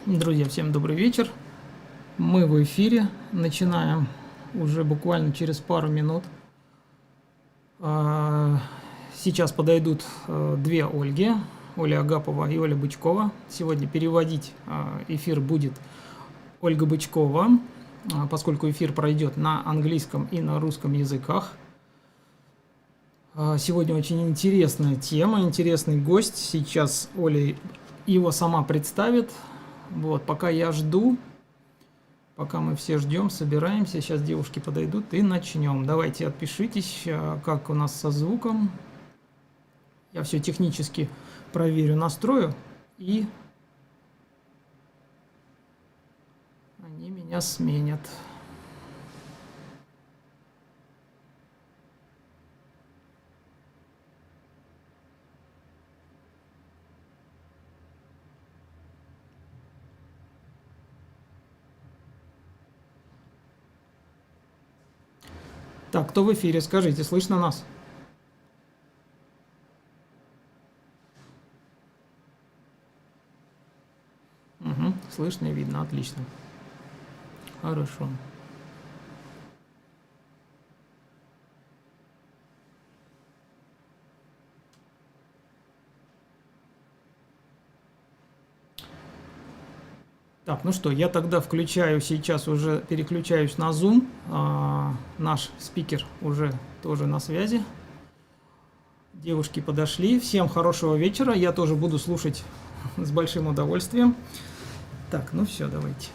Друзья, всем добрый вечер. Мы в эфире. Начинаем уже буквально через пару минут. Сейчас подойдут две Ольги, Оля Агапова и Оля Бычкова. Сегодня переводить эфир будет Ольга Бычкова, поскольку эфир пройдет на английском и на русском языках. Сегодня очень интересная тема, интересный гость. Сейчас Оля его сама представит. Вот, пока я жду, пока мы все ждем, собираемся, сейчас девушки подойдут и начнем. Давайте отпишитесь, как у нас со звуком. Я все технически проверю, настрою, и они меня сменят. Так, кто в эфире? Скажите, слышно нас? Угу, слышно и видно, отлично. Хорошо. Так, ну что, я тогда включаю, сейчас уже переключаюсь на Zoom. Наш спикер уже тоже на связи. Девушки подошли. Всем хорошего вечера. Я тоже буду слушать с большим удовольствием. Так, ну все, давайте.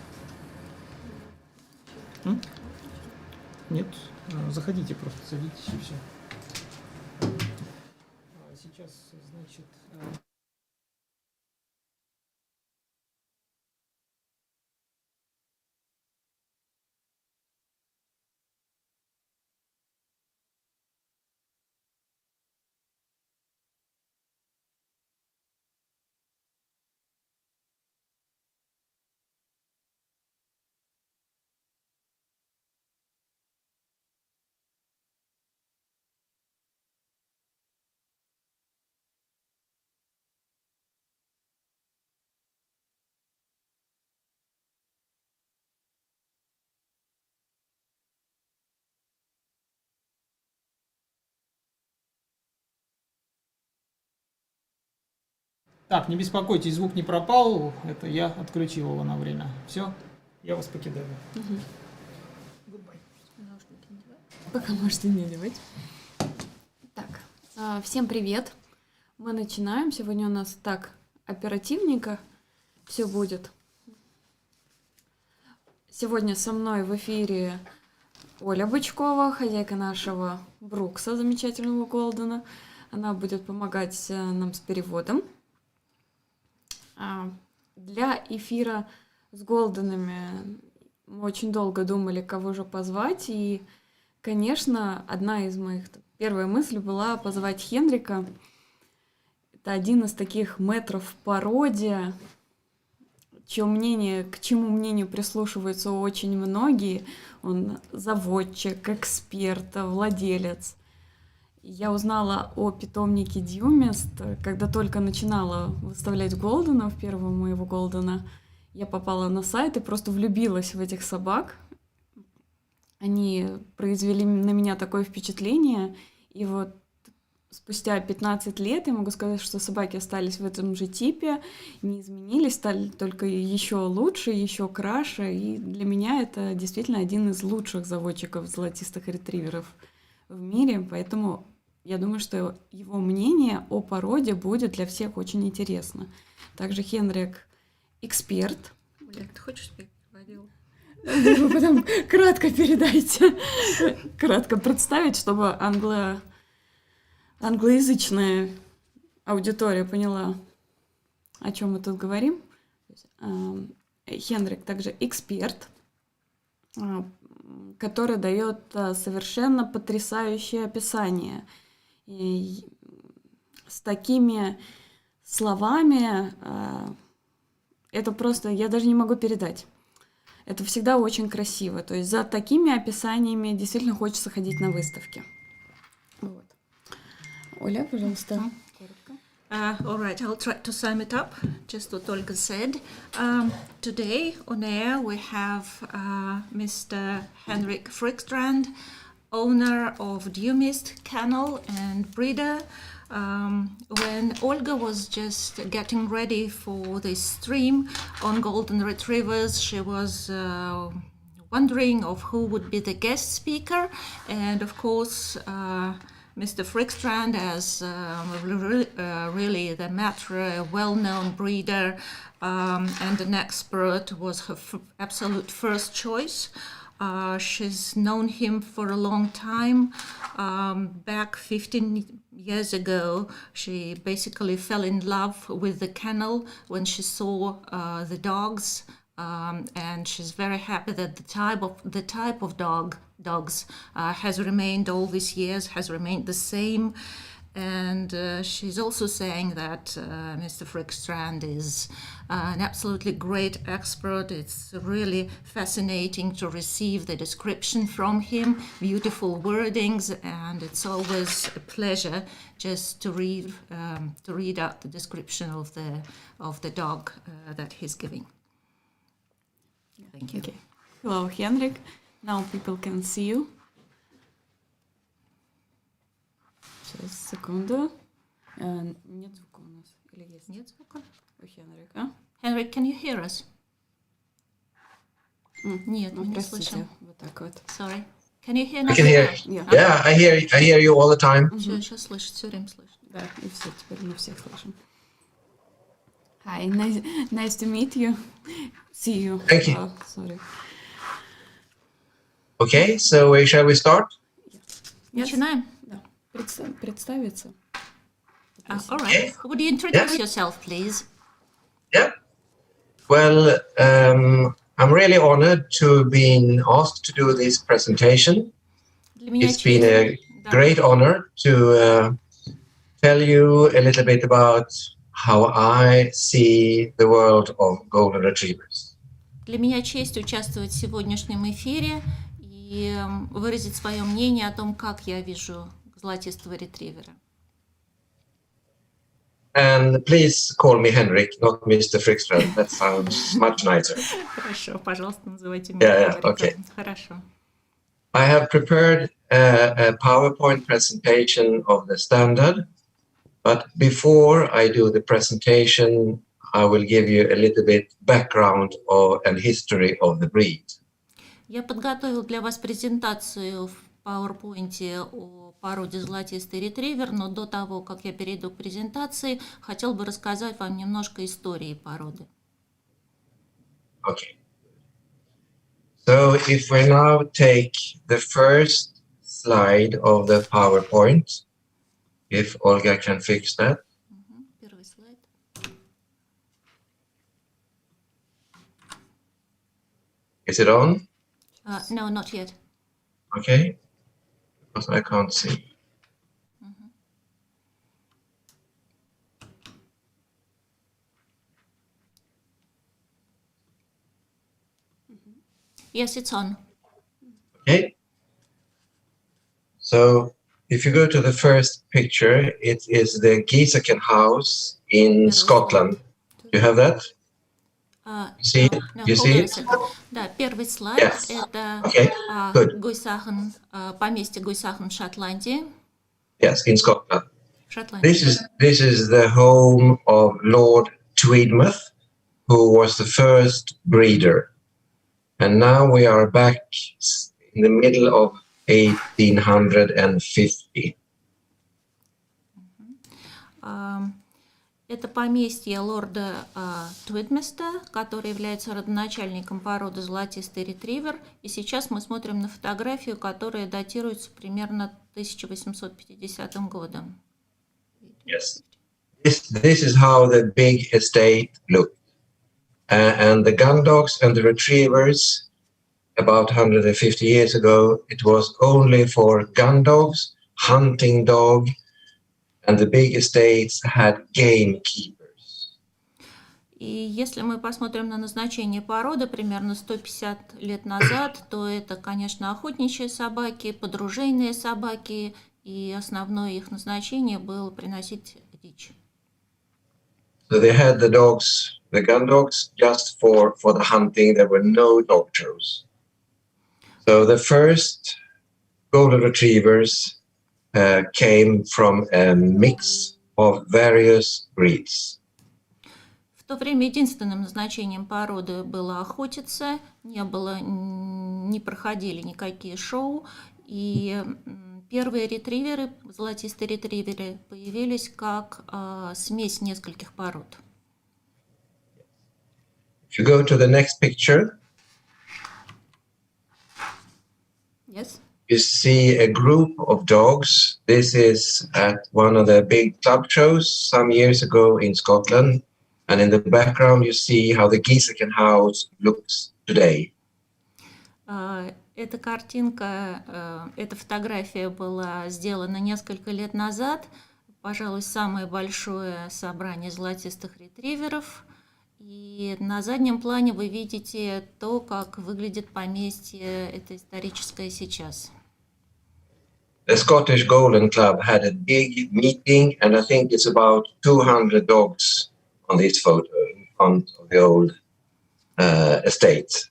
Нет, заходите просто, садитесь и все. Сейчас, значит... Так, не беспокойтесь, звук не пропал, это я отключил его на время. Все, я вас покидаю. Пока можете не делать. Так, всем привет. Мы начинаем. Сегодня у нас так оперативненько все будет. Сегодня со мной в эфире Оля Бычкова, хозяйка нашего Брукса, замечательного Голдена. Она будет помогать нам с переводом. Для эфира с Голденами мы очень долго думали, кого же позвать. И, конечно, одна из моих... Первая мысль была позвать Хенрика. Это один из таких мэтров в породе, к чьему мнению прислушиваются очень многие. Он заводчик, эксперт, владелец. Я узнала о питомнике DEWMIST, когда только начинала выставлять голденов, первого моего голдена. Я попала на сайт и просто влюбилась в этих собак. Они произвели на меня такое впечатление. И вот спустя 15 лет я могу сказать, что собаки остались в этом же типе, не изменились, стали только еще лучше, еще краше. И для меня это действительно один из лучших заводчиков золотистых ретриверов в мире, поэтому я думаю, что его мнение о породе будет для всех очень интересно. Также Хенрик эксперт. Оля, ты хочешь, чтобы я переводила? Вы потом кратко передайте, кратко представить, чтобы англоязычная аудитория поняла, о чем мы тут говорим. Хенрик также эксперт, который дает совершенно потрясающее описание. И с такими словами это просто, я даже не могу передать. Это всегда очень красиво. То есть за такими описаниями действительно хочется ходить на выставки. Вот. Оля, пожалуйста, коротко. All right, I'll try to sum it up, just what Olga said. Today on air we have Mr. Henric Fryckstrand, owner of DEWMIST kennel and breeder. When Olga was just getting ready for this stream on golden retrievers, she was wondering of who would be the guest speaker, and of course Mr. Fryckstrand, as really the matter, well-known breeder and an expert, was her absolute first choice. She's known him for a long time. Back 15 years ago, she basically fell in love with the kennel when she saw the dogs, and she's very happy that the type of dogs has remained all these years, has remained the same. And she's also saying that Mr. Fryckstrand is an absolutely great expert. It's really fascinating to receive the description from him, beautiful wordings, and it's always a pleasure just to read out the description of the dog that he's giving. Thank you. Okay. Hello, Henric. Now people can see you. Сейчас, секунду. Нет звука у нас. Или есть? Нет звука? У Henric. Henric, can you hear us? Нет, мы не Простите, слышим. вот так вот. Sorry. Can you hear I us? can hear. Yeah. Yeah, I hear you all the time. Сейчас слышит, все время слышит. Да, и все, теперь мы всех слышим. Hi, nice to meet you. See you. Thank you. Sorry. Okay, so shall we start? Начинаем? Да. Представиться. All right. Would you introduce yourself, please? Yeah. Well, I'm really honored to be asked to do this presentation. Для меня It's been честь. a Да. great honor to tell you a little bit about how I see the world of golden retrievers. Для меня честь участвовать в сегодняшнем эфире и выразить свое мнение о том, как я вижу золотистого ретривера. And please call me Henrik, not Mr. Fryckstrand. That sounds much nicer. Хорошо, пожалуйста, называйте меня Yeah, Henricом. okay. Хорошо. I have prepared a PowerPoint presentation of the standard, but before I do the presentation, I will give you a little bit background and history of the breed. Я подготовил для вас презентацию в PowerPoint о породе золотистый ретривер, но до того, как я перейду к презентации, хотел бы рассказать вам немножко истории породы. Okay. So if we now take the first slide of the PowerPoint, if Olga can fix that. Первый слайд. Is it on? No, not yet. Okay. Because I can't see. Yes, it's on. Okay. So if you go to the first picture, it is the Gisaken house in Scotland. Do you have that? See it? No, You hold see on a it? second. Да, первый слайд Yes. это Okay, good. Гуйсахен, поместье Гуйсахен в Шотландии. Yes, in Scotland. Шотландия. This is the home of Lord DEWMIST, who was the first breeder. And now we are back in the middle of 1850. Это поместье лорда DEWMIST, который является родоначальником породы золотистый ретривер. И сейчас мы смотрим на фотографию, которая датируется примерно 1850 годом. Yes. This is how the big estate looked. And the gun dogs and the retrievers, about 150 years ago, it was only for gun dogs, hunting dog, and the big estates had gamekeepers. И если мы посмотрим на назначение породы примерно 150 лет назад, то это, конечно, охотничьи собаки, подружейные собаки, и основное их назначение было приносить дичь. So they had the dogs, the gun dogs, just for the hunting. There were no dog shows. So the first golden retrievers came from a mix of various breeds. В то время единственным назначением породы было охотиться, не проходили никакие шоу, и первые ретриверы, золотистые ретриверы, появились как смесь нескольких пород. If you go to the next picture, Yes. you see a group of dogs. This is at one of the big club shows some years ago in Scotland. And in the background, you see how the Giesecke house looks today. Эта картинка, эта фотография была сделана несколько лет назад. Пожалуй, самое большое собрание золотистых ретриверов. И на заднем плане вы видите то, как выглядит поместье, это историческое сейчас. The Scottish Golden Club had a big meeting, and I think it's about 200 dogs on this photo in front of the old estate.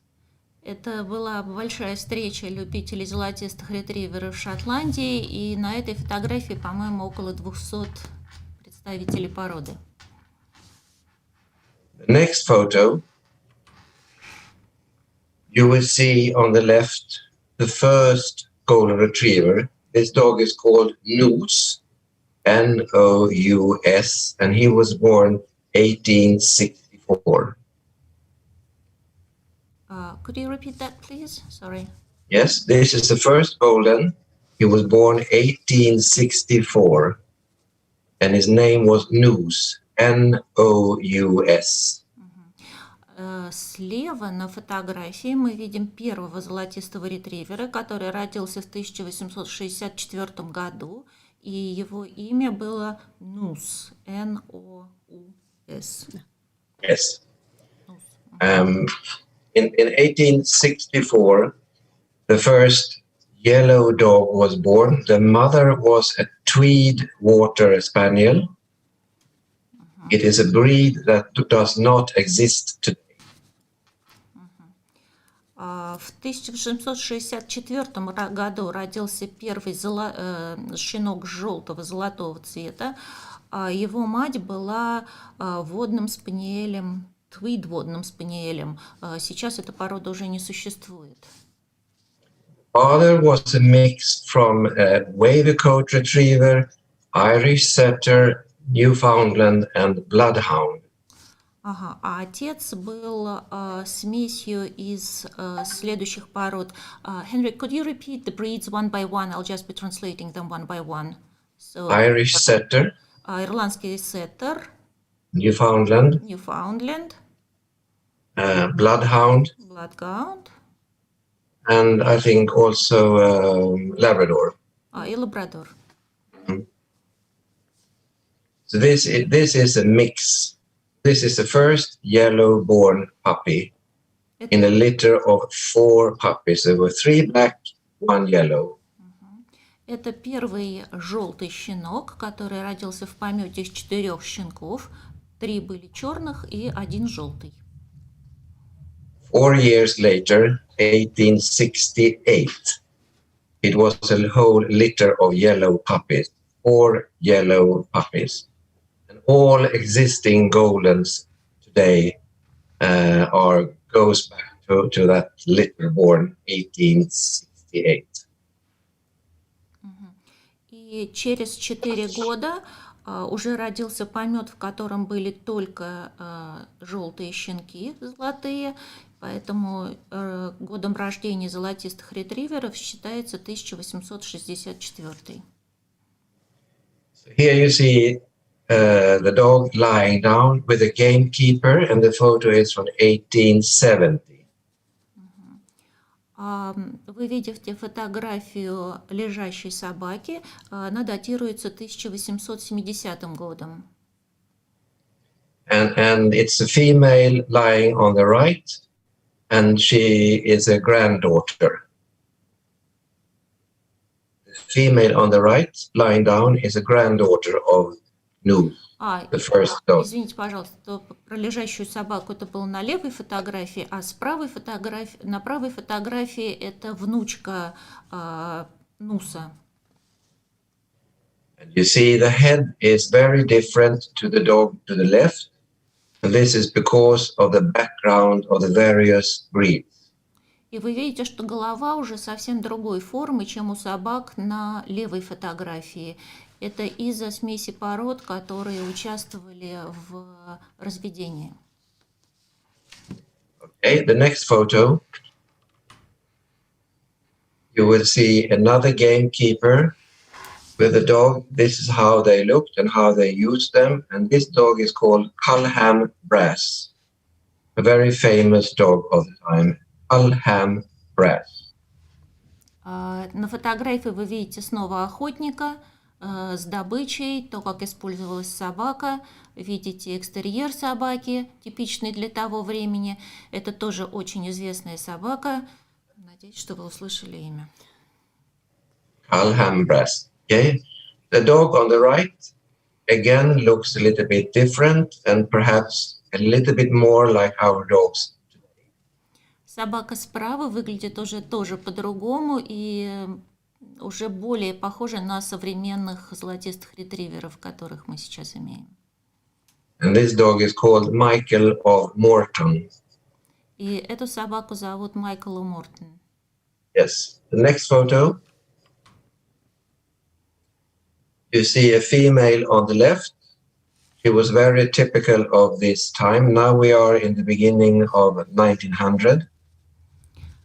Это была большая встреча любителей золотистых ретриверов в Шотландии, и на этой фотографии, по-моему, около 200 представителей породы. The next photo, you will see on the left the first golden retriever. This dog is called Nous, N-O-U-S, and he was born 1864. Could you repeat that, please? Sorry. Yes, this is the first golden. He was born 1864, and his name was Nous, N-O-U-S. Слева на фотографии мы видим первого золотистого ретривера, который родился в 1864 году, и его имя было Nous, N-O-U-S. Yes. In 1864, the first yellow dog was born. The mother was a Tweed Water Spaniel. It is a breed that does not exist today. В 1864 году родился первый щенок желтого золотого цвета. Его мать была водным спаниелем, твид-водным спаниелем. Сейчас эта порода уже не существует. Father was a mix from a wavy coat retriever, Irish setter, Newfoundland and bloodhound. Ага, а отец был смесью из следующих пород. Henric, could you repeat the breeds one by one? I'll just be translating them one by one. So, Irish setter, ирландский сеттер, Newfoundland, bloodhound, bloodhound, and I think also Labrador. и лабрадор. So this is a mix. This is the first yellow-born puppy in a litter of 4 puppies. There were 3 black, 1 yellow. Это первый желтый щенок, который родился в помете из 4 щенков. 3 были черных и 1 желтый. 4 years later, 1868, it was a whole litter of yellow puppies, 4 yellow puppies. And all existing Goldens today goes back to that litter born 1868. И через 4 года уже родился помет, в котором были только желтые щенки золотые, поэтому годом рождения золотистых ретриверов считается 1864. So here you see the dog lying down with a gamekeeper, and the photo is from 1870. Вы видите фотографию лежащей собаки, она датируется 1870 годом. And it's a female lying on the right, and she is a granddaughter. The female on the right, lying down, is a granddaughter of Nous. the first dog. Извините, пожалуйста, то про лежащую собаку это было на левой фотографии, а на правой фотографии это внучка Нуса. And you see the head is very different to the dog to the left. And this is because of the background of the various breeds. И вы видите, что голова уже совсем другой формы, чем у собак на левой фотографии. Это из-за смеси пород, которые участвовали в разведении. Okay, the next photo, you will see another gamekeeper with a dog. This is how they looked and how they used them. And this dog is called Culham Brass, a very famous dog of the time, Culham Brass. На фотографии вы видите снова охотника с добычей, то, как использовалась собака. Видите экстерьер собаки, типичный для того времени. Это тоже очень известная собака. Надеюсь, что вы услышали имя. Culham Brass. Okay. The dog on the right, again, looks a little bit different and perhaps a little bit more like our dogs. Собака справа выглядит уже тоже по-другому и уже более похожа на современных золотистых ретриверов, которых мы сейчас имеем. And this dog is called Michael of Morton. И эту собаку зовут Майкл Мортон. Yes. The next photo. You see a female on the left. She was very typical of this time. Now we are in the beginning of 1900.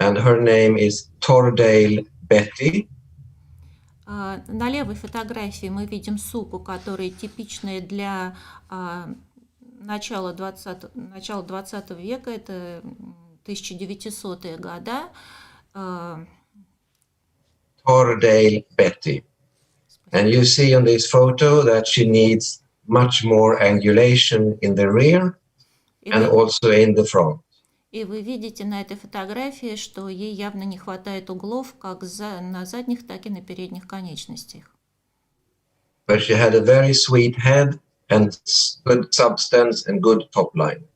And her name is Tordale Betty. На левой фотографии мы видим суку, которая типичная для начала 20 века, это 1900-е года. Tordale Betty. And you see on this photo that she needs much more angulation in the rear and also in the front. И вы видите на этой фотографии, что ей явно не хватает углов как на задних, так и на передних конечностях. But she had a very sweet head and good substance and good top line.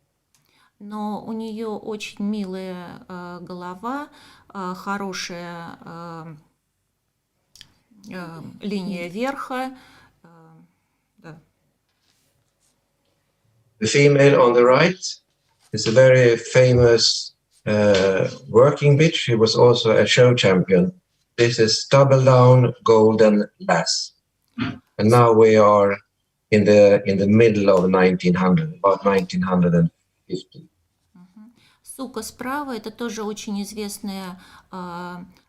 Но у нее очень милая голова, хорошая линия верха. Да. The female on the right is a very famous working bitch. She was also a show champion. This is Double Down Golden Lass. And now we are in the middle of 1900, about 1950. Сука справа – это тоже очень известная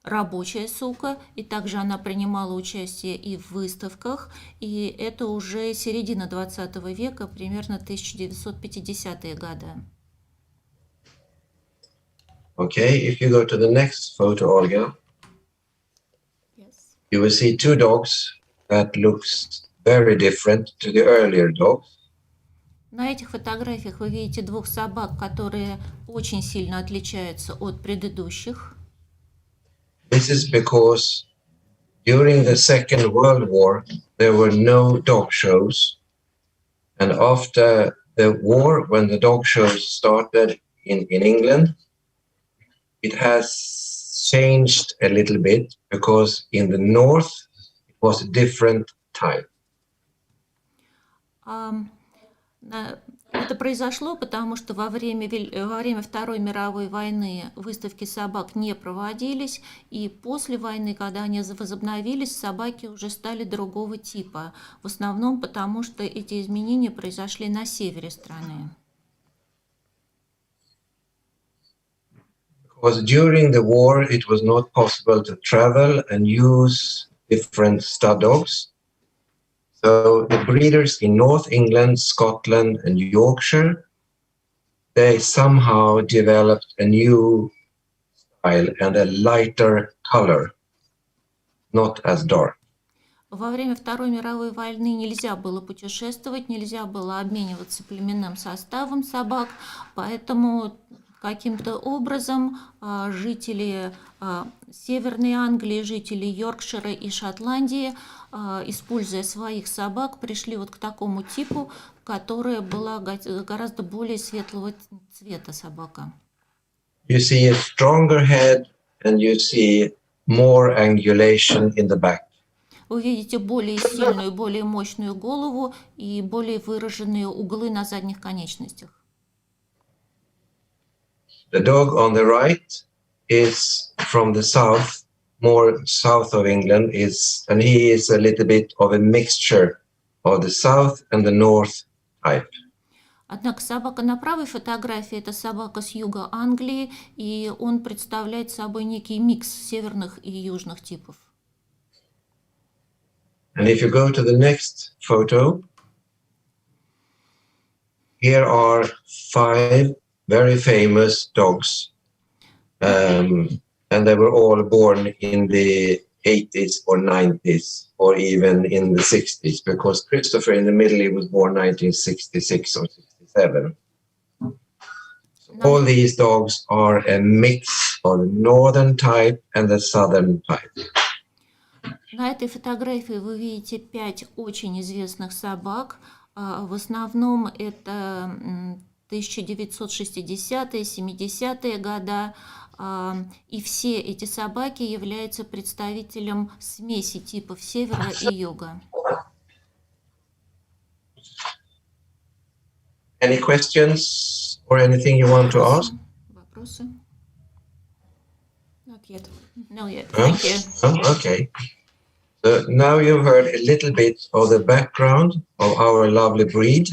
рабочая сука, и также она принимала участие и в выставках, и это уже середина 20 века, примерно 1950-е годы. Okay, if you go to the next photo, Olga, Yes. you will see two dogs that looks very different to the earlier dogs. На этих фотографиях вы видите двух собак, которые очень сильно отличаются от предыдущих. This is because during the Second World War, there were no dog shows. And after the war, when the dog shows started in England, it has changed a little bit because in the north, it was a different time. Это произошло, потому что во время Второй мировой войны выставки собак не проводились, и после войны, когда они возобновились, собаки уже стали другого типа. В основном потому, что эти изменения произошли на севере страны. Because during the war, it was not possible to travel and use different stud dogs. So the breeders in North England, Scotland, and Yorkshire, they somehow developed a new style and a lighter color, not as dark. Во время Второй мировой войны нельзя было путешествовать, нельзя было обмениваться племенным составом собак, поэтому каким-то образом жители Северной Англии, жители Йоркшира и Шотландии используя своих собак, пришли вот к такому типу, которая была гораздо более светлого цвета собака. You see a stronger head and you see more angulation in the back. Вы видите более сильную, более мощную голову и более выраженные углы на задних конечностях. The dog on the right is from the south, more south of England, and he is a little bit of a mixture of the south and the north type. Однако собака на правой фотографии – это собака с юга Англии, и он представляет собой некий микс северных и южных типов. And if you go to the next photo, here are 5 very famous dogs. And they were all born in the 80s or 90s or even in the 60s, because Christopher in the middle, he was born 1966 or 67. So all these dogs are a mix of the northern type and the southern type. На этой фотографии вы видите 5 очень известных собак. В основном это 1960-е, 70-е года. И все эти собаки являются представителем смеси типов севера и юга. Any questions or anything you want to ask? Вопросы? Not yet. No yet. Oh, Thank you. oh, okay. So now you've heard a little bit of the background of our lovely breed.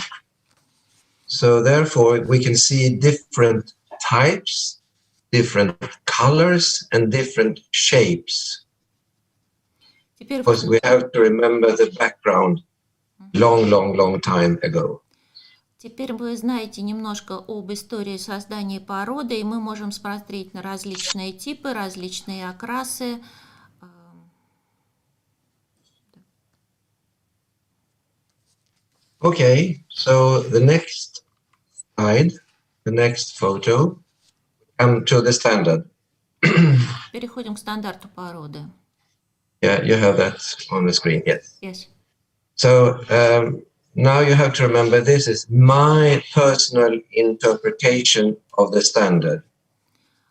So therefore we can see different types, different colors and different shapes. Because we have to remember the background long time ago. Теперь вы знаете немножко об истории создания породы, и мы можем смотреть на различные типы, различные окрасы. Okay, so the next slide, the next photo, come to the standard. Переходим к стандарту породы. Yeah, you have that on the screen, yes. Yes. So now you have to remember this is my personal interpretation of the standard.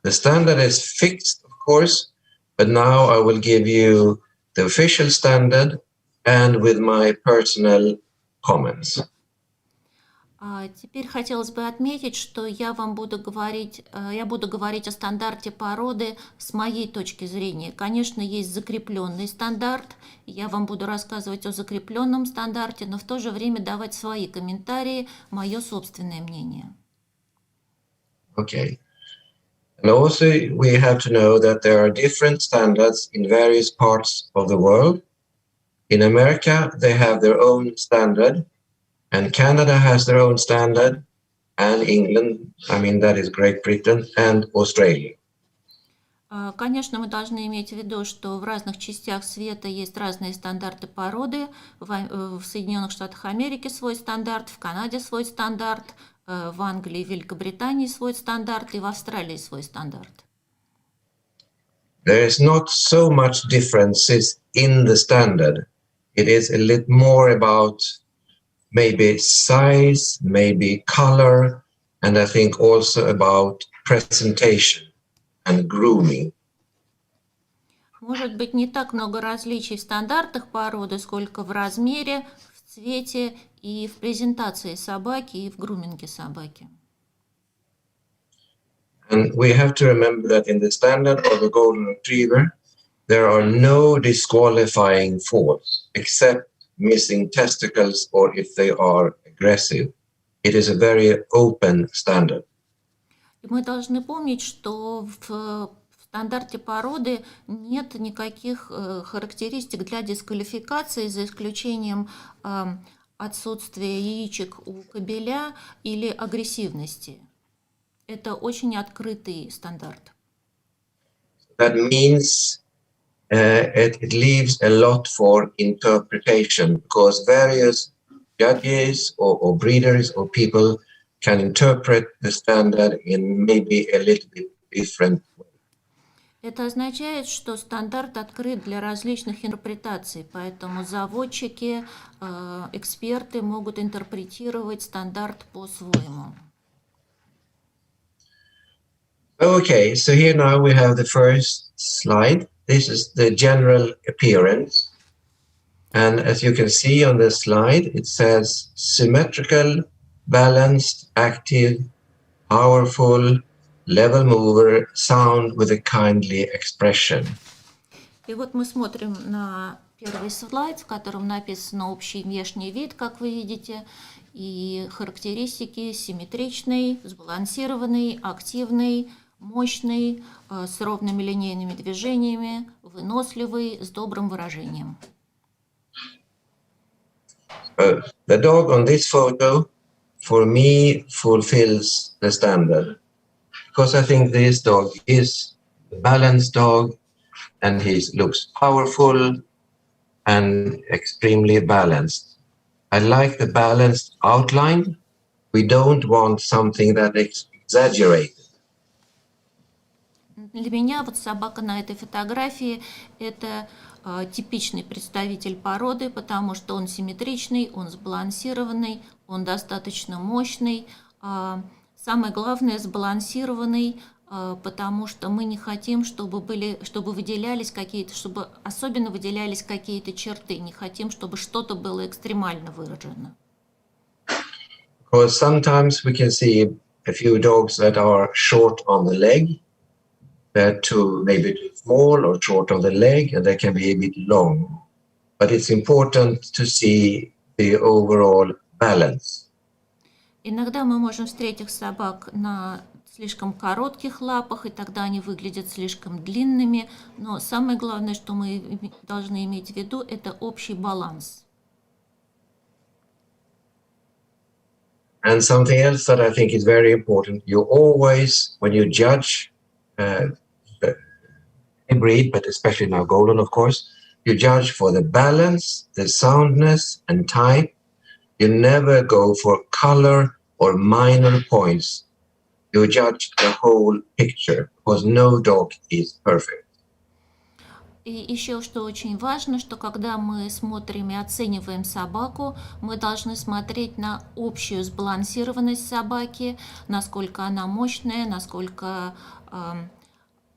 The standard is fixed, of course, but now I will give you the official standard and with my personal comments. Теперь хотелось бы отметить, что я буду говорить о стандарте породы с моей точки зрения. Конечно, есть закрепленный стандарт, я вам буду рассказывать о закрепленном стандарте, но в то же время давать свои комментарии, мое собственное мнение. Okay. And also we have to know that there are different standards in various parts of the world. In America, they have their own standard. And Canada has their own standard, and England, I mean, that is Great Britain, and Australia. Конечно, мы должны иметь в виду, что в разных частях света есть разные стандарты породы. В Соединенных Штатах Америки свой стандарт, в Канаде свой стандарт, в Англии и Великобритании свой стандарт и в Австралии свой стандарт. There is not so much differences in the standard. It is a little more about maybe size, maybe color, and I think also about presentation and grooming. Может быть, не так много различий в стандартах породы, сколько в размере, в цвете и в презентации собаки и в груминге собаки. And we have to remember that in the standard of the golden retriever, there are no disqualifying faults except missing testicles or if they are aggressive. It is a very open standard. И мы должны помнить, что в стандарте породы нет никаких характеристик для дисквалификации, за исключением отсутствия яичек у кобеля или агрессивности. Это очень открытый стандарт. That means it leaves a lot for interpretation because various judges or breeders or people can interpret the standard in maybe a little bit different way. Это означает, что стандарт открыт для различных интерпретаций, поэтому заводчики, эксперты могут интерпретировать стандарт по-своему. Okay, so here now we have the first slide. This is the general appearance. And as you can see on the slide, it says symmetrical, balanced, active, powerful, level mover, sound with a kindly expression. И вот мы смотрим на первый слайд, в котором написано общий внешний вид, как вы видите, и характеристики: симметричный, сбалансированный, активный, мощный, с ровными линейными движениями, выносливый, с добрым выражением. The dog on this photo, for me, fulfills the standard. Because I think this dog is a balanced dog, and he looks powerful and extremely balanced. I like the balanced outline. We don't want something that is exaggerated. Для меня вот собака на этой фотографии – это типичный представитель породы, потому что он симметричный, он сбалансированный, он достаточно мощный. Самое главное – сбалансированный, потому что мы не хотим, чтобы выделялись какие-то, чтобы особенно выделялись какие-то черты, не хотим, чтобы что-то было экстремально выражено. Because sometimes we can see a few dogs that are short on the leg. They're maybe too small or short on the leg, and they can be a bit long. But it's important to see the overall balance. Иногда мы можем встретить собак на слишком коротких лапах, и тогда они выглядят слишком длинными. Но самое главное, что мы должны иметь в виду, это общий баланс. And something else that I think is very important, you always, when you judge a breed, but especially now golden, of course, you judge for the balance, the soundness, and type. You never go for color or minor points. You judge the whole picture, because no dog is perfect. И еще что очень важно, что когда мы смотрим и оцениваем собаку, мы должны смотреть на общую сбалансированность собаки, насколько она мощная, насколько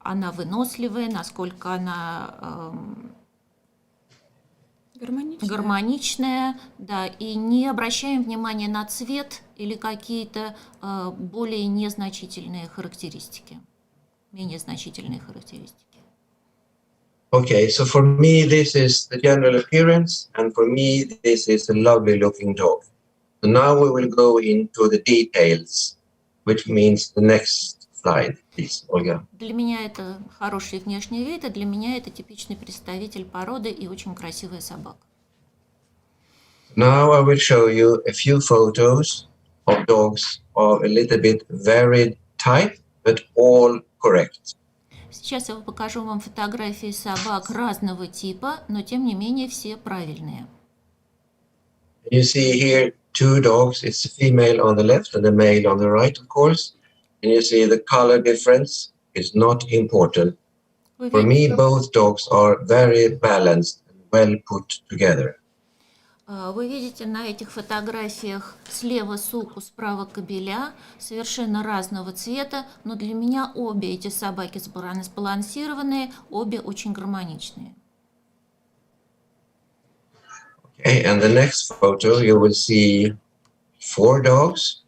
она выносливая, насколько она гармоничная, да, и не обращаем внимания на цвет или какие-то более незначительные характеристики, менее значительные характеристики. Okay, so for me, this is the general appearance, and for me, this is a lovely looking dog. So now we will go into the details, which means the next slide, please, Olga. Для меня это хороший внешний вид, а для меня это типичный представитель породы и очень красивая собака. Now I will show you a few photos of dogs of a little bit varied type, but all correct. Сейчас я покажу вам фотографии собак разного типа, но тем не менее все правильные. You see here two dogs. It's a female on the left and a male on the right, of course. And you see the color difference is not important. For me, both dogs are very balanced and well put together. Вы видите на этих фотографиях слева суку, справа кобеля, совершенно разного цвета, но для меня обе эти собаки сбалансированные, обе очень гармоничные. Okay, and the next photo you will see four dogs.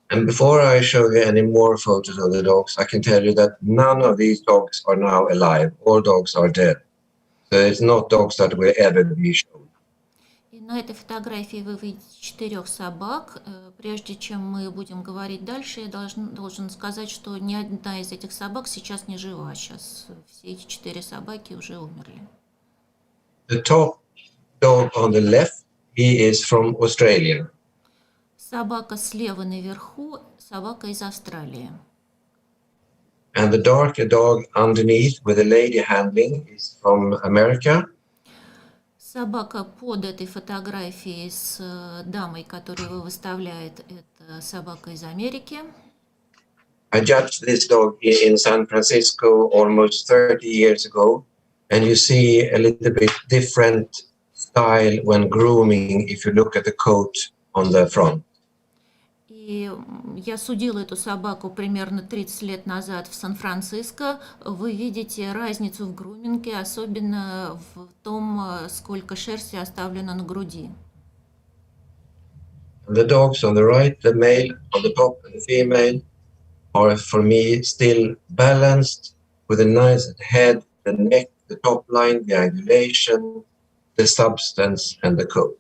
And before I show you any more photos of the dogs, I can tell you that none of these dogs are now alive. All dogs are dead. So it's not dogs that will ever be shown. И на этой фотографии вы видите 4 собак. Прежде чем мы будем говорить дальше, я должен сказать, что ни одна из этих собак сейчас не жива. Сейчас все эти 4 собаки уже умерли. The top dog on the left, he is from Australia. Собака слева наверху, собака из Австралии. And the darker dog underneath with the lady handling is from America. Собака под этой фотографией с дамой, которую выставляет, это собака из Америки. I judged this dog in San Francisco almost 30 years ago, and you see a little bit different style when grooming if you look at the coat on the front. И я судила эту собаку примерно 30 лет назад в Сан-Франциско. Вы видите разницу в груминге, особенно в том, сколько шерсти оставлено на груди. The dogs on the right, the male on the top and the female, are for me still balanced with a nice head, the neck, the top line, the angulation, the substance and the coat.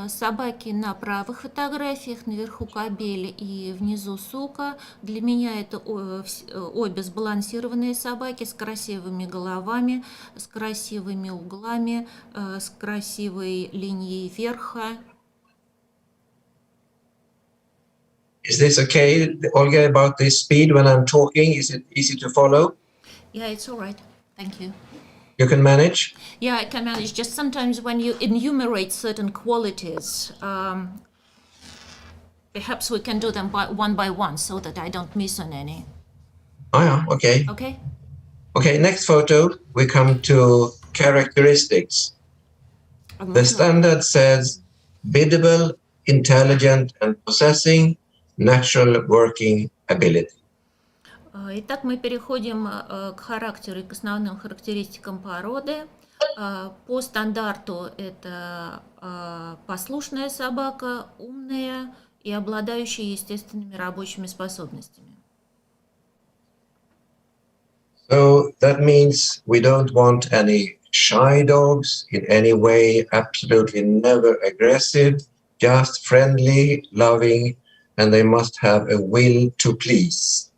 Собаки на правых фотографиях, наверху кобель и внизу сука. Для меня это обе сбалансированные собаки с красивыми головами, с красивыми углами, с красивой линией верха. Is this okay, Olga, about the speed when I'm talking? Is it easy to follow? Yeah, it's all right. Thank you. You can manage? Yeah, I can manage. Just sometimes when you enumerate certain qualities, perhaps we can do them by one so that I don't miss on any. Oh, yeah, okay. Okay? Okay, next photo, we come to characteristics. The standard says biddable, intelligent, and possessing natural working ability. Итак, мы переходим к характеру и к основным характеристикам породы. По стандарту это послушная собака, умная и обладающая естественными рабочими способностями. So that means we don't want any shy dogs in any way, absolutely never aggressive, just friendly, loving, and they must have a will to please.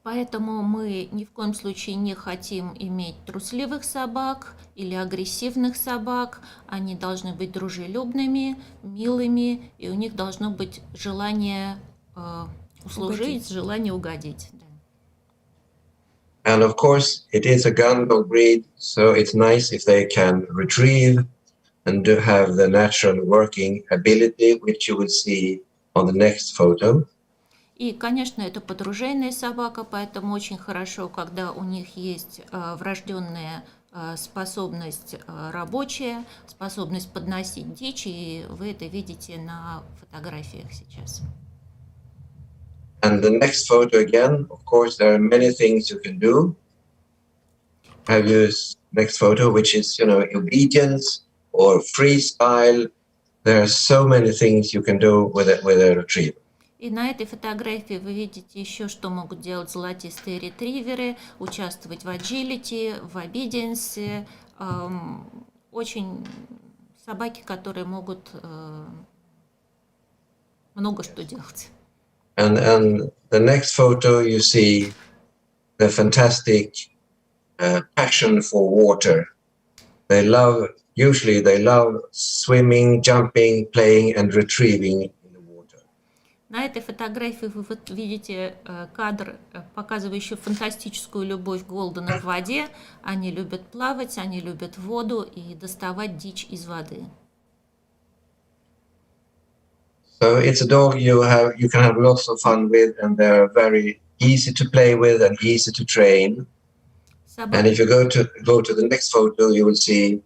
Поэтому мы ни в коем случае не хотим иметь трусливых собак или агрессивных собак. Они должны быть дружелюбными, милыми, и у них должно быть желание услужить, желание угодить. And of course, it is a gun dog breed, so it's nice if they can retrieve and do have the natural working ability, which you will see on the next photo. И, конечно, это подружейная собака, поэтому очень хорошо, когда у них есть врожденная способность рабочая, способность подносить дичь, и вы это видите на фотографиях сейчас. And the next photo again, of course, there are many things you can do. I use next photo, which is, obedience or freestyle. There are so many things you can do with a retriever. И на этой фотографии вы видите еще, что могут делать золотистые ретриверы, участвовать в agility, в obedience. Очень собаки, которые могут много что делать. And the next photo, you see the fantastic passion for water. Usually they love swimming, jumping, playing and retrieving. На этой фотографии вы видите кадр, показывающий фантастическую любовь голденов к воде. Они любят плавать, они любят воду и доставать дичь из воды. So it's a dog you can have lots of fun with, and they're very easy to play with and easy to train. And if you go to the next photo, you will see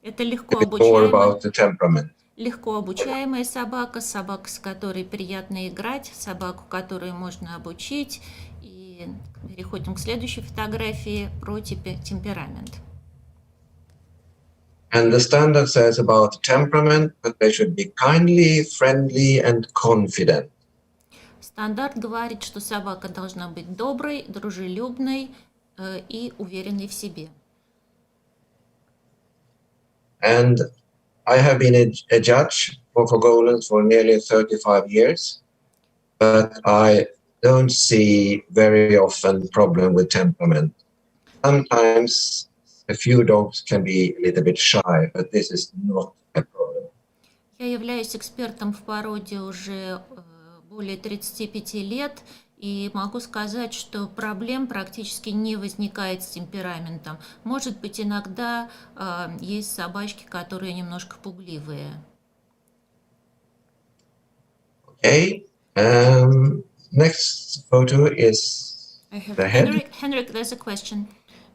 a bit more about the temperament. Легко обучаемая собака, собака, с которой приятно играть, собаку, которую можно обучить. И переходим к следующей фотографии про темперамент. And the standard says about temperament that they should be kindly, friendly and confident. Стандарт говорит, что собака должна быть доброй, дружелюбной и уверенной в себе. And I have been a judge for Goldens for nearly 35 years, but I don't see very often problem with temperament. Sometimes a few dogs can be a little bit shy, but this is not a problem. Я являюсь экспертом в породе уже более 35 лет, и могу сказать, что проблем практически не возникает с темпераментом. Может быть, иногда есть собачки, которые немножко пугливые. Okay. Next photo is I have the head. Henrik, there's a question.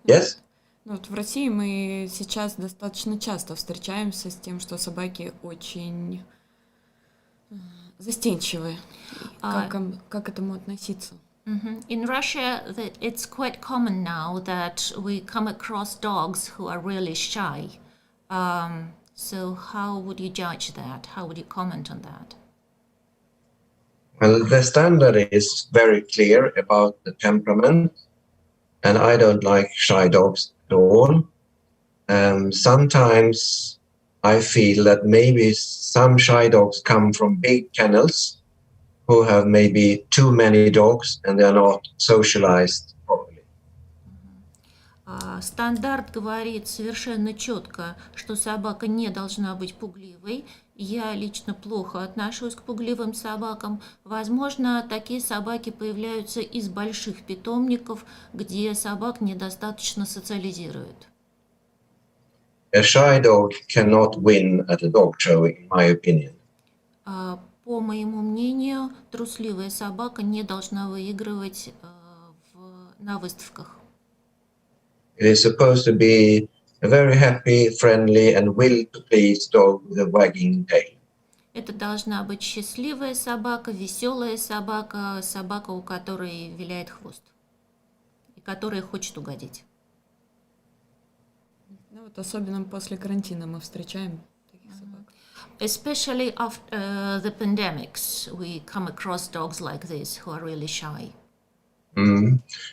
Yes. Ну, вот в России мы сейчас достаточно часто встречаемся с тем, что собаки очень застенчивые. Как к этому относиться? In Russia, it's quite common now that we come across dogs who are really shy. So how would you judge that? How would you comment on that? Well, the standard is very clear about the temperament, and I don't like shy dogs at all. Sometimes I feel that maybe some shy dogs come from big kennels who have maybe too many dogs and they're not socialized properly. Стандарт говорит совершенно четко, что собака не должна быть пугливой. Я лично плохо отношусь к пугливым собакам. Возможно, такие собаки появляются из больших питомников, где собак недостаточно социализируют. A shy dog cannot win at a dog show, in my opinion. По моему мнению, трусливая собака не должна выигрывать на выставках. It is supposed to be a very happy, friendly and will-to-please dog with a wagging tail. Это должна быть счастливая собака, веселая собака, собака, у которой виляет хвост и которая хочет угодить. Ну, вот особенно после карантина мы встречаем таких собак. Especially after the pandemics, we come across dogs like this who are really shy.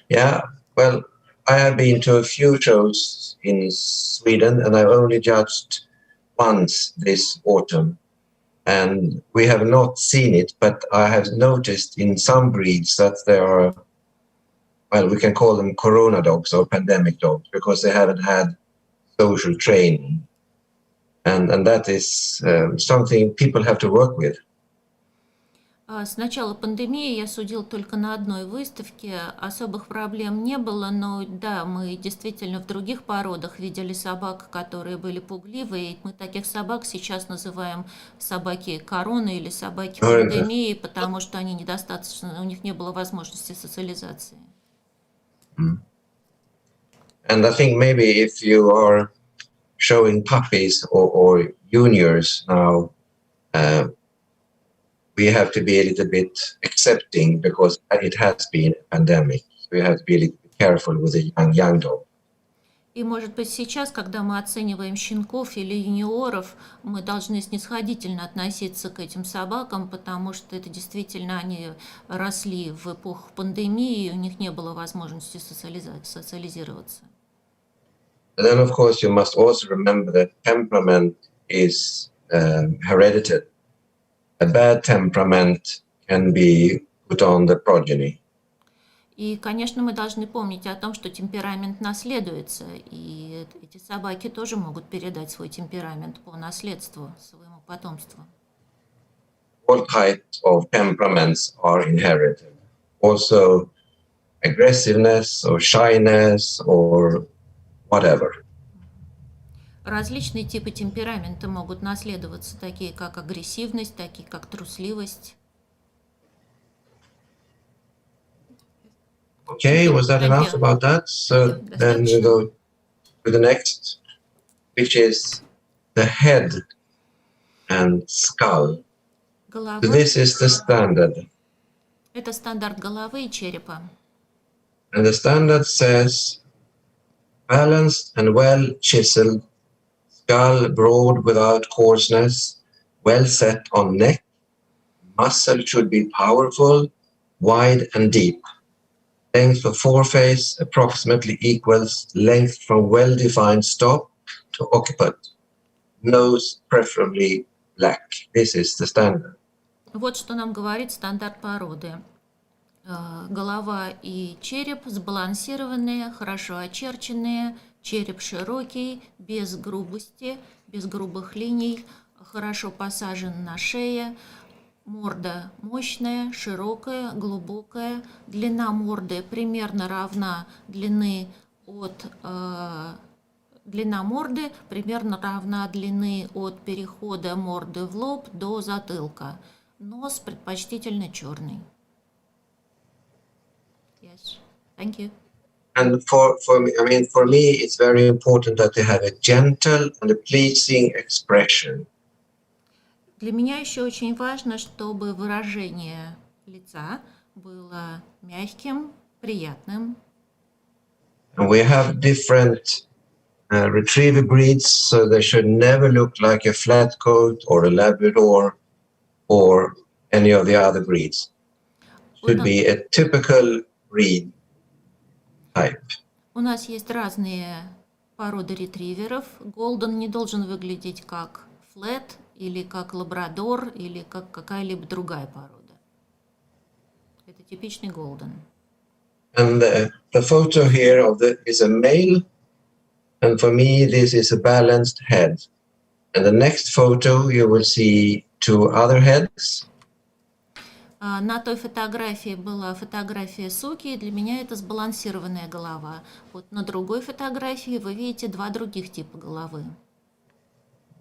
Yeah, well, I have been to a few shows in Sweden and I've only judged once this autumn. And we have not seen it, but I have noticed in some breeds that there are, well, we can call them corona dogs or pandemic dogs because they haven't had social training. And that is something people have to work with. С начала пандемии я судил только на одной выставке, особых проблем не было, но да, мы действительно в других породах видели собак, которые были пугливые, и мы таких собак сейчас называем собаки короны или собаки пандемии, потому что они недостаточно, у них не было возможности социализации. And I think maybe if you are showing puppies or juniors now, we have to be a little bit accepting because it has been a pandemic. We have to be a little bit careful with a young dog. И, может быть, сейчас, когда мы оцениваем щенков или юниоров, мы должны снисходительно относиться к этим собакам, потому что это действительно они росли в эпоху пандемии, и у них не было возможности социализироваться. And then, of course, you must also remember that temperament is hereditary. A bad temperament can be put on the progeny. И, конечно, мы должны помнить о том, что темперамент наследуется, и эти собаки тоже могут передать свой темперамент по наследству своему потомству. All types of temperaments are inherited. Also, aggressiveness or shyness or whatever. Различные типы темперамента могут наследоваться, такие как агрессивность, такие как трусливость. Okay, was that enough about that? So then we go to the next, which is the head and skull. So this is the standard. Это стандарт головы и черепа. And the standard says balanced and well chiseled, skull broad without coarseness, well set on neck, muscle should be powerful, wide and deep. Length of foreface approximately equals length from well-defined stop to occiput. Nose preferably black. This is the standard. Вот что нам говорит стандарт породы. Голова и череп сбалансированные, хорошо очерченные, череп широкий, без грубости, без грубых линий, хорошо посажен на шее, морда мощная, широкая, глубокая, длина морды примерно равна длины от перехода морды в лоб до затылка. нос предпочтительно черный. Yes, thank you. And for me, it's very important that they have a gentle and a pleasing expression. Для меня еще очень важно, чтобы выражение лица было мягким, приятным. And we have different retriever breeds, so they should never look like a flat coat or a Labrador or any of the other breeds. Should be a typical breed type. У нас есть разные породы ретриверов. Голден не должен выглядеть как флет или как лабрадор или как какая-либо другая порода. Это типичный голден. And the photo here is a male, and for me this is a balanced head. And the next photo you will see two other heads. На той фотографии была фотография суки, и для меня это сбалансированная голова. Вот на другой фотографии вы видите два других типа головы.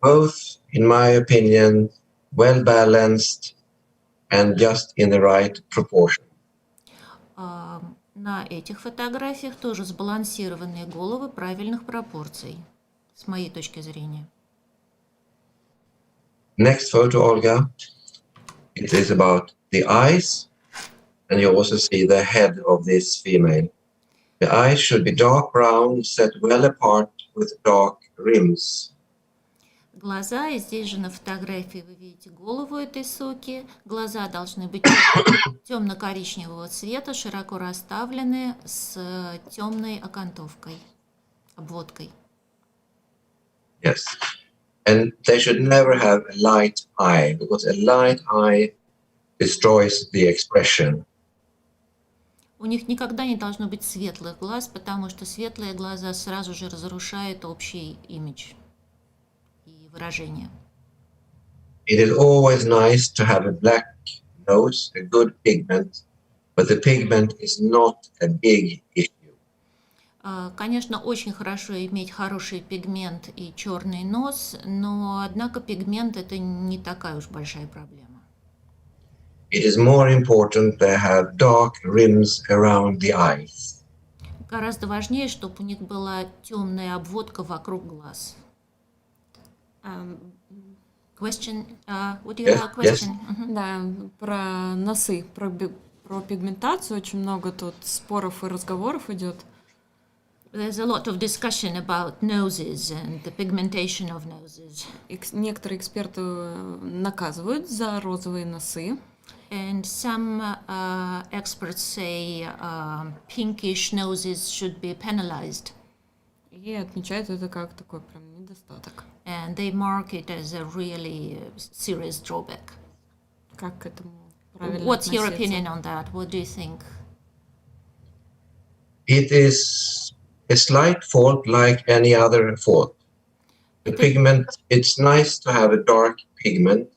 Both, in my opinion, well balanced and just in the right proportion. На этих фотографиях тоже сбалансированные головы правильных пропорций, с моей точки зрения. Next photo, Olga. It is about the eyes, and you also see the head of this female. The eyes should be dark brown, set well apart with dark rims. Глаза, и здесь же на фотографии вы видите голову этой суки. Глаза должны быть темно-коричневого цвета, широко расставлены, с темной окантовкой, обводкой. Yes. And they should never have a light eye, because a light eye destroys the expression. У них никогда не должно быть светлых глаз, потому что светлые глаза сразу же разрушают общий имидж и выражение. It is always nice to have a black nose, a good pigment, but the pigment is not a big issue. Конечно, очень хорошо иметь хороший пигмент и черный нос, но, однако, пигмент – это не такая уж большая проблема. It is more important to have dark rims around the eyes. Гораздо важнее, чтобы у них была темная обводка вокруг глаз. Question? What do you have a question? Yes. Да, про носы, про пигментацию очень много тут споров и разговоров идет. There's a lot of discussion about noses and the pigmentation of noses. Некоторые эксперты наказывают за розовые носы. And some experts say pinkish noses should be penalized. И отмечают это как такой прям недостаток. And they mark it as a really serious drawback. Как к этому правильно What's your относиться? opinion on that? What do you think? It is a slight fault like any other fault. The pigment, it's nice to have a dark pigment,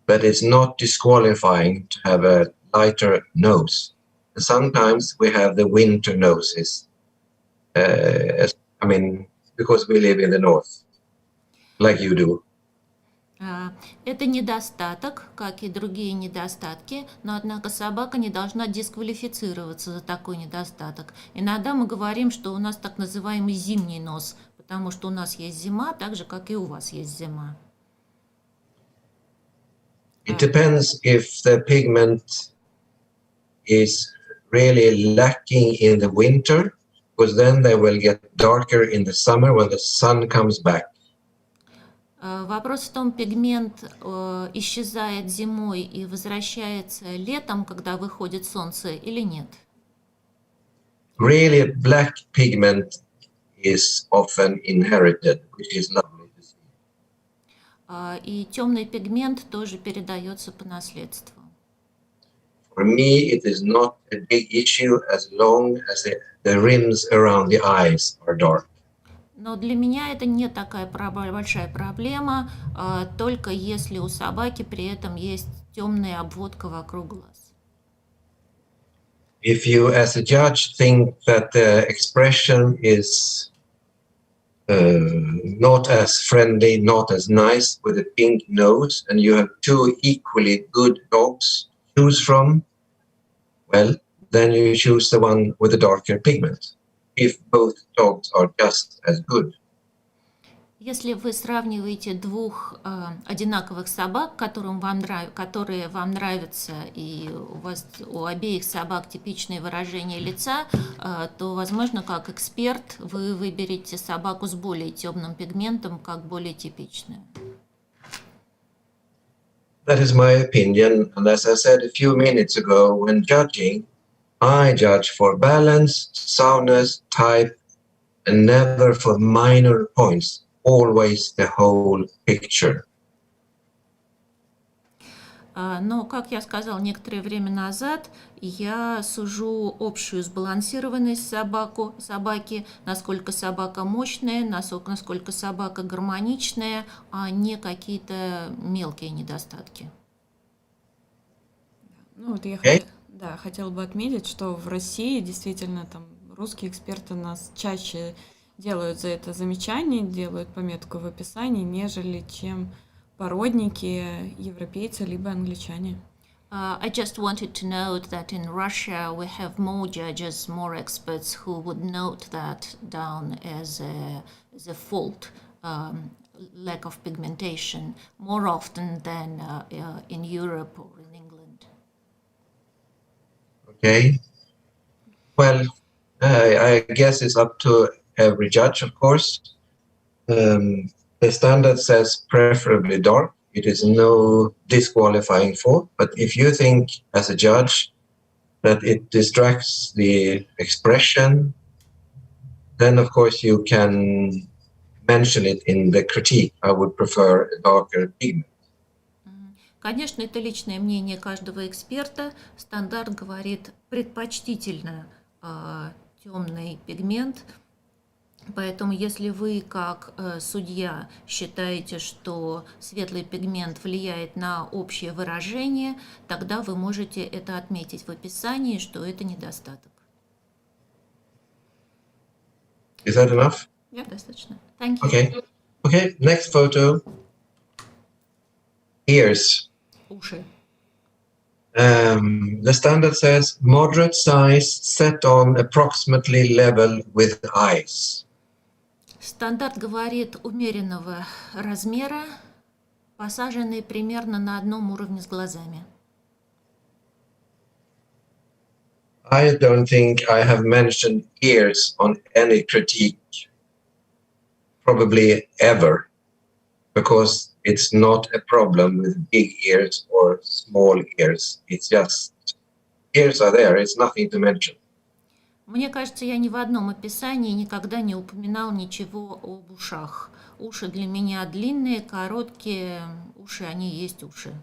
but it's not disqualifying to have a lighter nose. And sometimes we have the winter noses, because we live in the north, like you do. Это недостаток, как и другие недостатки, но, однако, собака не должна дисквалифицироваться за такой недостаток. Иногда мы говорим, что у нас так называемый зимний нос, потому что у нас есть зима, так же, как и у вас есть зима. It depends if the pigment is really lacking in the winter, because then they will get darker in the summer when the sun comes back. Вопрос в том, пигмент исчезает зимой и возвращается летом, когда выходит солнце, или нет? Really, black pigment is often inherited, which is lovely to see. И темный пигмент тоже передается по наследству. For me, it is not a big issue as long as the rims around the eyes are dark. Но для меня это не такая большая проблема, только если у собаки при этом есть темная обводка вокруг глаз. If you, as a judge, think that the expression is not as friendly, not as nice, with a pink nose, and you have two equally good dogs to choose from, well, then you choose the one with the darker pigment, if both dogs are just as good. Если вы сравниваете двух одинаковых собак, которые вам нравятся, и у обеих собак типичные выражения лица, то, возможно, как эксперт вы выберете собаку с более темным пигментом, как более типичную. That is my opinion, and as I said a few minutes ago, when judging, I judge for balance, soundness, type, and never for minor points. Always the whole picture. Но, как я сказал некоторое время назад, я сужу общую сбалансированность собаки, насколько собака мощная, насколько собака гармоничная, а не какие-то мелкие недостатки. Ну вот я хотела бы отметить, что в России действительно там русские эксперты нас чаще делают за это замечание, делают пометку в описании, нежели чем породники, европейцы, либо англичане. I just wanted to note that in Russia we have more judges, more experts who would note that down as a fault, lack of pigmentation, more often than in Europe or in England. Okay. Well, I guess it's up to every judge, of course. The standard says preferably dark. It is no disqualifying fault. But if you think as a judge that it distracts the expression, then of course you can mention it in the critique. I would prefer a darker pigment. Конечно, это личное мнение каждого эксперта. Стандарт говорит предпочтительно темный пигмент. Поэтому, если вы, как судья, считаете, что светлый пигмент влияет на общее выражение, тогда вы можете это отметить в описании, что это недостаток. Is that enough? Да, достаточно. Thank you. Okay. Okay, next photo. Ears. Уши. The standard says moderate size set on approximately level with eyes. Стандарт говорит умеренного размера, посаженные примерно на одном уровне с глазами. I don't think I have mentioned ears on any critique, probably ever, because it's not a problem with big ears or small ears. It's just, ears are there, it's nothing to mention. Мне кажется, я ни в одном описании никогда не упоминал ничего об ушах. Уши для меня длинные, короткие, уши, они есть уши.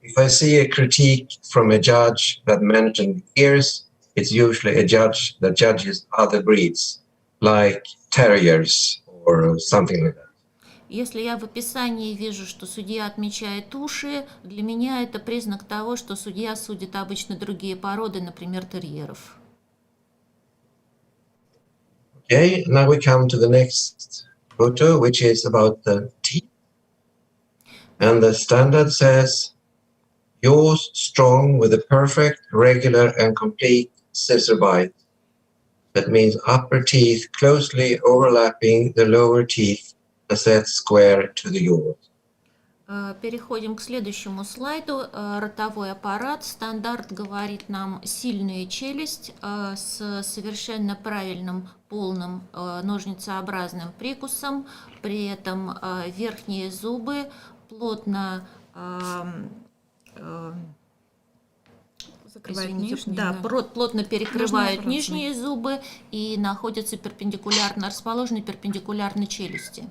If I see a critique from a judge that mentioned ears, it's usually a judge that judges other breeds, like terriers or something like that. Если я в описании вижу, что судья отмечает уши, для меня это признак того, что судья судит обычно другие породы, например, терьеров. Okay, now we come to the next photo, which is about the teeth. And the standard says, jaws strong with a perfect, regular and complete scissor bite. That means upper teeth closely overlapping the lower teeth, set square to the jaw. Переходим к следующему слайду. Ротовой аппарат. Стандарт говорит нам сильная челюсть с совершенно правильным, полным ножницеобразным прикусом. При этом верхние зубы плотно плотно перекрывают нижние зубы и находятся перпендикулярно, расположены перпендикулярно челюсти.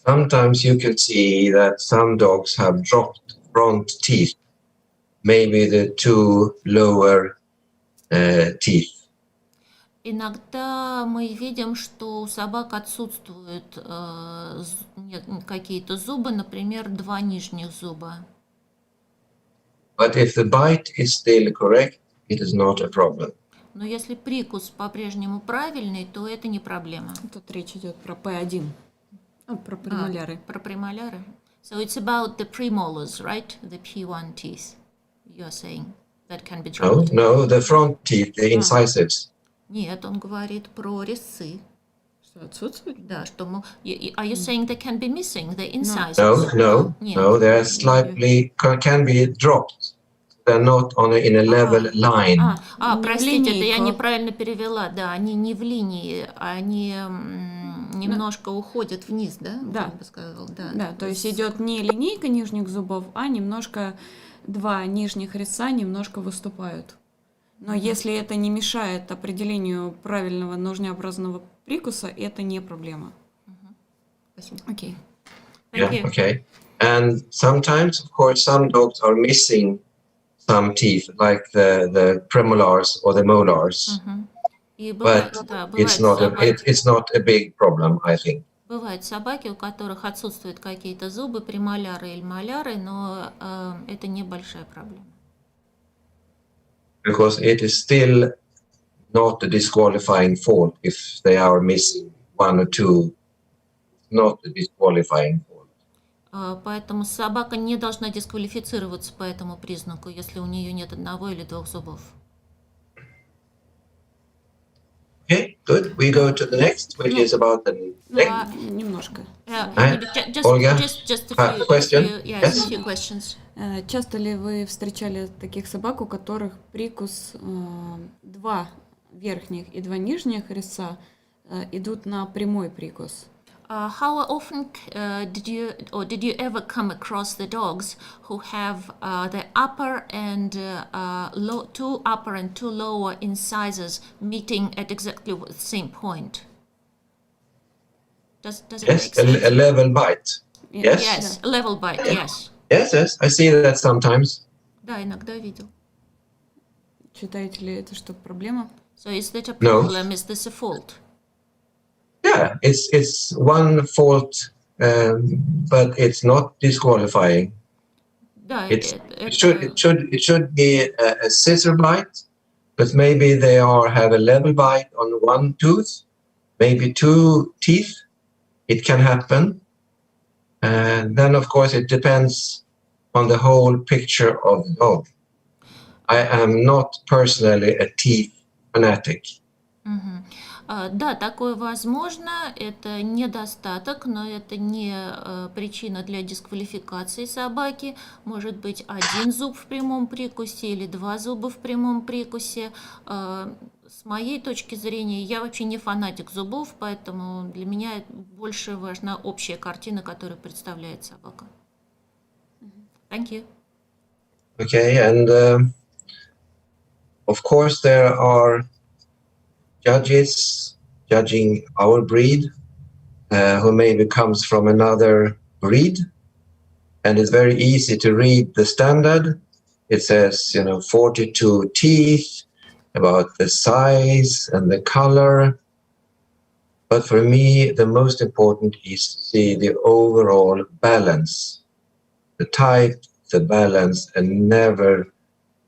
Sometimes you can see that some dogs have dropped front teeth, maybe the two lower teeth. Иногда мы видим, что у собак отсутствуют какие-то зубы, например, два нижних зуба. But if the bite is still correct, it is not a problem. Но если прикус по-прежнему правильный, то это не проблема. Тут речь идет про P1, про премоляры. Про премоляры. So it's about the premolars, right? The P1 teeth. You're saying that can be dropped. No, the front teeth, the incisives. Нет, он говорит про резцы. Что отсутствует? Да, что are you saying they can be missing the incisors? No, they're slightly can be dropped. They're not in a level line. Простите, это я неправильно перевела. Да, они не в линии, они немножко уходят вниз, да? Да. Я бы сказала, да. Да, то есть идет не линейка нижних зубов, а немножко два нижних резца немножко выступают. Но если это не мешает определению правильного ножнеобразного прикуса, это не проблема. Спасибо. Окей. Yeah, okay. And sometimes, of course, some dogs are missing some teeth, like the premolars or the molars. И But it's not a big problem, I think. Бывают собаки, у которых отсутствуют какие-то зубы, премоляры или моляры, но это небольшая проблема. Because it is still not a disqualifying fault if they are missing one or two. Not a disqualifying fault. Поэтому собака не должна дисквалифицироваться по этому признаку, если у нее нет одного или двух зубов. Okay, good. We go to the next, which is about the neck. Немножко. Just a few question. Yes, a few questions. Часто ли вы встречали таких собак, у которых прикус два верхних и два нижних резца идут на прямой прикус? How often did you ever come across the dogs who have the upper and two upper and two lower incisors meeting at exactly the same point? Does it make Yes, sense? a level bite. Yes. Yes, a level bite. Yes. Yes, I see that sometimes. Да, иногда видел. Считаете ли это, что проблема? So is that a No. problem? Is this a fault? Yeah, it's one fault, but it's not disqualifying. Да, It should be a scissor bite, but maybe they have a level bite on one tooth, maybe two teeth. It can happen. And then, of course, it depends on the whole picture of the dog. I am not personally a teeth fanatic. Да, такое возможно, это недостаток, но это не причина для дисквалификации собаки. Может быть, один зуб в прямом прикусе или два зуба в прямом прикусе. С моей точки зрения, я вообще не фанатик зубов, поэтому для меня больше важна общая картина, которую представляет собака. Thank you. Okay, and of course there are judges judging our breed who maybe comes from another breed, and it's very easy to read the standard. It says 42 teeth, about the size and the color, but for me the most important is to see the overall balance, the type, the balance, and never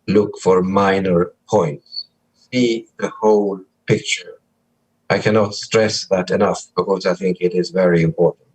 look for minor points. See the whole picture. I cannot stress that enough because I think it is very important.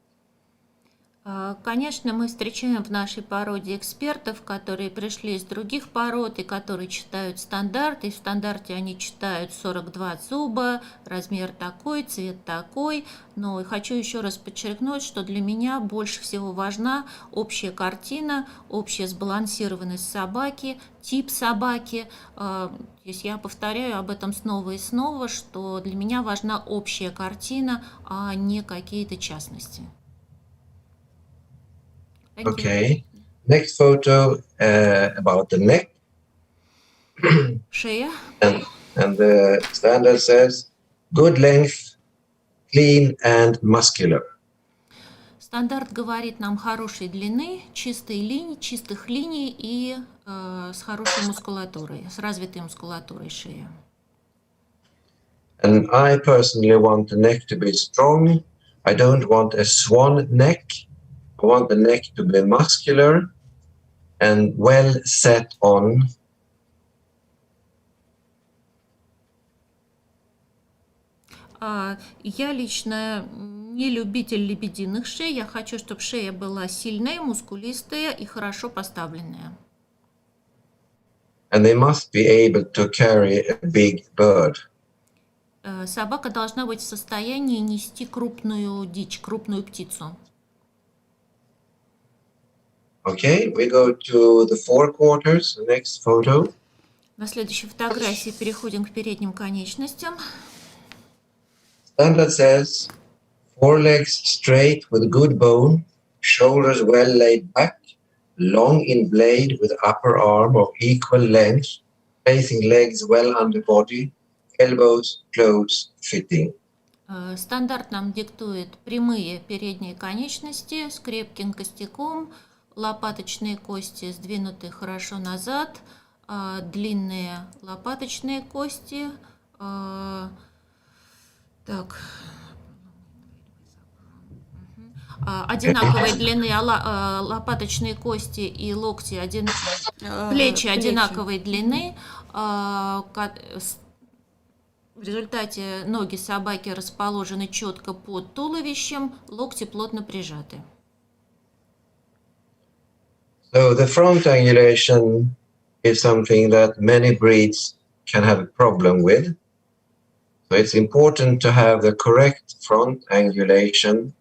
Конечно, мы встречаем в нашей породе экспертов, которые пришли из других пород и которые читают стандарт, и в стандарте они читают 42 зуба, размер такой, цвет такой, но хочу еще раз подчеркнуть, что для меня больше всего важна общая картина, общая сбалансированность собаки, тип собаки. То есть я повторяю об этом снова и снова, что для меня важна общая картина, а не какие-то частности. Okay, next photo about the neck. Шея. And the standard says good length, clean and muscular. Стандарт говорит нам хорошей длины, чистых линий и с хорошей мускулатурой, с развитой мускулатурой шеи. And I personally want the neck to be strong. I don't want a swan neck. I want the neck to be muscular and well set on. Я лично не любитель лебединых шей. Я хочу, чтобы шея была сильная, мускулистая и хорошо поставленная. And they must be able to carry a big bird. Собака должна быть в состоянии нести крупную дичь, крупную птицу. Okay, we go to the forequarters, the next photo. На следующей фотографии переходим к передним конечностям. Standard says forelegs straight with good bone, shoulders well laid back, long in blade with upper arm of equal length, placing legs well under body, elbows close fitting. Стандарт нам диктует прямые передние конечности с крепким костяком, лопаточные кости сдвинуты хорошо назад, длинные лопаточные кости. Одинаковой длины лопаточные кости и локти, плечи одинаковой длины. В результате ноги собаки расположены четко под туловищем, локти плотно прижаты. So the front angulation is something that many breeds can have a problem with. So it's important to have the correct front angulation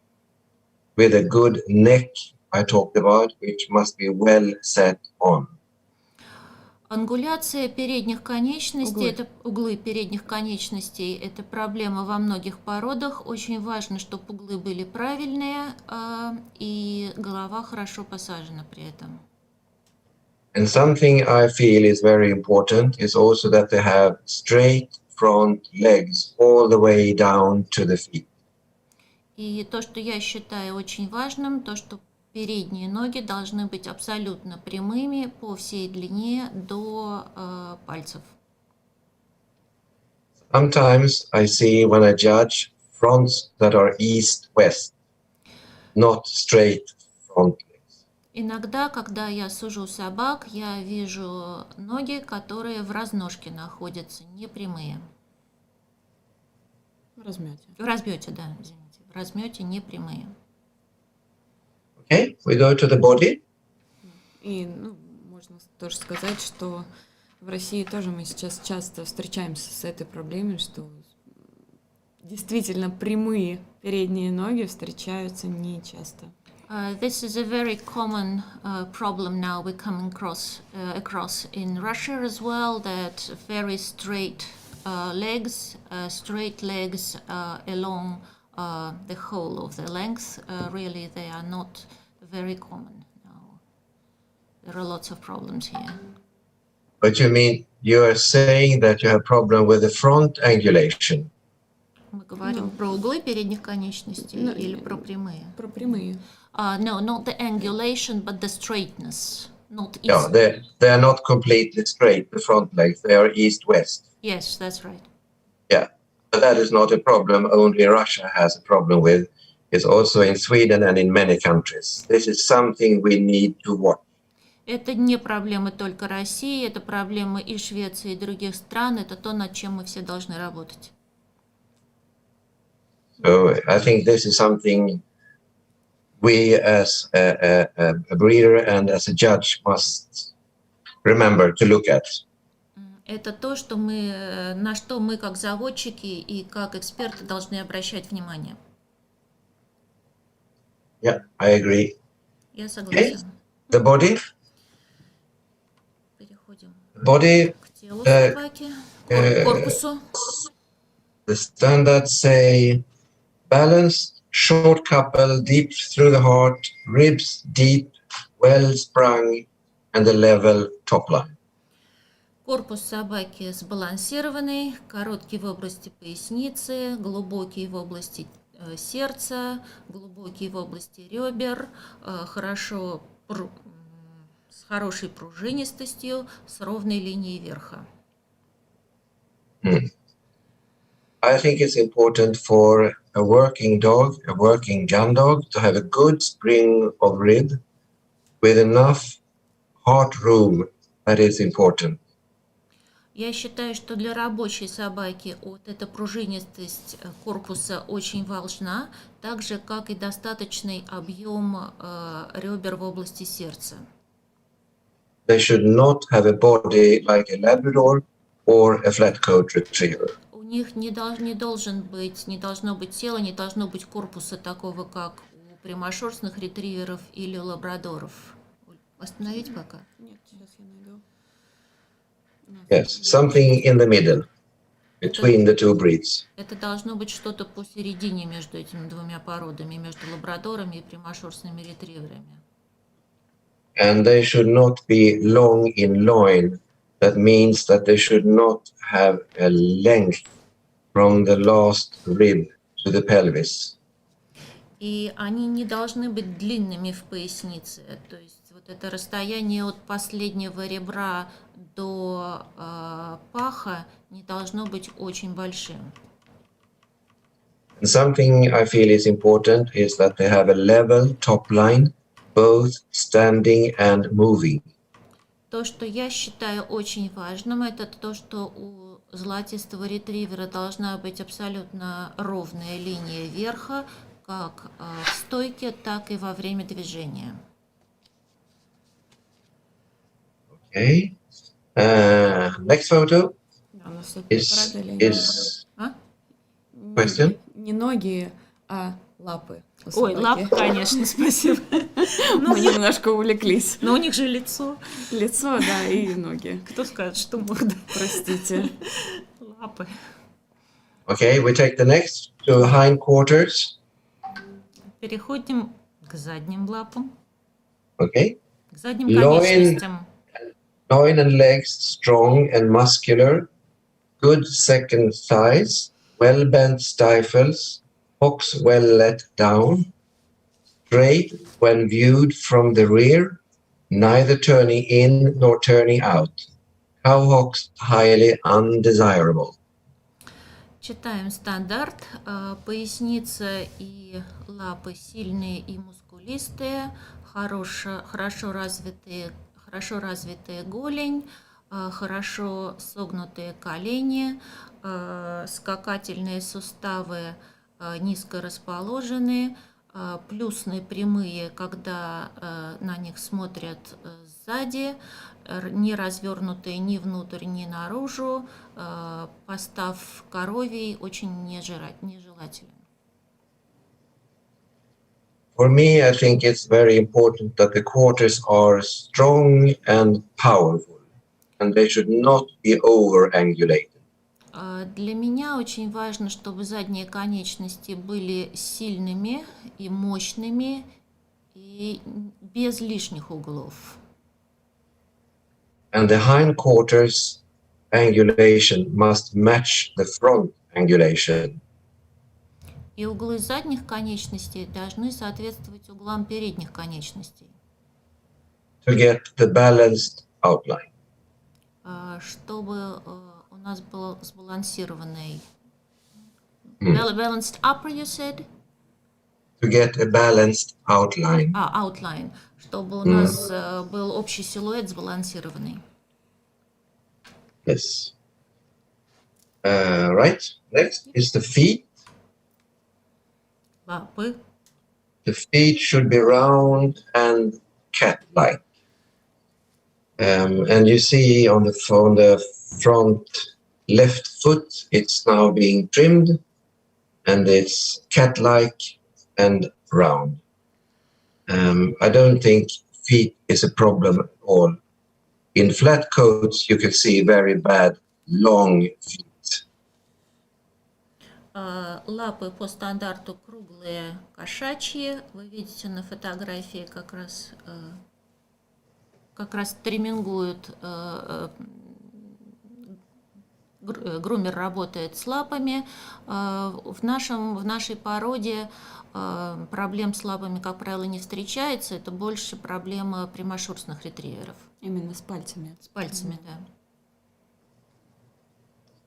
with a good neck I talked about, which must be well set on. Ангуляция передних конечностей, углы передних конечностей, это проблема во многих породах. Очень важно, чтобы углы были правильные и голова хорошо посажена при этом. And something I feel is very important is also that they have straight front legs all the way down to the feet. И то, что я считаю очень важным, то, что передние ноги должны быть абсолютно прямыми по всей длине до пальцев. Sometimes I see when I judge fronts that are east-west, not straight front legs. Иногда, когда я сужу собак, я вижу ноги, которые в разножке находятся, не прямые. В размете. В размете, да, извините. В размете не прямые. Okay, we go to the body. И можно тоже сказать, что в России тоже мы сейчас часто встречаемся с этой проблемой, что действительно прямые передние ноги встречаются не часто. This is a very common problem now we're coming across in Russia as well, that very straight legs along the whole of the length, really they are not very common now. There are lots of problems here. But you mean you are saying that you have problem with the front angulation? Мы говорим про углы передних конечностей или про прямые? Про прямые. No, not the angulation, but the straightness. Not east. Yeah, they are not completely straight, the front legs. They are east-west. Yes, that's right. Yeah, but that is not a problem only Russia has a problem with. It's also in Sweden and in many countries. This is something we need to watch. Это не проблема только России, это проблема и Швеции, и других стран. Это то, над чем мы все должны работать. So I think this is something we as a breeder and as a judge must remember to look at. Это то, что на что мы как заводчики и как эксперты должны обращать внимание. Yeah, I agree. Я согласна. The body. Переходим Body. к телу собаки, к корпусу. The standards say balanced, short couple, deep through the heart, ribs deep, well sprung, and a level top line. Корпус собаки сбалансированный, короткий в области поясницы, глубокий в области сердца, глубокий в области ребер, с хорошей пружинистостью, с ровной линией верха. I think it's important for a working dog, a working gun dog, to have a good spring of rib with enough heart room. That is important. Я считаю, что для рабочей собаки вот эта пружинистость корпуса очень важна, так же, как и достаточный объем ребер в области сердца. They should not have a body like a Labrador or a flat-coat retriever. У них не должно быть тела, не должно быть корпуса такого, как у прямошерстных ретриверов или лабрадоров. Остановить пока? Нет, сейчас я найду. Yes, something in the middle, between the two breeds. Это должно быть что-то посередине между этими двумя породами, между лабрадорами и прямошерстными ретриверами. And they should not be long in loin. That means that they should not have a length from the last rib to the pelvis. И они не должны быть длинными в пояснице, то есть вот это расстояние от последнего ребра до паха не должно быть очень большим. And something I feel is important is that they have a level top line, both standing and moving. То, что я считаю очень важным, это то, что у золотистого ретривера должна быть абсолютно ровная линия верха, как в стойке, так и во время движения. Okay. Next photo Да, у нас тут is параллели. question. Не ноги, а лапы. у Ой, собаки. лапы, конечно, спасибо. Мы немножко увлеклись. Но у них же лицо. Лицо, да, и ноги. Кто скажет, что морда? Простите. Лапы. Okay, we take the next to hindquarters. Переходим к задним лапам, Okay. к задним Loin. конечностям. Loin and legs strong and muscular. Good second thighs. Well bent stifles. Hocks well let down. Straight when viewed from the rear. Neither turning in nor turning out. Cow hocks highly undesirable. Читаем стандарт. Поясница и лапы сильные и мускулистые, хорошо развитая голень, хорошо согнутые колени, скакательные суставы низко расположены, плюсные прямые, когда на них смотрят сзади, не развернутые ни внутрь, ни наружу, постав коровий очень нежелателен. For me, I think it's very important that the quarters are strong and powerful, and they should not be over-angulated. Для меня очень важно, чтобы задние конечности были сильными и мощными и без лишних углов. And the hindquarters angulation must match the front angulation. И углы задних конечностей должны соответствовать углам передних конечностей, To get the balanced outline. чтобы у нас был сбалансированный. Balanced upper, you said? To get a balanced outline. Outline. Чтобы у нас был общий силуэт сбалансированный. Yes. Right. Next is the feet. Лапы. The feet should be round and cat-like. And you see on the front left foot, it's now being trimmed, and it's cat-like and round. I don't think feet is a problem at all. In flat coats, you can see very bad long feet. Лапы по стандарту круглые, кошачьи. Вы видите на фотографии как раз тримингуют, грумер работает с лапами. В нашей породе проблем с лапами, как правило, не встречается. Это больше проблема прямошерстных ретриверов. Именно с пальцами. С пальцами, да.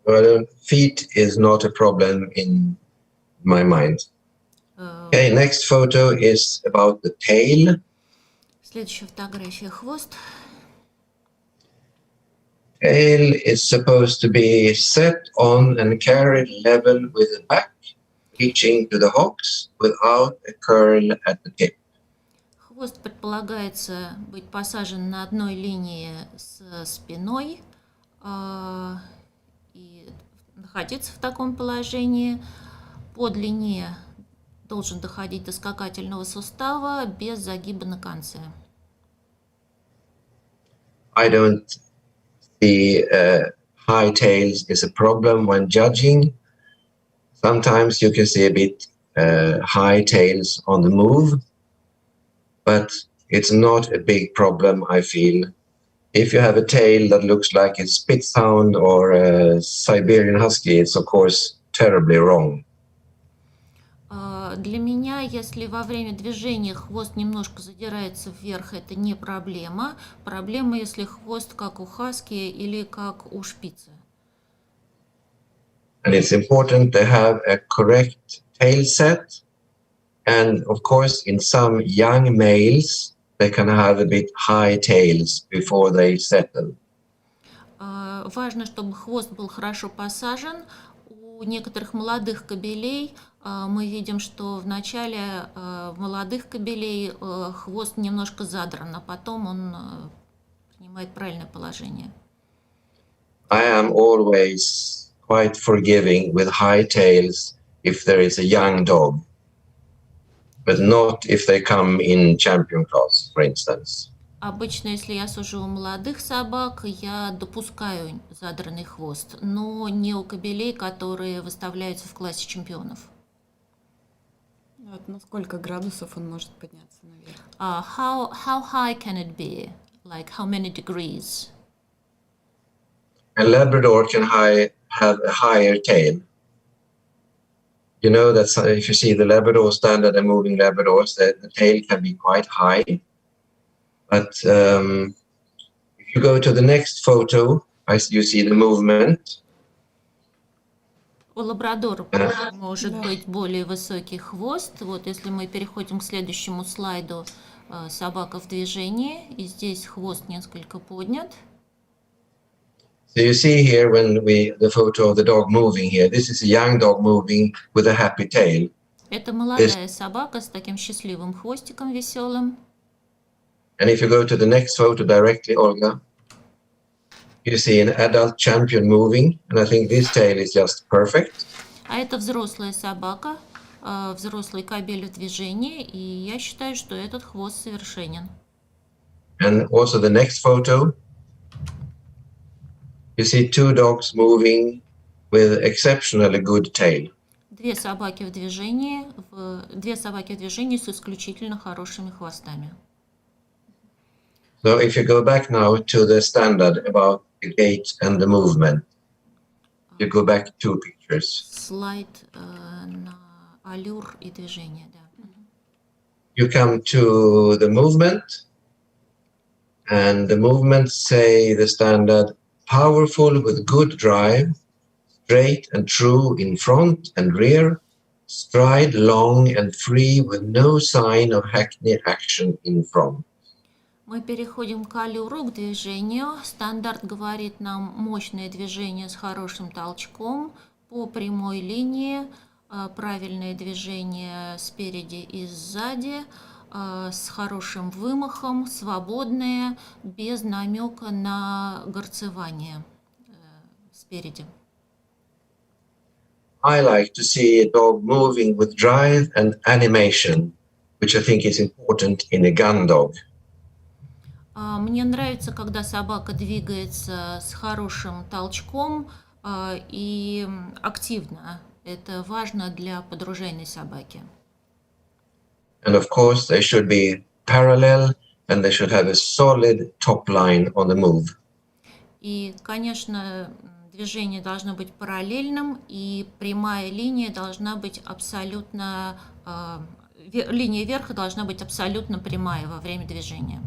Well, feet is not a problem in my mind. Okay, next photo is about the tail. Следующая фотография — хвост. tail is supposed to be set on and carried level with the back, reaching to the hocks without a curl at the tip. Хвост предполагается быть посажен на одной линии с спиной и находиться в таком положении. По длине должен доходить до скакательного сустава без загиба на конце. I don't see high tails is a problem when judging. Sometimes you can see a bit high tails on the move, but it's not a big problem, I feel. If you have a tail that looks like a Spithound or a Siberian Husky, it's of course terribly wrong. Для меня, если во время движения хвост немножко задирается вверх, это не проблема. Проблема, если хвост как у хаски или как у шпицы. And it's important to have a correct tail set. And of course, in some young males, they can have a bit high tails before they settle. Важно, чтобы хвост был хорошо посажен. У некоторых молодых кобелей мы видим, что в начале молодых кобелей хвост немножко задран, а потом он принимает правильное положение. I am always quite forgiving with high tails if there is a young dog, but not if they come in champion class, for instance. Обычно, если я сужу у молодых собак, я допускаю задранный хвост, но не у кобелей, которые выставляются в классе чемпионов. Вот на сколько градусов он может подняться наверх? How high can it be? Like how many degrees? A Labrador can have a higher tail. You know that if you see the Labrador standard and moving Labradors, the tail can be quite high. But if you go to the next photo, you see the movement. У лабрадора может быть более высокий хвост. Вот если мы переходим к следующему слайду, собака в движении, и здесь хвост несколько поднят. So you see here the photo of the dog moving here. This is a young dog moving with a happy tail. Это молодая собака с таким счастливым хвостиком веселым. And if you go to the next photo directly, Olga, you see an adult champion moving, and I think this tail is just perfect. А это взрослая собака, взрослый кобель в движении, и я считаю, что этот хвост совершенен. And also the next photo, you see two dogs moving with exceptionally good tail. Две собаки в движении с исключительно хорошими хвостами. So if you go back now to the standard about the gait and the movement, you go back 2 pictures. Слайд на аллюр и движение, да. You come to the movement, and the movement say the standard powerful with good drive, straight and true in front and rear, stride long and free with no sign of hackney action in front. Мы переходим к аллюру, к движению. Стандарт говорит нам мощное движение с хорошим толчком по прямой линии, правильное движение спереди и сзади, с хорошим вымахом, свободное, без намека на горцевание спереди. I like to see a dog moving with drive and animation, which I think is important in a gun dog. Мне нравится, когда собака двигается с хорошим толчком и активно. Это важно для подружейной собаки. And of course, they should be parallel and they should have a solid top line on the move. И, конечно, движение должно быть параллельным, и прямая линия должна быть абсолютно, линия верха должна быть абсолютно прямая во время движения.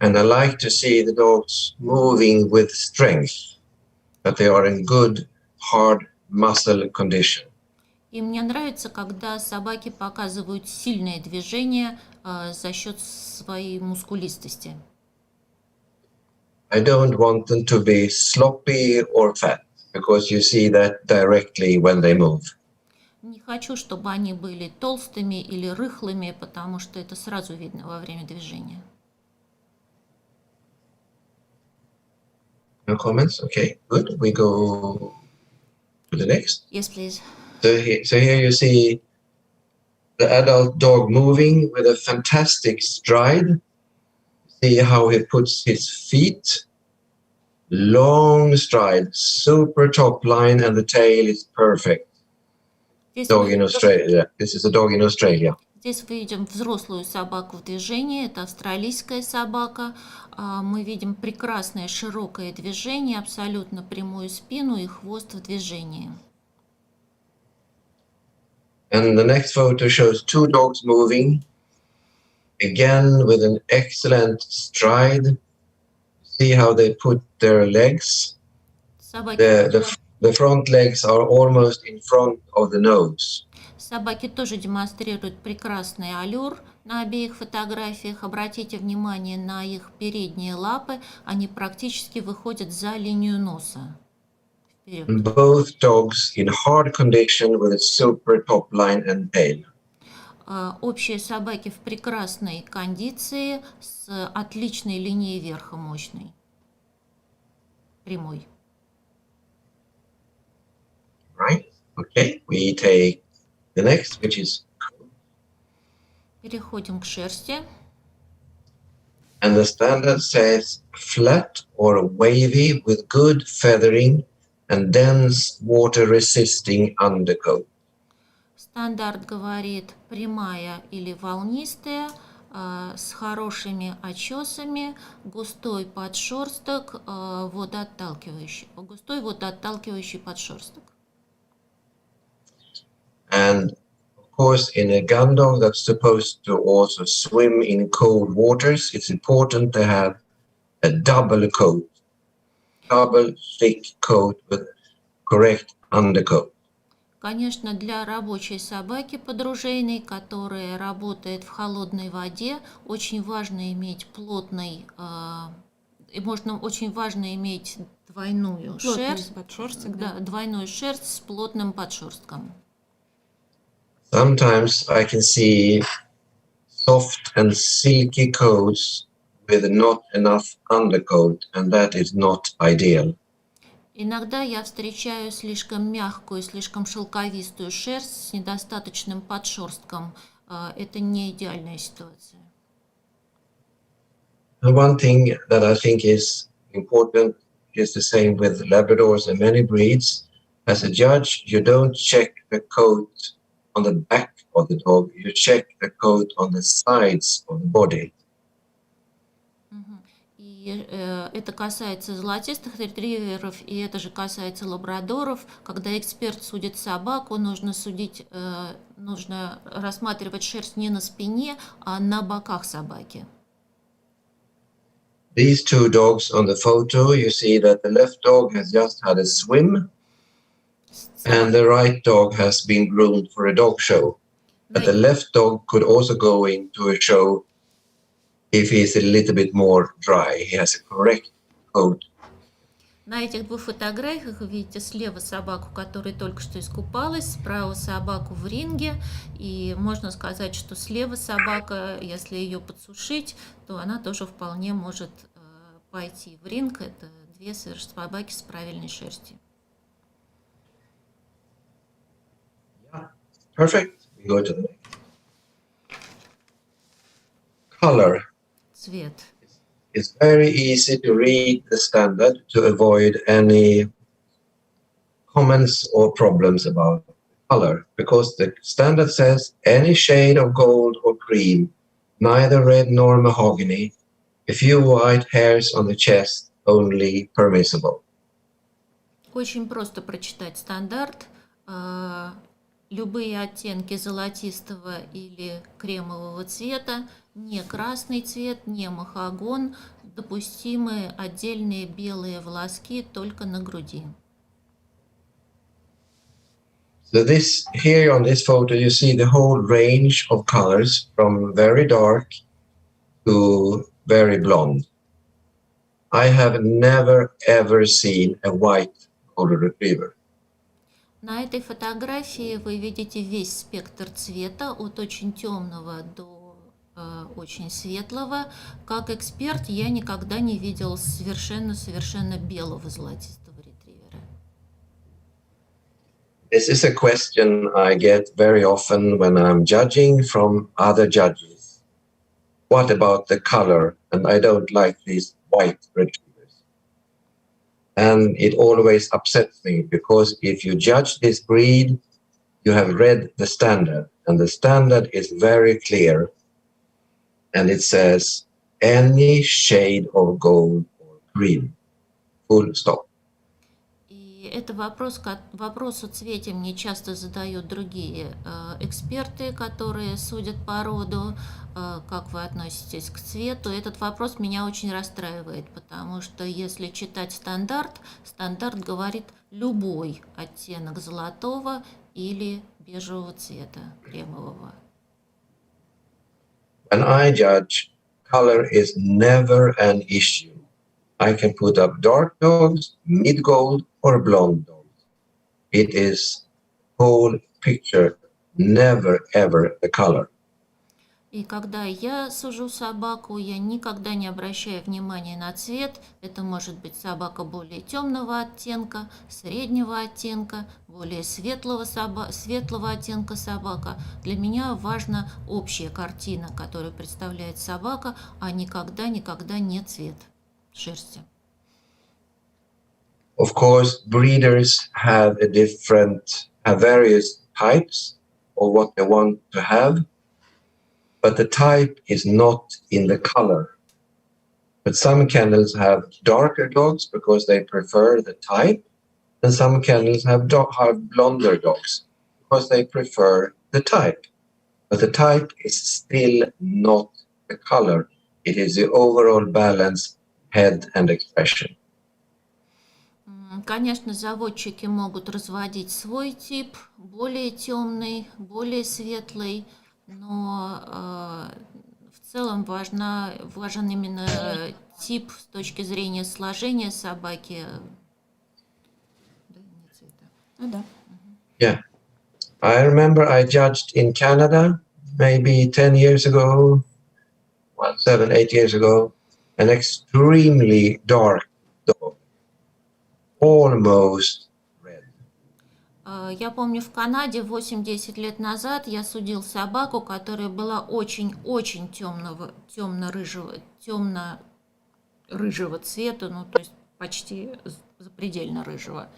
And I like to see the dogs moving with strength, that they are in good, hard muscle condition. И мне нравится, когда собаки показывают сильное движение за счет своей мускулистости. I don't want them to be sloppy or fat, because you see that directly when they move. Не хочу, чтобы они были толстыми или рыхлыми, потому что это сразу видно во время движения. No comments? Okay, good. We go to the next. Yes, please. So here you see the adult dog moving with a fantastic stride. See how he puts his feet. Long stride, super top line, and the tail is perfect. Dog in Australia. This is a dog in Australia. Здесь мы видим взрослую собаку в движении, это австралийская собака. Мы видим прекрасное широкое движение, абсолютно прямую спину и хвост в движении. And the next photo shows two dogs moving, again with an excellent stride. See how they put their legs. The front legs are almost in front of the nose. Собаки тоже демонстрируют прекрасный аллюр на обеих фотографиях. Обратите внимание на их передние лапы, они практически выходят за линию носа. Вперед. Both dogs in hard condition with a super top line and tail. Общие собаки в прекрасной кондиции с отличной линией верха, мощной, прямой. Right? Okay, we take the next, which is. Переходим к шерсти. And the standard says flat or wavy with good feathering and dense water-resisting undercoat. Стандарт говорит прямая или волнистая, с хорошими очесами, густой подшерсток, густой водоотталкивающий подшерсток. And of course, in a gun dog that's supposed to also swim in cold waters, it's important to have a double coat, double thick coat with correct undercoat. Конечно, для рабочей собаки подружейной, которая работает в холодной воде, очень важно иметь очень важно иметь двойную шерсть, двойную шерсть с плотным подшерстком. Sometimes I can see soft and silky coats with not enough undercoat, and that is not ideal. Иногда я встречаю слишком мягкую, слишком шелковистую шерсть с недостаточным подшерстком. Это не идеальная ситуация. One thing that I think is important is the same with Labradors and many breeds. As a judge, you don't check the coat on the back of the dog, you check the coat on the sides of the body. И это касается золотистых ретриверов, и это же касается лабрадоров. Когда эксперт судит собаку, нужно рассматривать шерсть не на спине, а на боках собаки. These two dogs on the photo, you see that the left dog has just had a swim, and the right dog has been groomed for a dog show. But the left dog could also go into a show if he's a little bit more dry. He has a correct coat. На этих двух фотографиях вы видите слева собаку, которая только что искупалась, справа собаку в ринге. И можно сказать, что слева собака, если ее подсушить, то она тоже вполне может пойти в ринг. Это две собаки с правильной шерстью. Perfect. We go to the next. Color. Цвет. It's very easy to read the standard to avoid any comments or problems about color, because the standard says any shade of gold or cream, neither red nor mahogany, a few white hairs on the chest only permissible. Очень просто прочитать стандарт. Любые оттенки золотистого или кремового цвета, не красный цвет, не махагон, допустимы отдельные белые волоски только на груди. So here on this photo you see the whole range of colors from very dark to very blonde. I have never ever seen a white golden retriever. На этой фотографии вы видите весь спектр цвета от очень темного до очень светлого. Как эксперт я никогда не видел совершенно белого золотистого ретривера. This is a question I get very often when I'm judging from other judges. What about the color? And I don't like these white retrievers. And it always upsets me because if you judge this breed, you have read the standard, and the standard is very clear. And it says any shade of gold or green. Full stop. И это вопрос о цвете мне часто задают другие эксперты, которые судят по роду, как вы относитесь к цвету. Этот вопрос меня очень расстраивает, потому что если читать стандарт, стандарт говорит любой оттенок золотого или бежевого цвета, кремового. When I judge, color is never an issue. I can put up dark dogs, mid gold, or blonde dogs. It is whole picture, never ever the color. И когда я сужу собаку, я никогда не обращаю внимания на цвет. Это может быть собака более темного оттенка, среднего оттенка, более светлого оттенка собака. Для меня важна общая картина, которую представляет собака, а никогда не цвет шерсти. Of course, breeders have various types of what they want to have, but the type is not in the color. But some kennels have darker dogs because they prefer the type, and some kennels have blonder dogs because they prefer the type. But the type is still not the color. It is the overall balance, head and expression. Конечно, заводчики могут разводить свой тип, более темный, более светлый, но в целом важен именно тип с точки зрения сложения собаки. Да. Yeah. I remember I judged in Canada maybe 10 years ago, 7-8 years ago, an extremely dark dog, almost red. Я помню, в Канаде 8-10 лет назад я судил собаку, которая была очень-очень темно-рыжего цвета, ну то есть почти запредельно рыжего.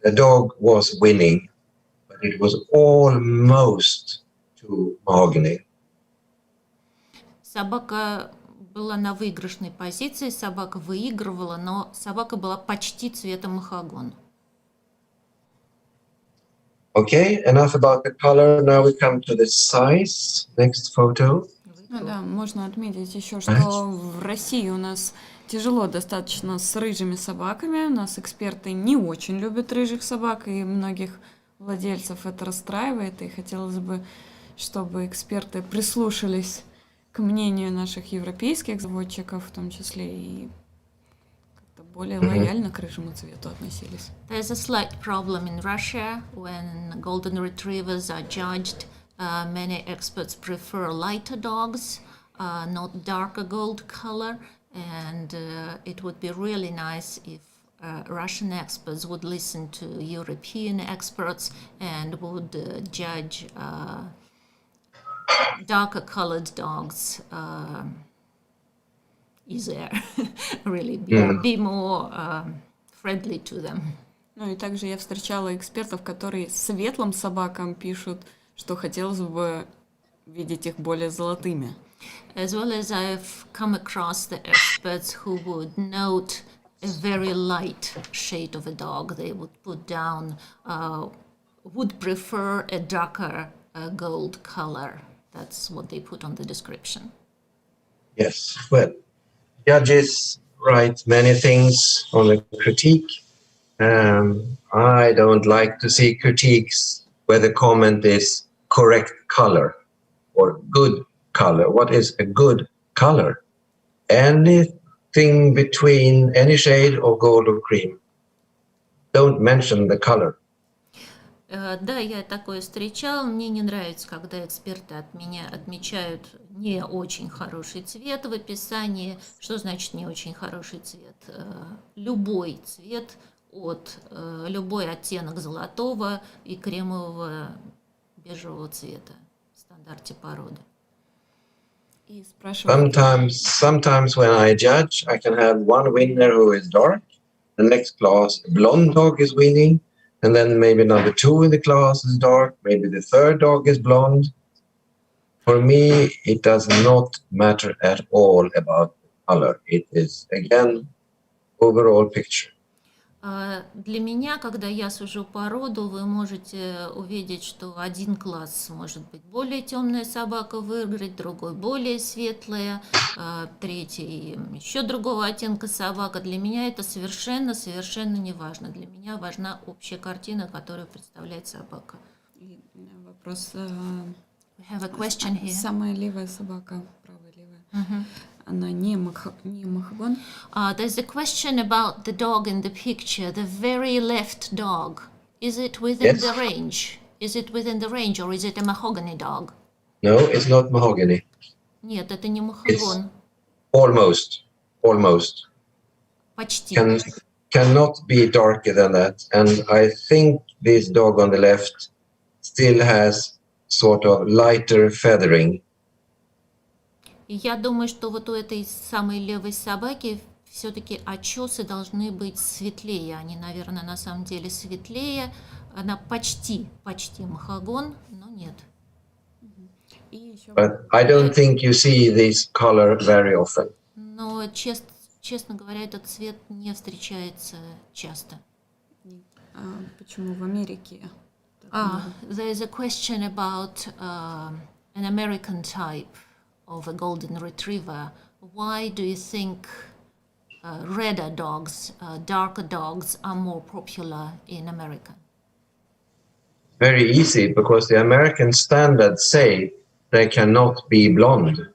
The dog was winning, but it was almost to mahogany. Собака была на выигрышной позиции, собака выигрывала, но собака была почти цвета махагон. Okay, enough about the color. Now we come to the size. Next photo. Ну да, можно отметить еще, что в России у нас тяжело достаточно с рыжими собаками. У нас эксперты не очень любят рыжих собак, и многих владельцев это расстраивает. И хотелось бы, чтобы эксперты прислушались к мнению наших европейских заводчиков, в том числе и как-то более лояльно к рыжему цвету относились. There's a slight problem in Russia when golden retrievers are judged. Many experts prefer lighter dogs, not darker gold color, and it would be really nice if Russian experts would listen to European experts and would judge darker colored dogs easier, really be more friendly to them. Ну и также я встречала экспертов, которые светлым собакам пишут, что хотелось бы видеть их более золотыми. As well as I've come across the experts who would note a very light shade of a dog. They would put down, would prefer a darker gold color. That's what they put on the description. Yes, well, judges write many things on the critique. I don't like to see critiques where the comment is correct color or good color. What is a good color? Any anything between any shade of gold or cream. Don't mention the color. Да, я такое встречал. Мне не нравится, когда эксперты от меня отмечают не очень хороший цвет в описании. Что значит не очень хороший цвет? Любой цвет от любой оттенок золотого и кремового бежевого цвета в стандарте породы. И спрашивают, Sometimes when I judge, I can have one winner who is dark, the next class, a blonde dog is winning, and then maybe number 2 in the class is dark, maybe the third dog is blonde. For me, it does not matter at all about the color. It is, again, overall picture. Для меня, когда я сужу породу, вы можете увидеть, что один класс может быть более темная собака выиграть, другой более светлая, третий еще другого оттенка собака. Для меня это совершенно не важно. Для меня важна общая картина, которую представляет собака. и вопрос, We have a question here. самая левая собака, правая левая, она не махагон. There's a question about the dog in the picture, the very left dog. Is it within Yes. the range? Is it within the range or is it a mahogany dog? No, it's not mahogany. Нет, это не махагон. Almost. Почти. Cannot be darker than that. And I think this dog on the left still has sort of lighter feathering. И я думаю, что вот у этой самой левой собаки все-таки очесы должны быть светлее. Они, наверное, на самом деле светлее. Она почти махагон, но нет. И еще But I don't think you see this color very often. Но, честно говоря, этот цвет не встречается часто. почему в Америке? There is a question about an American type of a golden retriever. Why do you think redder dogs, darker dogs are more popular in America? Very easy, because the American standards say they cannot be blonde.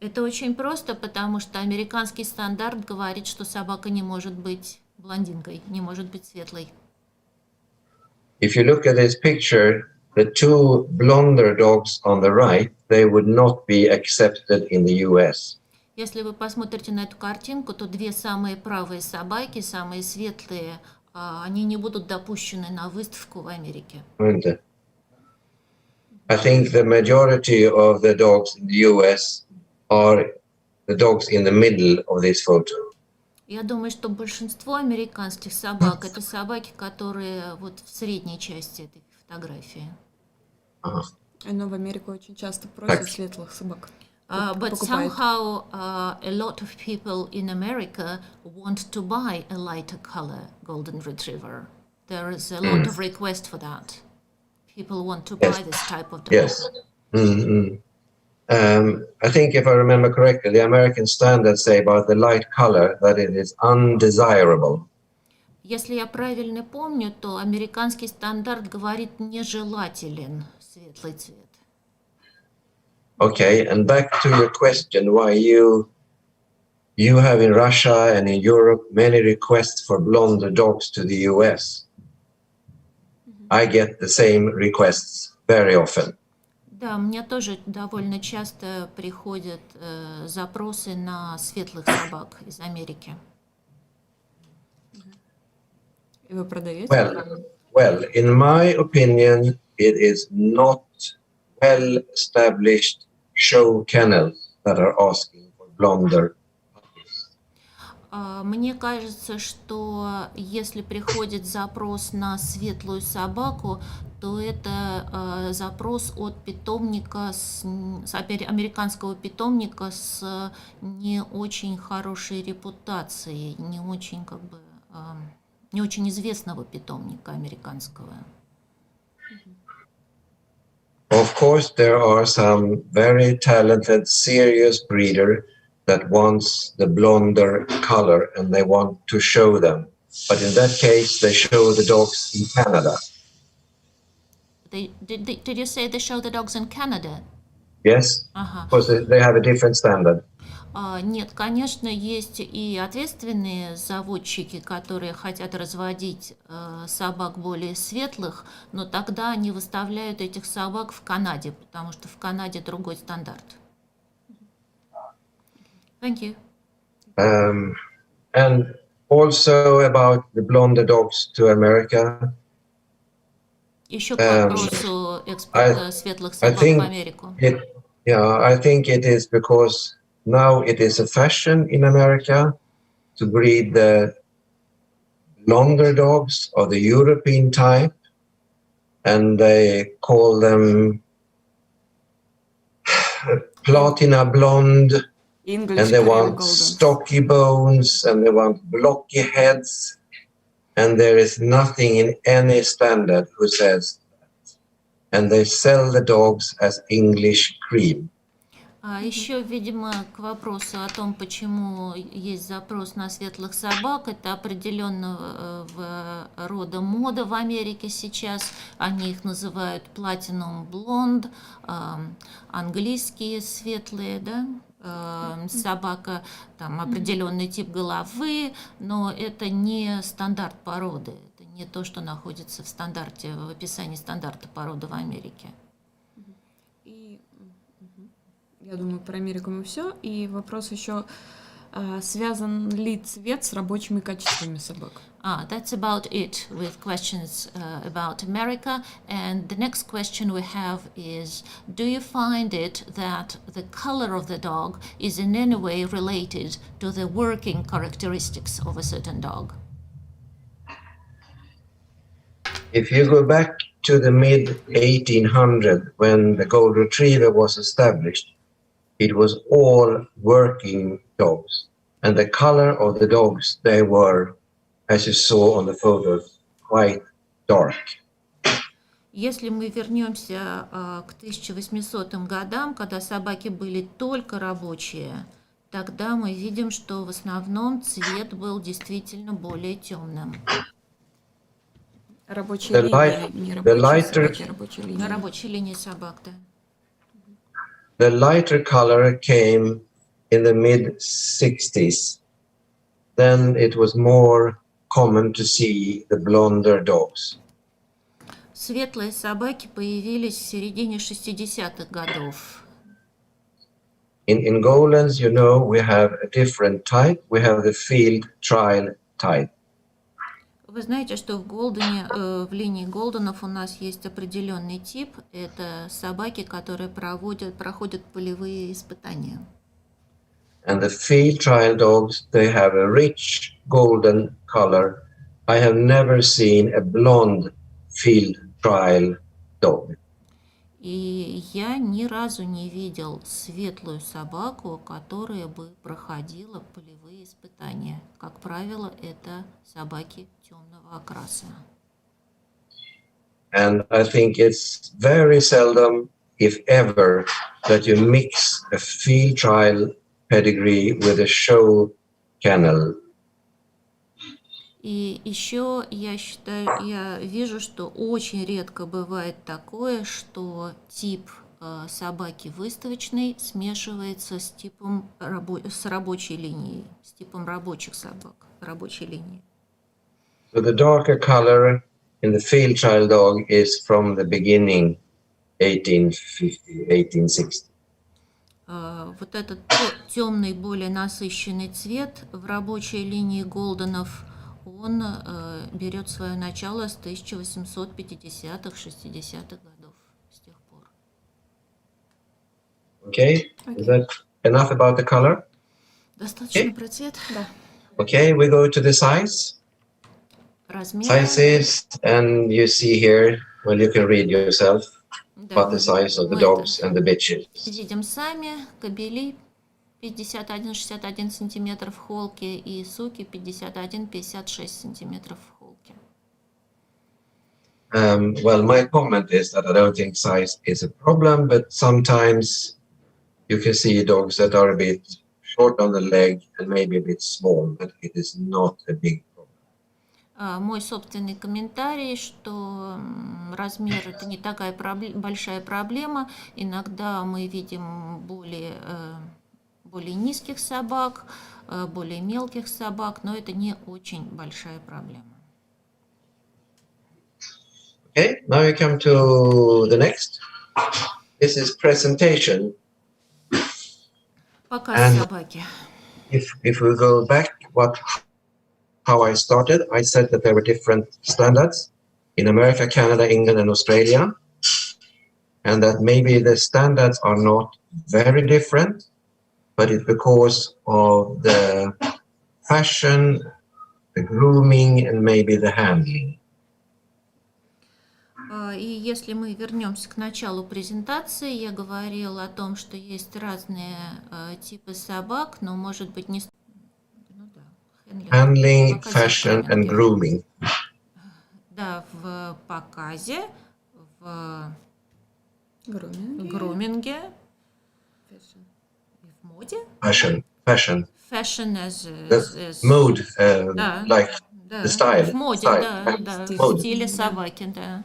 Это очень просто, потому что американский стандарт говорит, что собака не может быть блондинкой, не может быть светлой. If you look at this picture, the two blonder dogs on the right, they would not be accepted in the US. Если вы посмотрите на эту картинку, то две самые правые собаки, самые светлые, они не будут допущены на выставку в Америке. And I think the majority of the dogs in the US are the dogs in the middle of this photo. Я думаю, что большинство американских собак – это собаки, которые вот в средней части этой фотографии. Но в Америку очень часто просят Так. светлых собак. But Покупают. somehow a lot of people in America want to buy a lighter color golden retriever. There is a lot of request for that. People want to buy this type of dog. Yes. I think if I remember correctly, the American standards say about the light color that it is undesirable. Если я правильно помню, то американский стандарт говорит нежелателен светлый цвет. Okay, and back to your question, why you have in Russia and in Europe many requests for blonde dogs to the US. I get the same requests very often. Да, мне тоже довольно часто приходят запросы на светлых собак из Америки. И вы продаете? Well, in my opinion, it is not well-established show kennels that are asking for blonder puppies. Мне кажется, что если приходит запрос на светлую собаку, то это запрос от питомника, американского питомника с не очень хорошей репутацией, не очень не очень известного питомника американского. Of course, there are some very talented, serious breeder that wants the blonder color and they want to show them. But in that case, they show the dogs in Canada. Did you say they show the dogs in Canada? Yes, because they have a different standard. Нет, конечно, есть и ответственные заводчики, которые хотят разводить собак более светлых, но тогда они выставляют этих собак в Канаде, потому что в Канаде другой стандарт. Thank you. And also about the blonde dogs to America. Еще к вопросу экспорта светлых I собак в think Америку. I think it is because now it is a fashion in America to breed the longer dogs or the European type, and they call them platina blonde, English and they Cream want Golden. stocky bones, and they want blocky heads, and there is nothing in any standard who says that. And they sell the dogs as English cream. А еще, видимо, к вопросу о том, почему есть запрос на светлых собак, это определенного рода мода в Америке сейчас. Они их называют Platinum Blonde, английские светлые, да? Собака, там определенный тип головы, но это не стандарт породы, это не то, что находится в стандарте, в описании стандарта породы в Америке. И я думаю, про Америку мы все. И вопрос еще, связан ли цвет с рабочими качествами собак? That's about it with questions about America. And the next question we have is, do you find it that the color of the dog is in any way related to the working characteristics of a certain dog? If you go back to the mid-1800s, when the Gold Retriever was established, it was all working dogs. And the color of the dogs, they were, as you saw on the photos, quite dark. Если мы вернемся к 1800 годам, когда собаки были только рабочие, тогда мы видим, что в основном цвет был действительно более темным. Рабочие линии, не рабочие собаки, рабочие линии. Рабочие линии собак, да. The lighter color came in the mid-60s. Then it was more common to see the blonder dogs. Светлые собаки появились в середине 60-х годов. In Goldens, you know, we have a different type. We have the field trial type. Вы знаете, что в Голдене, в линии Голденов у нас есть определенный тип. Это собаки, которые проходят полевые испытания. And the field trial dogs, they have a rich golden color. I have never seen a blonde field trial dog. И я ни разу не видел светлую собаку, которая бы проходила полевые испытания. Как правило, это собаки темного окраса. And I think it's very seldom, if ever, that you mix a field trial pedigree with a show kennel. И еще я вижу, что очень редко бывает такое, что тип собаки выставочной смешивается с типом с рабочей линией, с типом рабочих собак, рабочей линии. So the darker color in the field trial dog is from the beginning, 1850, 1860. Вот этот темный, более насыщенный цвет в рабочей линии Голденов, он берет свое начало с 1850-х, 60-х годов, с тех пор. Okay, is that enough about the color? Достаточно про цвет? Да. Okay, we go to the size. Размер. Sizes, and you see here, well, you can read yourself Да, about the size of the dogs and the bitches. видим сами, кобели 51-61 сантиметров в холке и суки 51-56 сантиметров в холке. Well, my comment is that I don't think size is a problem, but sometimes you can see dogs that are a bit short on the leg and maybe a bit small, but it is not a big problem. Мой собственный комментарий, что размер это не такая большая проблема. Иногда мы видим более низких собак, более мелких собак, но это не очень большая проблема. Okay, now we come to the next. This is presentation. Показ And собаки. If we go back, how I started, I said that there were different standards in America, Canada, England, and Australia, and that maybe the standards are not very different, but it's because of the fashion, the grooming, and maybe the handling. И если мы вернемся к началу презентации, я говорила о том, что есть разные типы собак, но может быть не... Ну да, Handling, показе, fashion, and grooming. Да, в показе, в Груминге. груминге и в моде. Fashion. Fashion as Mode, да, like да, the style. в моде, style. да, да, Mode. в стиле собаки, да.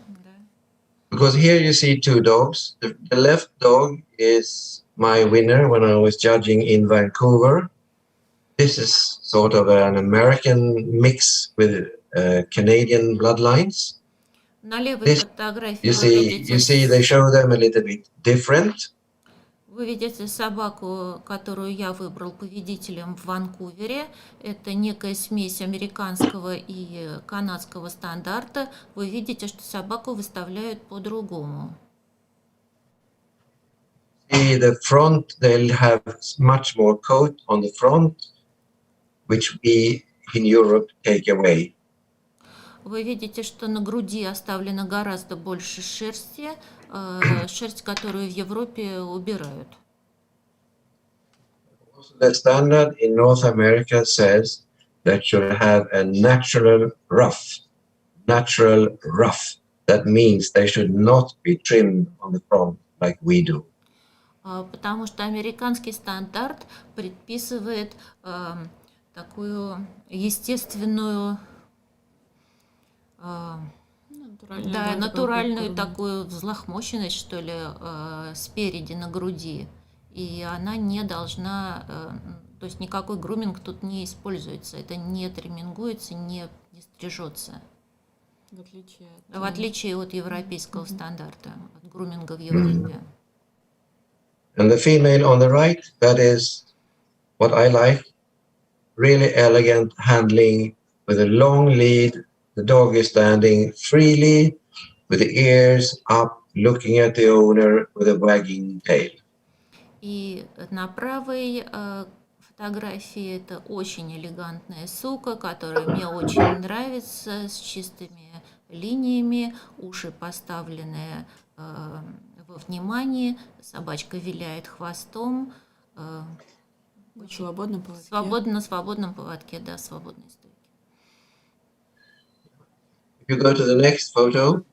Because here you see two dogs. The left dog is my winner when I was judging in Vancouver. This is sort of an American mix with Canadian bloodlines. На левой This, фотографии you see, they show them a little bit different. вы видите собаку, которую я выбрал победителем в Ванкувере. Это некая смесь американского и канадского стандарта. Вы видите, что собаку выставляют по-другому. See the front, they'll have much more coat on the front, which we in Europe take away. Вы видите, что на груди оставлено гораздо больше шерсти, шерсть, которую в Европе убирают. The standard in North America says that should have a natural rough. Natural rough. That means they should not be trimmed on the front like we do. Потому что американский стандарт предписывает такую естественную, натуральную такую взлохмоченность, что ли, спереди на груди. И она не должна, то есть никакой груминг тут не используется, это не тримингуется, не стрижется. В отличие от европейского стандарта, от груминга в Европе. And the female on the right, that is what I like. Really elegant handling with a long lead. The dog is standing freely with the ears up, looking at the owner with a wagging tail. И на правой фотографии это очень элегантная сука, которая мне очень нравится, с чистыми линиями, уши поставлены во внимании, собачка виляет хвостом. На свободном поводке. На свободном поводке, да, свободной стойке. If you go to the next photo,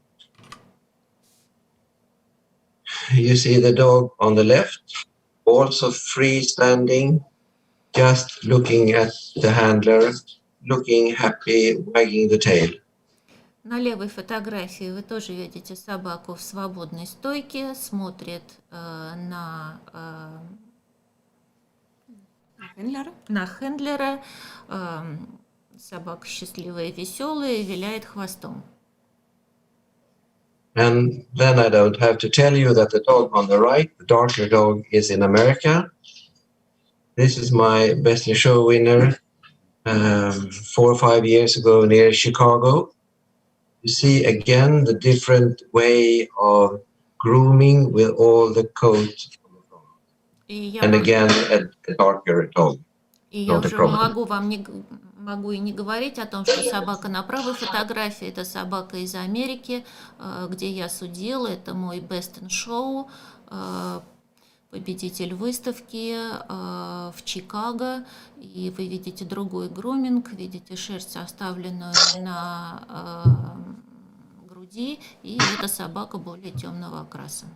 you see the dog on the left, also freestanding, just looking at the handler, looking happy, wagging the tail. На левой фотографии вы тоже видите собаку в свободной стойке, смотрит на хендлера. Собака счастливая и веселая, виляет хвостом. And then I don't have to tell you that the dog on the right, the darker dog, is in America. This is my Best in Show winner 4 or 5 years ago near Chicago. You see again the different way of grooming with all the coat. And again a darker dog. И я уже могу и не говорить о том, что собака на правой фотографии – это собака из Америки, где я судила, это мой Best in Show, победитель выставки в Чикаго. И вы видите другой груминг, видите шерсть, оставленную на груди, и эта собака более темного окраса.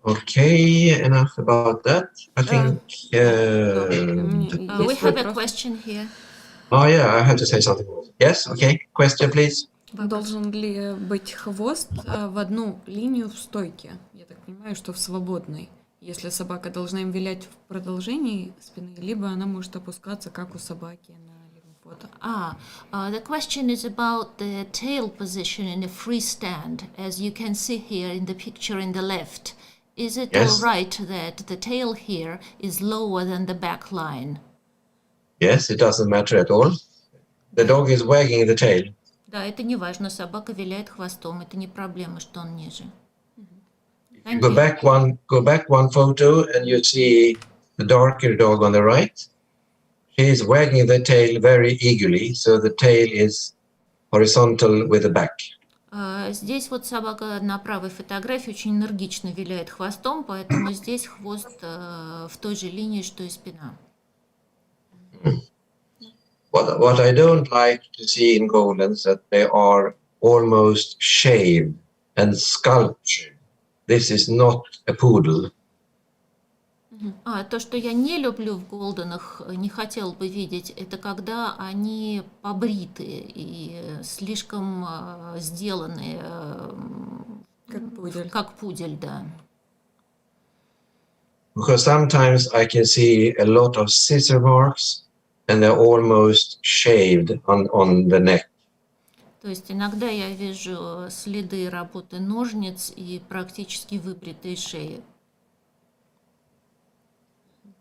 Okay, enough about that. I think We have a question here. Oh yeah, I have to say something. Yes, okay. Question, please. Должен ли быть хвост в одну линию в стойке? Я так понимаю, что в свободной. Если собака должна им вилять в продолжении спины, либо она может опускаться, как у собаки на левом фото. The question is about the tail position in a free stand, as you can see here in the picture in the left. Is it Yes. all right that the tail here is lower than the back line? Yes, it doesn't matter at all. The dog is wagging the tail. Да, это не важно, собака виляет хвостом, это не проблема, что он ниже. Thank Go you. back one photo and you see the darker dog on the right. She is wagging the tail very eagerly, so the tail is horizontal with the back. Здесь вот собака на правой фотографии очень энергично виляет хвостом, поэтому здесь хвост в той же линии, что и спина. What I don't like to see in Goldens that they are almost shaved and sculptured. This is not a poodle. То, что я не люблю в голденах, не хотел бы видеть, это когда они побритые и слишком сделанные, Как пудель. как пудель, да. Because sometimes I can see a lot of scissor marks and they're almost shaved on the neck. То есть иногда я вижу следы работы ножниц и практически выбритые шеи.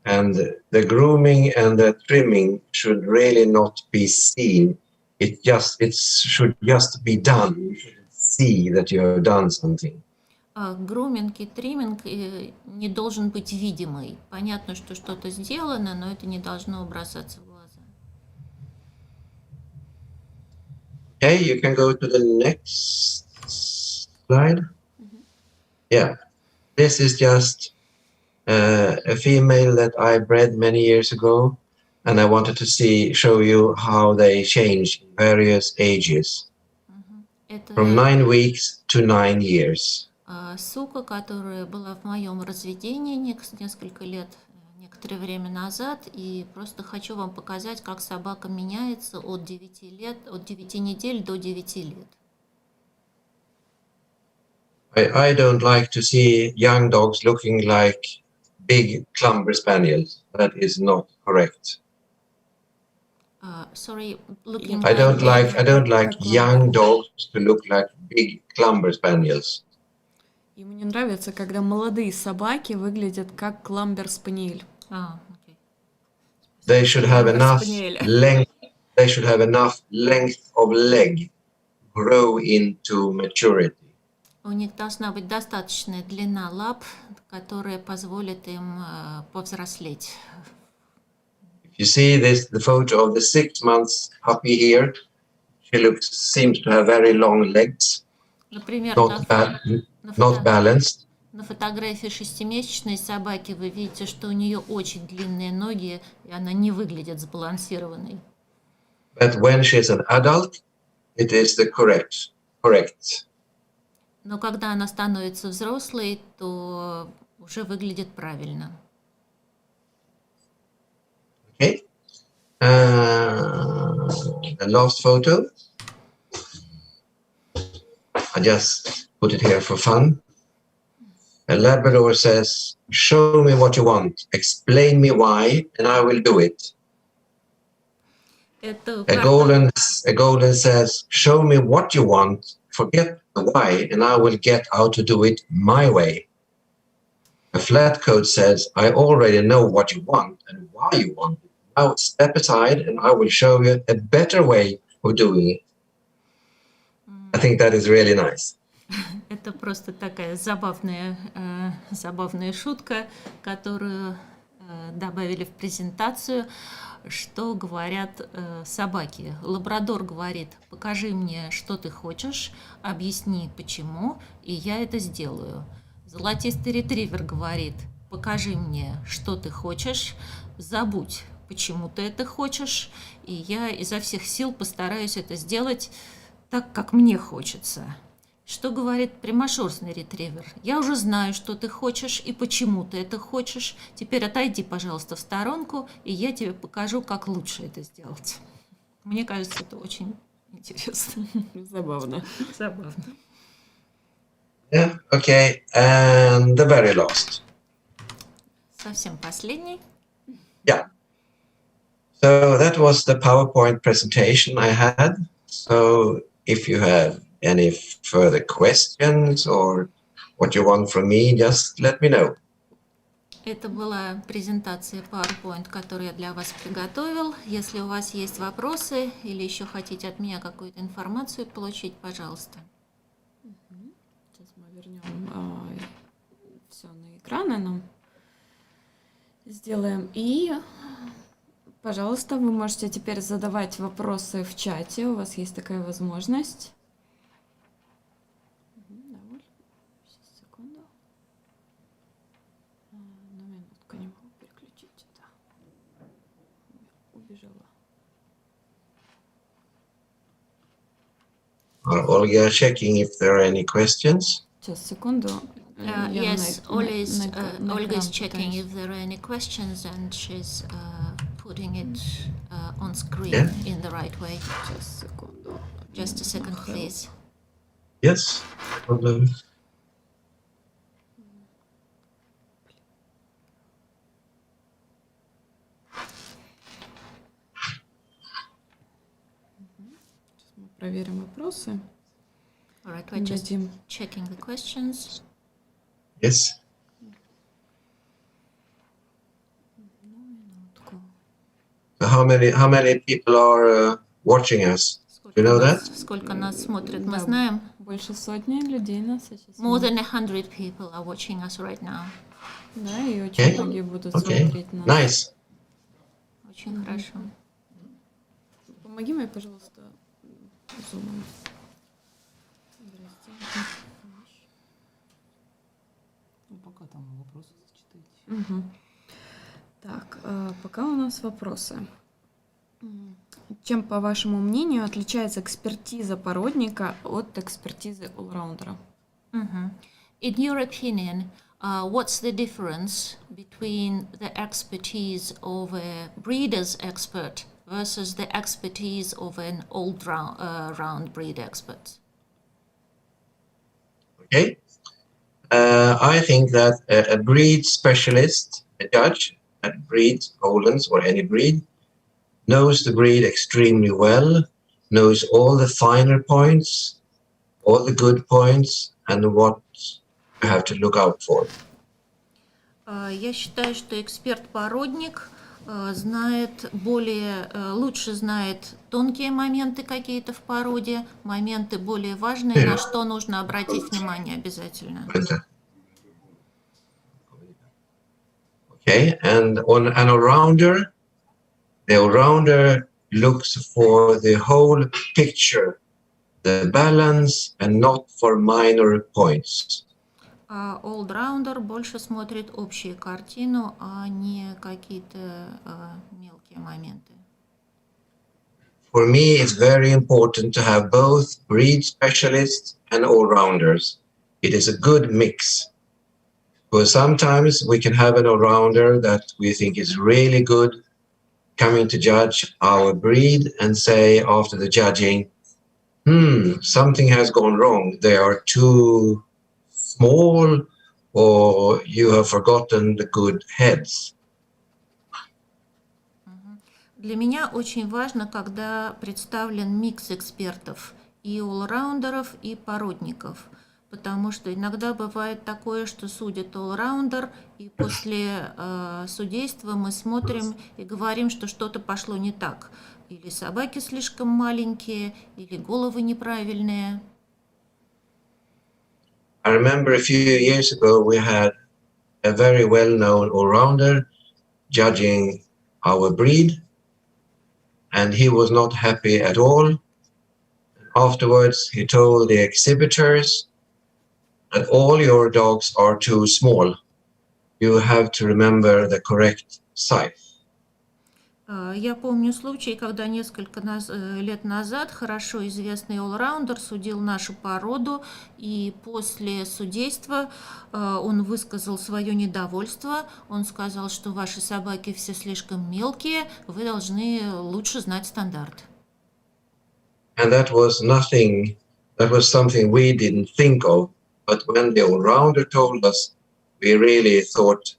And the grooming and the trimming should really not be seen. It should just be done. You should see that you have done something. Груминг и тримминг не должен быть видимый. Понятно, что что-то сделано, но это не должно бросаться в глаза. Okay, you can go to the next slide. Yeah, this is just a female that I bred many years ago, and I wanted to show you how they change in various ages, from 9 weeks to 9 years. Сука, которая была в моем разведении несколько лет, некоторое время назад, и просто хочу вам показать, как собака меняется от 9 недель до 9 лет. I don't like to see young dogs looking like big clumber spaniels. That is not correct. Sorry, looking I don't like Как young dogs to look like big clumber spaniels. Ему не нравится, когда молодые собаки выглядят как кламбер-спаниель. окей. They should have enough Spaniel. length. They should have enough length of leg grow into maturity. У них должна быть достаточная длина лап, которая позволит им повзрослеть. You see the photo of the 6 months puppy here. She seems to have very long legs, Например, not balanced. на фотографии 6-месячной собаки вы видите, что у нее очень длинные ноги, и она не выглядит сбалансированной. But when she's an adult, it is the correct. Но когда она становится взрослой, то уже выглядит правильно. Okay. The last photo. I just put it here for fun. A Labrador says, "Show me what you want. Explain me why, and I will do it." Это A golden says, "Show me what you want. Forget the why, and I will get how to do it my way." A flat coat says, "I already know what you want and why you want it. Now step aside, and I will show you a better way of doing it." I think that is really nice. Это просто такая забавная шутка, которую добавили в презентацию, что говорят собаки. Лабрадор говорит: покажи мне, что ты хочешь, объясни, почему, и я это сделаю. Золотистый ретривер говорит: покажи мне, что ты хочешь, забудь, почему ты это хочешь, и я изо всех сил постараюсь это сделать так, как мне хочется. Что говорит прямошерстный ретривер? Я уже знаю, что ты хочешь и почему ты это хочешь. Теперь отойди, пожалуйста, в сторонку, и я тебе покажу, как лучше это сделать. Мне кажется, это очень Интересно. Забавно. Забавно. Yeah, okay. And the very last. Совсем последний. Yeah. So that was the PowerPoint presentation I had. So if you have any further questions or what you want from me, just let me know. Это была презентация PowerPoint, которую я для вас приготовил. Если у вас есть вопросы или еще хотите от меня какую-то информацию получить, пожалуйста. Сейчас мы вернем все на экраны нам. Сделаем. И, пожалуйста, вы можете теперь задавать вопросы в чате. У вас есть такая возможность. Сейчас, секунду. На минутку не могу переключить это. Убежала. Olga checking if there are any questions. Сейчас, секунду. Yes, Olga is checking пытаюсь. if there are any questions and she's putting it on screen Yeah. in the right way. Сейчас, секунду. Just a second, please. Yes. No problem. Сейчас мы проверим вопросы. All right, we're just Дадим. checking the questions. Yes. So how many people are watching us? You know that? Сколько нас смотрят, мы Да, знаем. больше сотни людей нас сейчас. More than 100 people are watching us right now. Да, и очень Okay. многие будут Okay. смотреть нас. Nice. Очень хорошо. Помоги мне, пожалуйста, зумом. Здрасте. Ну, пока там вопросы зачитайте. Мгм. Так, пока у нас вопросы. Чем, по вашему мнению, отличается экспертиза породника от экспертизы allrounder? Mhm. In your opinion, what's the difference between the expertise of a breeder's expert versus the expertise of an all-round breed expert? Okay. I think that a breed specialist, a judge that breeds Oldens or any breed, knows the breed extremely well, knows all the finer points, all the good points, and what you have to look out for. Я считаю, что эксперт-породник лучше знает тонкие моменты какие-то в породе, моменты более важные, на что нужно обратить внимание обязательно. Okay, and on an all-rounder, the all-rounder looks for the whole picture, the balance, and not for minor points. А all-rounder больше смотрит общую картину, а не какие-то мелкие моменты. For me, it's very important to have both breed specialists and all-rounders. It is a good mix. Because sometimes we can have an all-rounder that we think is really good coming to judge our breed and say after the judging, something has gone wrong. They are too small or you have forgotten the good heads. Для меня очень важно, когда представлен микс экспертов, и allраундеров, и породников. Потому что иногда бывает такое, что судит allраундер, и после судейства мы смотрим и говорим, что что-то пошло не так. Или собаки слишком маленькие, или головы неправильные. I remember a few years ago we had a very well-known all-rounder judging our breed, and he was not happy at all. Afterwards, he told the exhibitors that all your dogs are too small. You have to remember the correct size. Я помню случай, когда несколько лет назад хорошо известный allраундер судил нашу породу, и после судейства он высказал свое недовольство. Он сказал, что ваши собаки все слишком мелкие, вы должны лучше знать стандарт. and that was nothing. That was something we didn't think of. But when the all-rounder told us, we really thought,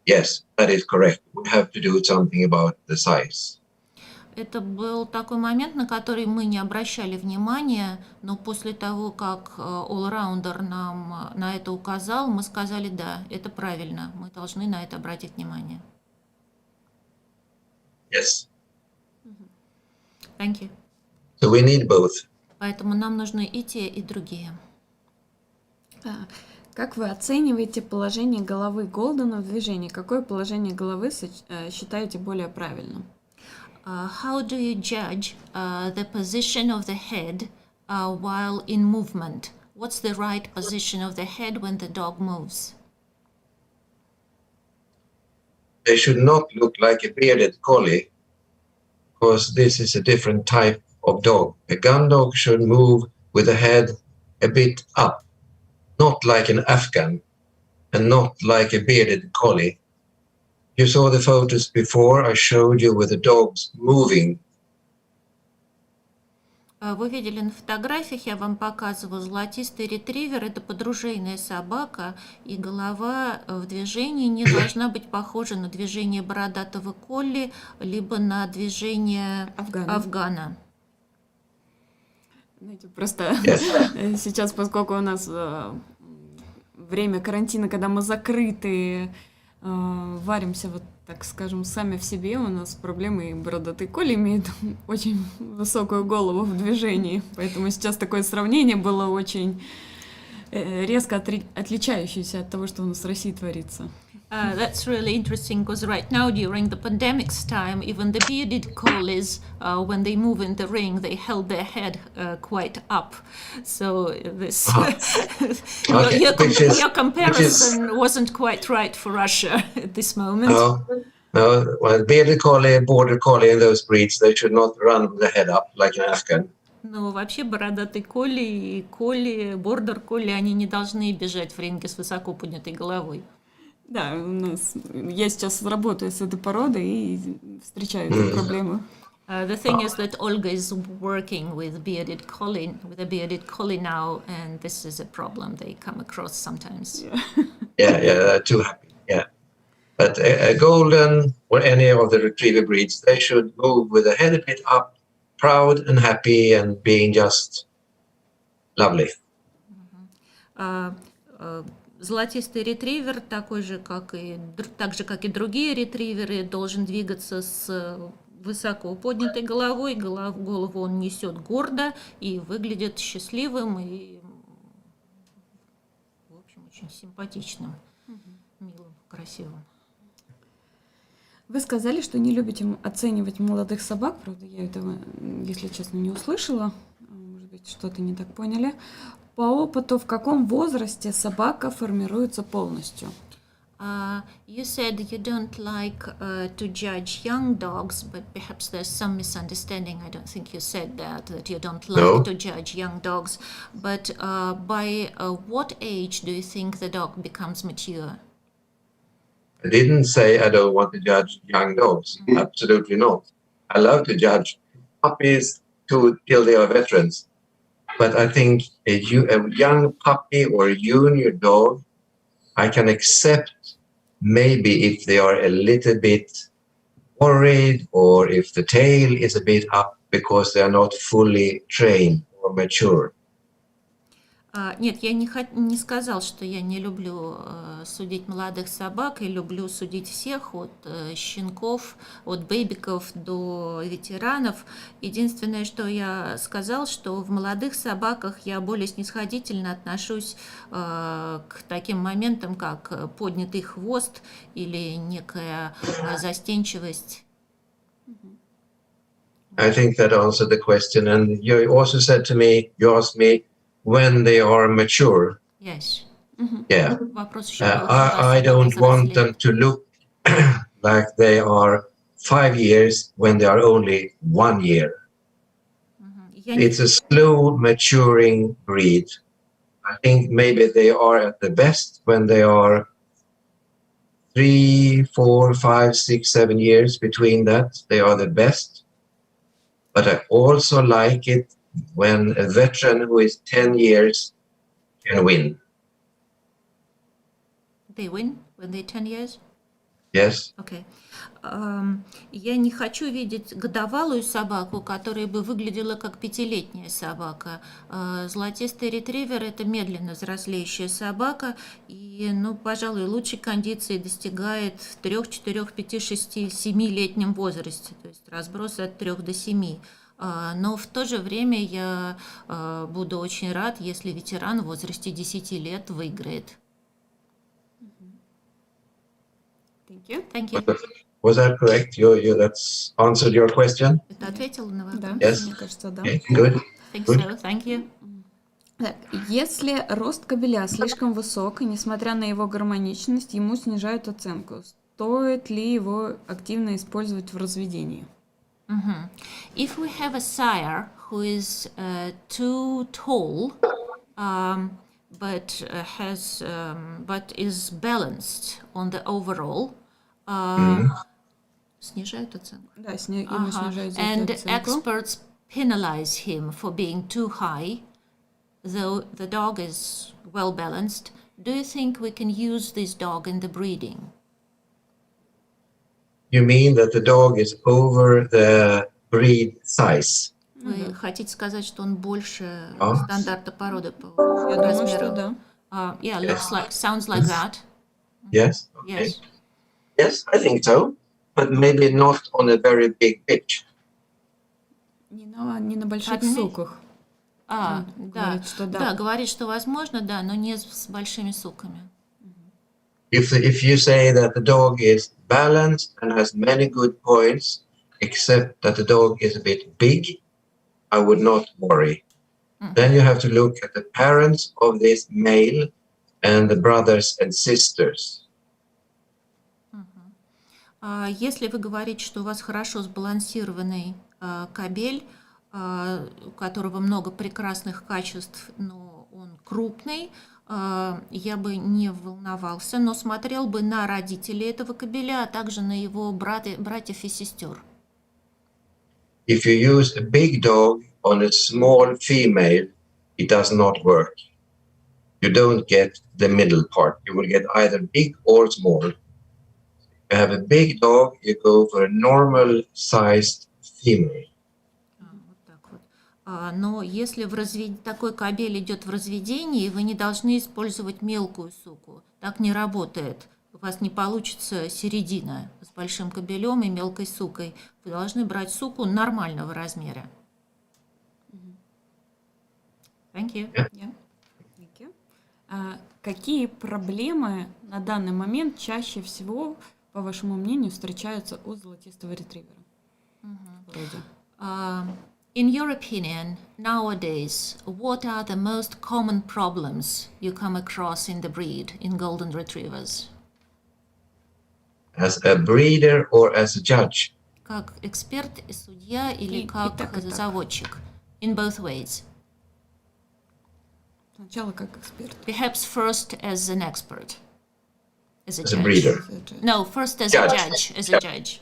yes, that is correct. We have to do something about the size. Это был такой момент, на который мы не обращали внимания, но после того, как all-rounder нам на это указал, мы сказали, да, это правильно, мы должны на это обратить внимание. Yes. Thank you. So we need both. Поэтому нам нужны и те, и другие. Как вы оцениваете положение головы Голдена в движении? Какое положение головы считаете более правильным? How do you judge the position of the head while in movement? What's the right position of the head when the dog moves? They should not look like a bearded collie, because this is a different type of dog. A gun dog should move with the head a bit up, not like an Afghan and not like a bearded collie. You saw the photos before I showed you with the dogs moving. Вы видели на фотографиях, я вам показывала, золотистый ретривер – это подружейная собака, и голова в движении не должна быть похожа на движение бородатого колли, либо на движение афгана. Знаете, просто сейчас, поскольку у нас время карантина, когда мы закрыты, варимся, вот так скажем, сами в себе, у нас проблемы, и бородатый колли имеет очень высокую голову в движении, поэтому сейчас такое сравнение было очень резко отличающееся от того, что у нас в России творится. That's really interesting because right now during the pandemic's time, even the bearded collies, when they move in the ring, they held their head quite up. So this your comparison wasn't quite right for Russia at this moment. No, well, bearded collie, border collie, and those breeds, they should not run with the head up like an Afghan. Но вообще бородатый колли и колли, бордер колли, они не должны бежать в ринге с высоко поднятой головой. Да, у нас я сейчас работаю с этой породой и встречаю эту проблему. The thing is that Olga is working with a bearded collie now, and this is a problem they come across sometimes. Yeah, they're too happy. Yeah, but a golden or any of the retriever breeds, they should move with the head a bit up, proud and happy, and being just lovely. Золотистый ретривер, так же, как и другие ретриверы, должен двигаться с высоко поднятой головой, голову он несет гордо и выглядит счастливым и, в общем, очень симпатичным, милым, красивым. Вы сказали, что не любите оценивать молодых собак, правда, я этого, если честно, не услышала, может быть, что-то не так поняли. По опыту, в каком возрасте собака формируется полностью? You said you don't like to judge young dogs, but perhaps there's some misunderstanding. I don't think you said that you don't like to judge young dogs. But by what age do you think the dog becomes mature? I didn't say I don't want to judge young dogs. Absolutely not. I love to judge puppies till they are veterans. But I think a young puppy or a junior dog, I can accept maybe if they are a little bit worried or if the tail is a bit up because they are not fully trained or mature. Нет, я не сказал, что я не люблю судить молодых собак, и люблю судить всех, от щенков, от бэйбиков до ветеранов. Единственное, что я сказал, что в молодых собаках я более снисходительно отношусь к таким моментам, как поднятый хвост или некая застенчивость. I think that answered the question. And you also said to me, you asked me, when they are mature. Yes. Yeah. I don't want them to look like they are 5 years when they are only 1 year. It's a slow maturing breed. I think maybe they are at the best when they are 3, 4, 5, 6, 7 years. Between that, they are the best. But I also like it when a veteran who is 10 years can win. They win when they're 10 years? Yes. Окей. Я не хочу видеть годовалую собаку, которая бы выглядела как пятилетняя собака. Золотистый ретривер – это медленно взрослеющая собака, и, ну, пожалуй, лучшей кондиции достигает в 3, 4, 5, 6, 7-летнем возрасте, то есть разброс от 3 до 7. Но в то же время я буду очень рад, если ветеран в возрасте 10 лет выиграет. Thank you. Thank you. Was that correct? That's answered your question? Это ответила на вопрос? Да, Yes. мне кажется, да. Okay, good. Think so. Thank you. Так, если рост кобеля слишком высок, и несмотря на его гармоничность, ему снижают оценку, стоит ли его активно использовать в разведении? If we have a sire who is too tall, but is balanced on the overall, снижают оценку. Да, ему снижают за And это оценку. experts penalize him for being too high, though the dog is well balanced. Do you think we can use this dog in the breeding? You mean that the dog is over the breed size? Вы хотите сказать, что он больше А. стандарта породы по Я думаю, размеру? что да. Yeah, sounds like that. Yes. Okay. Yes. Yes, I think so, but maybe not on a very big pitch. Не на больших Pardon me? суках. Да. Говорит, что да. Да, говорит, что возможно, да, но не с большими суками. If you say that the dog is balanced and has many good points, except that the dog is a bit big, I would not worry. Then you have to look at the parents of this male and the brothers and sisters. Если вы говорите, что у вас хорошо сбалансированный кобель, у которого много прекрасных качеств, но он крупный, я бы не волновался, но смотрел бы на родителей этого кобеля, а также на его братьев и сестер. If you use a big dog on a small female, it does not work. You don't get the middle part. You will get either big or small. If you have a big dog, you go for a normal-sized female. Вот так вот. Но если такой кобель идет в разведении, вы не должны использовать мелкую суку. Так не работает. У вас не получится середина с большим кобелем и мелкой сукой. Вы должны брать суку нормального размера. Thank you. Yeah. Thank you. Какие проблемы на данный момент чаще всего, по вашему мнению, встречаются у золотистого ретривера? In your opinion, nowadays, what are the most common problems you come across in the breed, in golden retrievers? As a breeder or as a judge? Как эксперт и судья или И как так, и так. заводчик? In both ways. Сначала как эксперт. Perhaps first as an expert. As a As a judge. breeder. No, first as Judge. a judge. As a judge.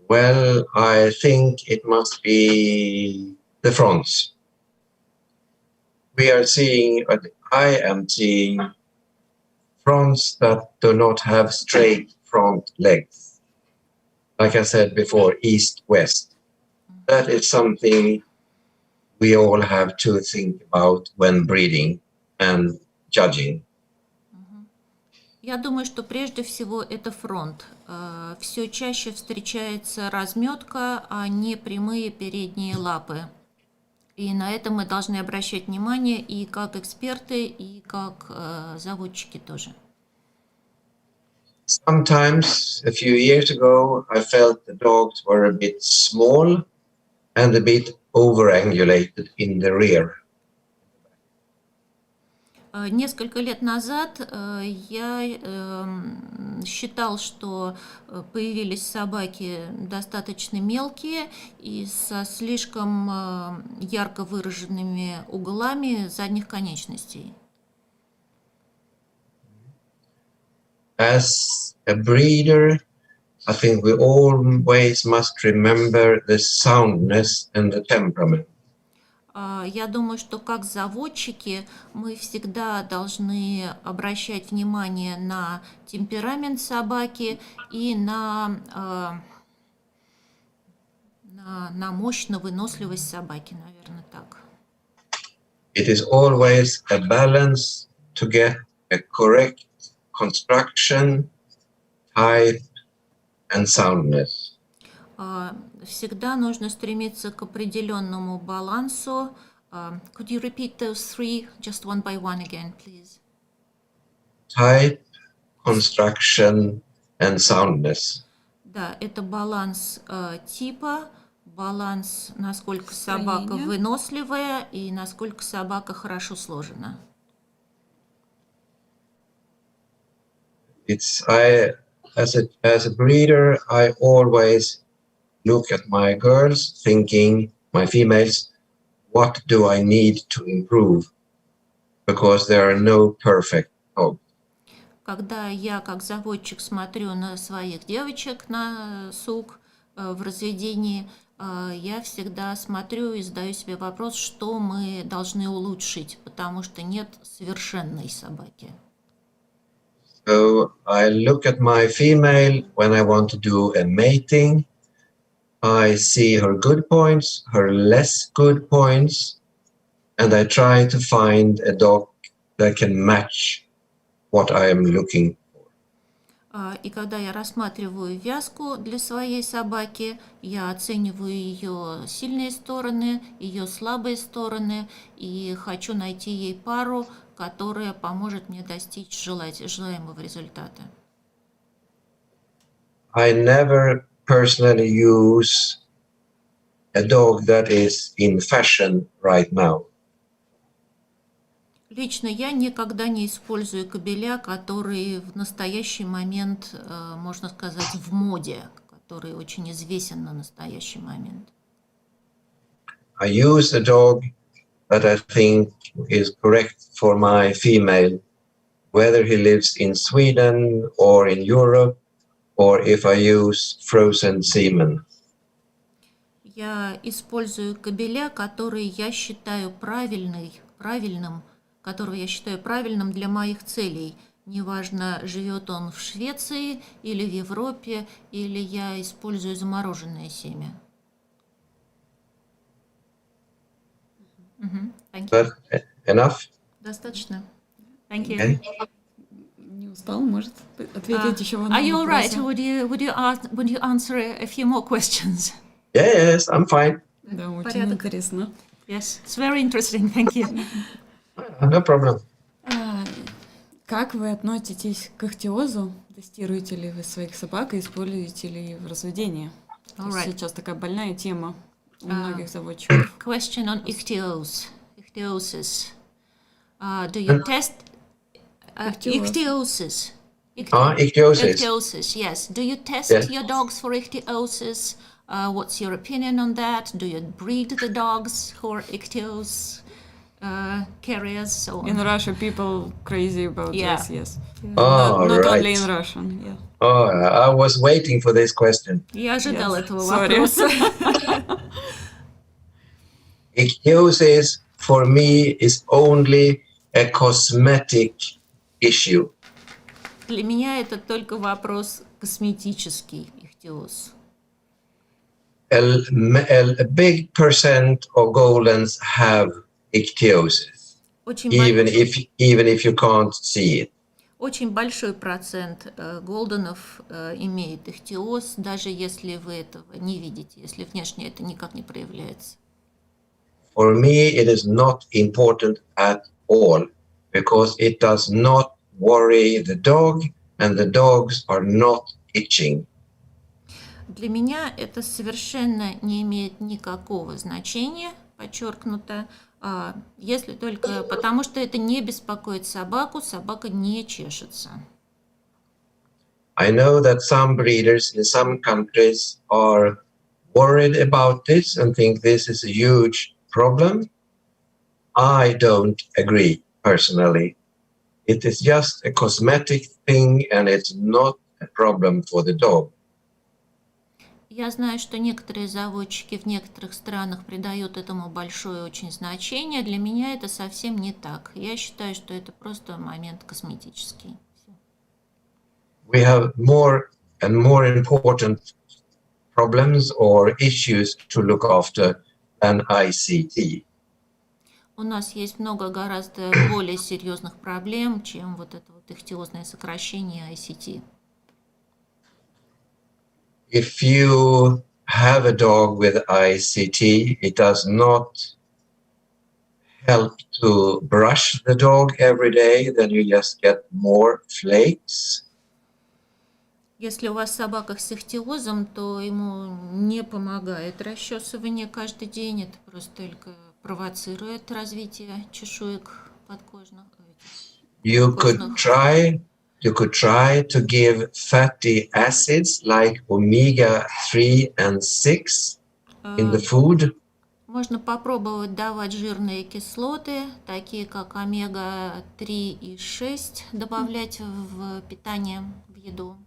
Well, I think it must be the fronts. I am seeing fronts that do not have straight front legs. Like I said before, east-west. That is something we all have to think about when breeding and judging. Я думаю, что прежде всего это фронт. Все чаще встречается разметка, а не прямые передние лапы. И на это мы должны обращать внимание и как эксперты, и как заводчики тоже. Sometimes, a few years ago, I felt the dogs were a bit small and a bit overangulated in the rear. Несколько лет назад я считал, что появились собаки достаточно мелкие и со слишком ярко выраженными углами задних конечностей. As a breeder, I think we always must remember the soundness and the temperament. Я думаю, что как заводчики мы всегда должны обращать внимание на темперамент собаки и на мощь, на выносливость собаки, наверное, так. It is always a balance to get a correct construction, type, and soundness. Всегда нужно стремиться к определенному балансу. Could you repeat those three, just one by one again, please? Type, construction, and soundness. Да, это баланс типа, баланс, насколько собака Строение. выносливая и насколько собака хорошо сложена. As a breeder, I always look at my girls, thinking, my females, what do I need to improve? Because there are no perfect dogs. Когда я как заводчик смотрю на своих девочек, на сук в разведении, я всегда смотрю и задаю себе вопрос, что мы должны улучшить, потому что нет совершенной собаки. So I look at my female when I want to do a mating. I see her good points, her less good points, and I try to find a dog that can match what I am looking for. И когда я рассматриваю вязку для своей собаки, я оцениваю ее сильные стороны, ее слабые стороны, и хочу найти ей пару, которая поможет мне достичь желаемого результата. I never personally use a dog that is in fashion right now. Лично я никогда не использую кобеля, которые в настоящий момент, можно сказать, в моде, который очень известен на настоящий момент. I use a dog that I think is correct for my female, whether he lives in Sweden or in Europe, or if I use frozen semen. Я использую кобеля, который я считаю которого я считаю правильным для моих целей. Неважно, живет он в Швеции или в Европе, или я использую замороженное семя. Thank you. But enough? Достаточно. Thank you. Okay. Не устал, может ответить еще в одном Are you all right? вопросе? Would you answer a few more questions? Yes, I'm fine. Да, очень Порядок. интересно. Yes, it's very interesting. Thank you. No problem. Как вы относитесь к ихтиозу? Тестируете ли вы своих собак и используете ли в разведении? То есть Alright. сейчас такая больная тема у многих заводчиков. Question on ichthyosis. Do you test ichthyosis? Ichthyosis. Ichthyosis, yes. Do you test Yes. your dogs for ichthyosis? What's your opinion on that? Do you breed the dogs for ichthyosis carriers? So In on. Russia, people crazy about Yeah. this, yes. Oh, Not right. only in Russian, yeah. Oh, I was waiting for this question. Я ожидал Yes. этого Sorry. вопроса. Ichthyosis for me is only a cosmetic issue. Для меня это только вопрос косметический ихтиоз. A big percent of Goldens have ichthyosis, Очень even if you can't see it. Очень большой процент голденов имеет ихтиоз, даже если вы этого не видите, если внешне это никак не проявляется. For me, it is not important at all because it does not worry the dog and the dogs are not itching. Для меня это совершенно не имеет никакого значения, подчеркнуто, если только потому, что это не беспокоит собаку, собака не чешется. I know that some breeders in some countries are worried about this and think this is a huge problem. I don't agree personally. It is just a cosmetic thing and it's not a problem for the dog. Я знаю, что некоторые заводчики в некоторых странах придают этому большое очень значение. Для меня это совсем не так. Я считаю, что это просто момент косметический. Всё. We have more and more important problems or issues to look after than ICT. У нас есть много гораздо более серьезных проблем, чем вот это вот ихтиозное сокращение ICT. If you have a dog with ICT, it does not help to brush the dog every day, then you just get more flakes. Если у вас собака с ихтиозом, то ему не помогает расчесывание каждый день. Это просто только провоцирует развитие чешуек подкожных. You could try to give fatty acids like omega-3 and 6 in the food. Можно попробовать давать жирные кислоты, такие как омега-3 и 6, добавлять в питание, в еду.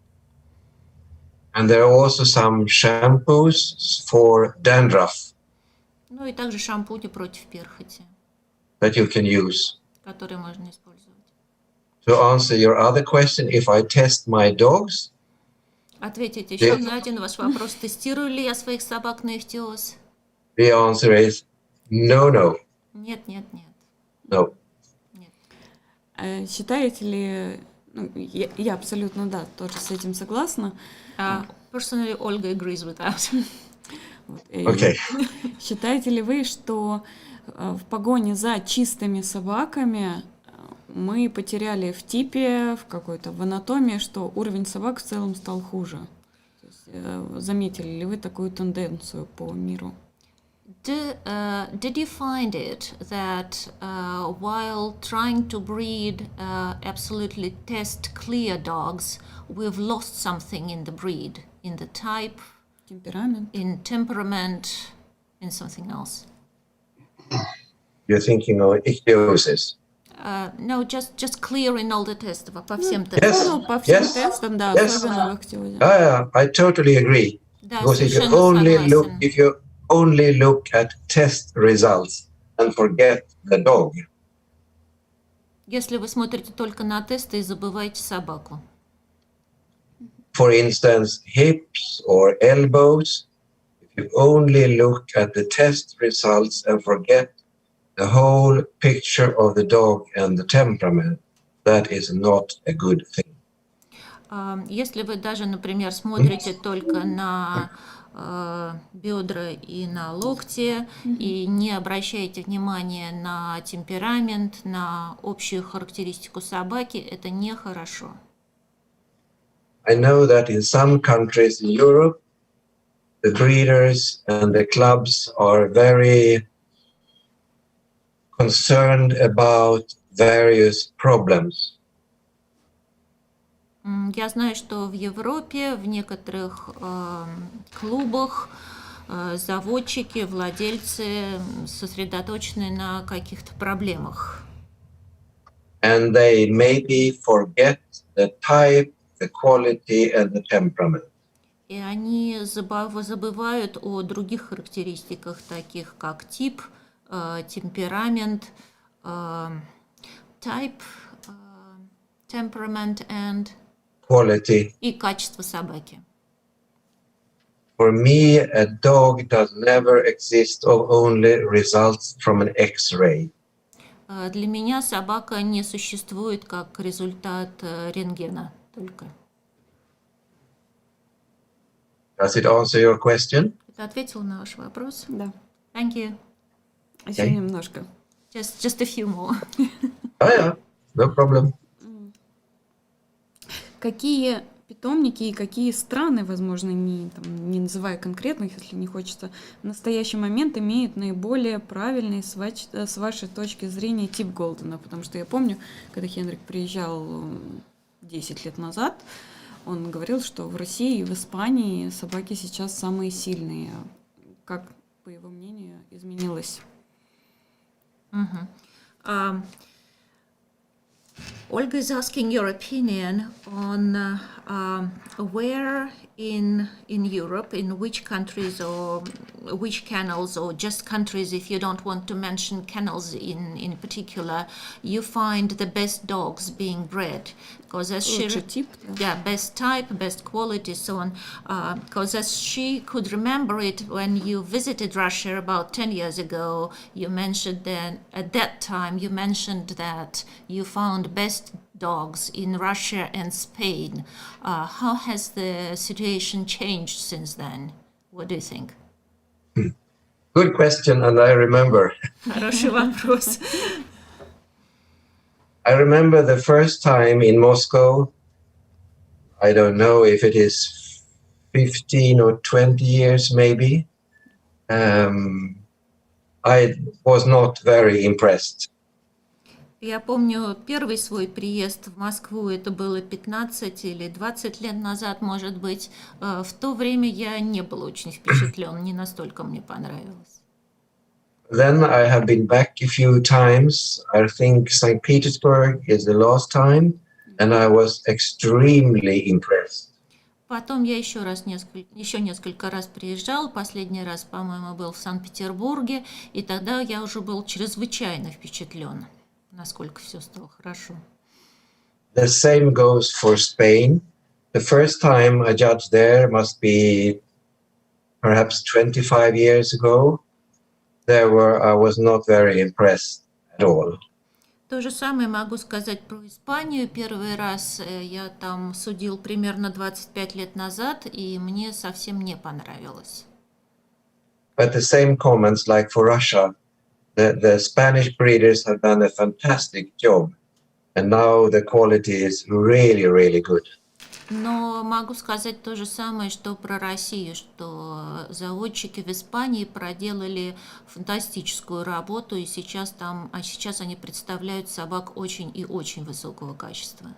And there are also some shampoos for dandruff Ну и также шампуни против перхоти, that you can use. которые можно использовать. To answer your other question, if I test my dogs, Ответить еще на один ваш вопрос. Тестирую ли я своих собак на ихтиоз? the answer is no. Нет. No. Считаете ли, ну, я абсолютно, да, тоже с этим согласна. Personally, Olga agrees with that. Вот, Okay. считаете ли вы, что в погоне за чистыми собаками мы потеряли в типе, в анатомии, что уровень собак в целом стал хуже? То есть, заметили ли вы такую тенденцию по миру? Did you find it that while trying to breed absolutely test clear dogs, we've lost something in the breed, in the type, Темперамент? in temperament, in something else? You're thinking of ichthyosis. No, just clearing all the tests, по всем Yes. тестам. Ну, по всем Yes. тестам, да, Yes. особенно в ихтиозе. I totally agree. Да, Because совершенно согласен. if you only look at test results and forget the dog, Если вы смотрите только на тесты и забываете собаку. for instance, hips or elbows, if you only look at the test results and forget the whole picture of the dog and the temperament, that is not a good thing. Если вы даже, например, смотрите только на бедра и на локти и не обращаете внимания на темперамент, на общую характеристику собаки, это нехорошо. I know that in some countries in Europe, the breeders and the clubs are very concerned about various problems. Я знаю, что в Европе, в некоторых клубах заводчики, владельцы сосредоточены на каких-то проблемах. And they maybe forget the type, the quality, and the temperament. И они забывают о других характеристиках, таких как тип, темперамент, type, temperament and Quality. и качество собаки. For me, a dog does never exist of only results from an X-ray. Для меня собака не существует как результат рентгена только. Does it answer your question? Это ответил на ваш вопрос? Да. Thank you. Еще Okay. немножко. Just a few more. Yeah, no problem. Какие питомники и какие страны, возможно, не называя конкретных, если не хочется, в настоящий момент имеют наиболее правильный, с вашей точки зрения, тип Голдена? Потому что я помню, когда Хенрик приезжал 10 лет назад, он говорил, что в России и в Испании собаки сейчас самые сильные. Как, по его мнению, изменилось? Olga is asking your opinion on where in Europe, in which countries or which kennels, or just countries if you don't want to mention kennels in particular, you find the best dogs being bred. Because as she, Лучший тип. yeah, best type, best quality, so on. Because as she could remember it, when you visited Russia about 10 years ago, you mentioned then, at that time, you mentioned that you found best dogs in Russia and Spain. How has the situation changed since then? What do you think? Good question, and I remember. Хороший вопрос. I remember the first time in Moscow, I don't know if it is 15 or 20 years maybe, I was not very impressed. Я помню первый свой приезд в Москву, это было 15 или 20 лет назад, может быть. В то время я не был очень впечатлен, не настолько мне понравилось. Then I have been back a few times. I think St. Petersburg is the last time, and I was extremely impressed. Потом я еще несколько раз приезжал. Последний раз, по-моему, был в Санкт-Петербурге, и тогда я уже был чрезвычайно впечатлен, насколько все стало хорошо. The same goes for Spain. The first time I judged there must be perhaps 25 years ago. I was not very impressed at all. То же самое могу сказать про Испанию. Первый раз я там судил примерно 25 лет назад, и мне совсем не понравилось. But the same comments like for Russia, the Spanish breeders have done a fantastic job, and now the quality is really, really good. Но могу сказать то же самое, что про Россию, что заводчики в Испании проделали фантастическую работу, и сейчас они представляют собак очень и очень высокого качества.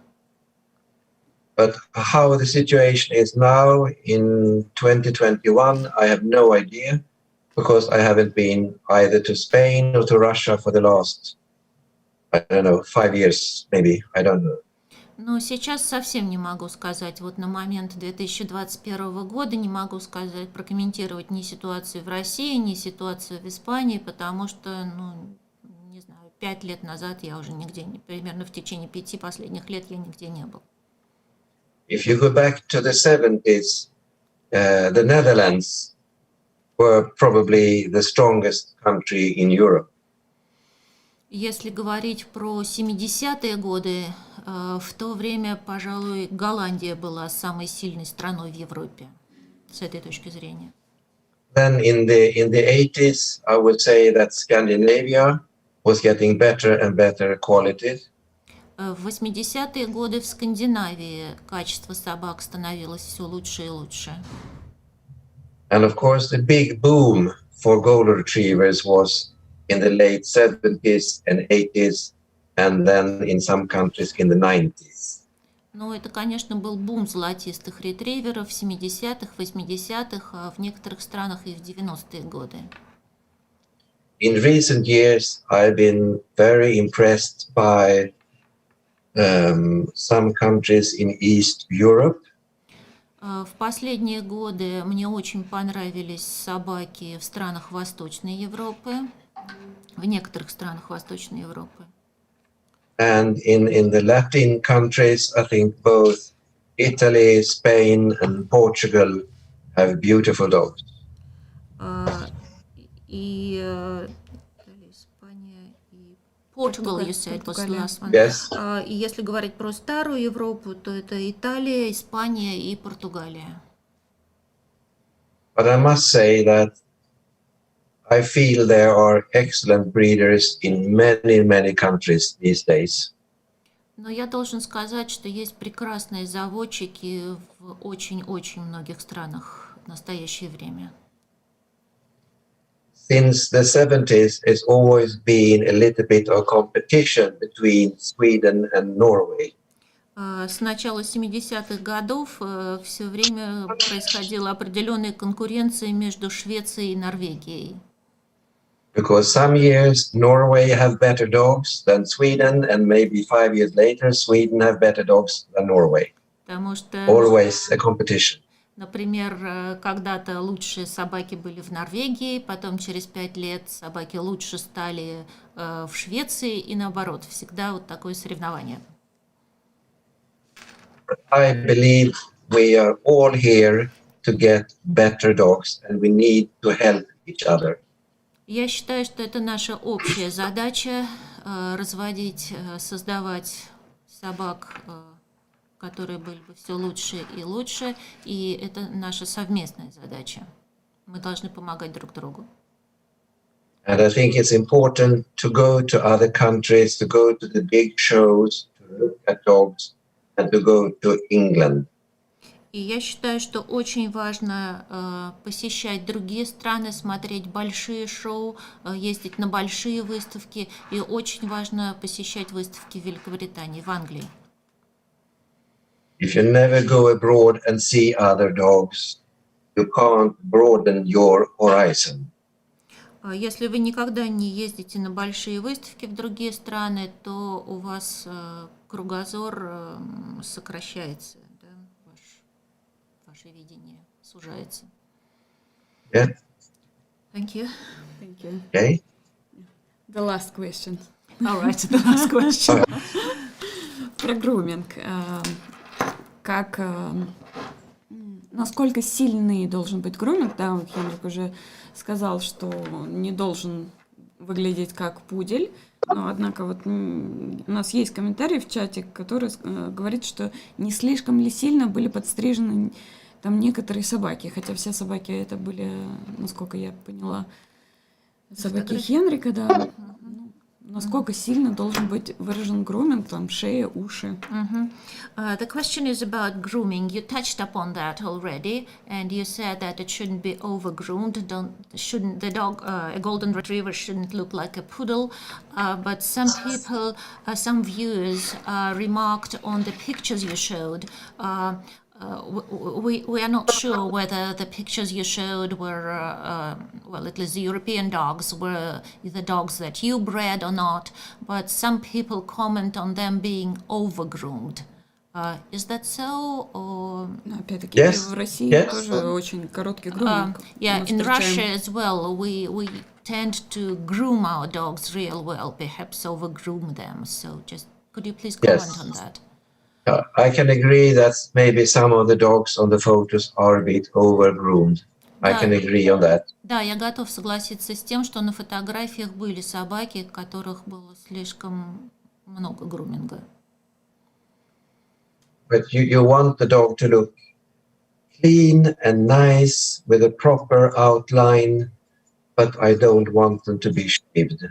But how the situation is now in 2021, I have no idea, because I haven't been either to Spain or to Russia for the last, I don't know, 5 years maybe, I don't know. Но сейчас совсем не могу сказать. Вот на момент 2021 года не могу сказать, прокомментировать ни ситуацию в России, ни ситуацию в Испании, потому что, не знаю, 5 лет назад я уже нигде, примерно в течение 5 последних лет я нигде не был. If you go back to the 70s, the Netherlands were probably the strongest country in Europe. Если говорить про 70-е годы, в то время, пожалуй, Голландия была самой сильной страной в Европе с этой точки зрения. Then in the 80s, I would say that Scandinavia was getting better and better quality. В 80-е годы в Скандинавии качество собак становилось все лучше и лучше. And of course, the big boom for golden retrievers was in the late 70s and 80s, and then in some countries in the 90s. Ну, это, конечно, был бум золотистых ретриверов в 70-х, 80-х, а в некоторых странах и в 90-е годы. In recent years, I've been very impressed by some countries in East Europe. В последние годы мне очень понравились собаки в странах Восточной Европы, в некоторых странах Восточной Европы. And in the Latin countries, I think both Italy, Spain, and Portugal have beautiful dogs. И Испания и Portugal, you said, was the last one. Yes. И если говорить про старую Европу, то это Италия, Испания и Португалия. But I must say that I feel there are excellent breeders in many, many countries these days. Но я должен сказать, что есть прекрасные заводчики в очень-очень многих странах в настоящее время. Since the 70s, it's always been a little bit of competition between Sweden and Norway. С начала 70-х годов все время происходила определенная конкуренция между Швецией и Норвегией. Because some years Norway have better dogs than Sweden, and maybe 5 years later Sweden have better dogs than Norway. Потому что, Always a competition. например, когда-то лучшие собаки были в Норвегии, потом через 5 лет собаки лучше стали в Швеции и наоборот. Всегда вот такое соревнование. I believe we are all here to get better dogs, and we need to help each other. Я считаю, что это наша общая задача разводить, создавать собак, которые были бы все лучше и лучше, и это наша совместная задача. Мы должны помогать друг другу. And I think it's important to go to other countries, to go to the big shows, to look at dogs, and to go to England. И я считаю, что очень важно посещать другие страны, смотреть большие шоу, ездить на большие выставки, и очень важно посещать выставки в Великобритании, в Англии. If you never go abroad and see other dogs, you can't broaden your horizon. Если вы никогда не ездите на большие выставки в другие страны, то у вас кругозор сокращается, да? Ваше видение сужается. Yeah. Thank you. Thank you. Okay. The last question. All right, the last question. Про груминг. Насколько сильный должен быть груминг? Да, Хенрик уже сказал, что не должен выглядеть как пудель. Но, однако, вот у нас есть комментарий в чате, который говорит, что не слишком ли сильно были подстрижены там некоторые собаки. Хотя все собаки это были, насколько я поняла, собаки Хенрика, да. Насколько сильно должен быть выражен груминг, там, шея, уши. The question is about grooming. You touched upon that already, and you said that it shouldn't be over-groomed. Shouldn't the dog, a golden retriever, shouldn't look like a poodle. But some people, some viewers remarked on the pictures you showed. We are not sure whether the pictures you showed were, well, at least the European dogs were the dogs that you bred or not, but some people comment on them being overgroomed. Is that so? Or... Опять-таки, Yes. в России Yes. тоже очень короткий груминг. Yeah, Мы in встречаем. Russia as well, we tend to groom our dogs real well, perhaps overgroom them. So just, could you please comment Yes. on that? I can agree that maybe some of the dogs on the photos are a bit overgroomed. I Да. can agree on that. Да, я готов согласиться с тем, что на фотографиях были собаки, у которых было слишком много груминга. But you want the dog to look clean and nice with a proper outline, but I don't want them to be shaved.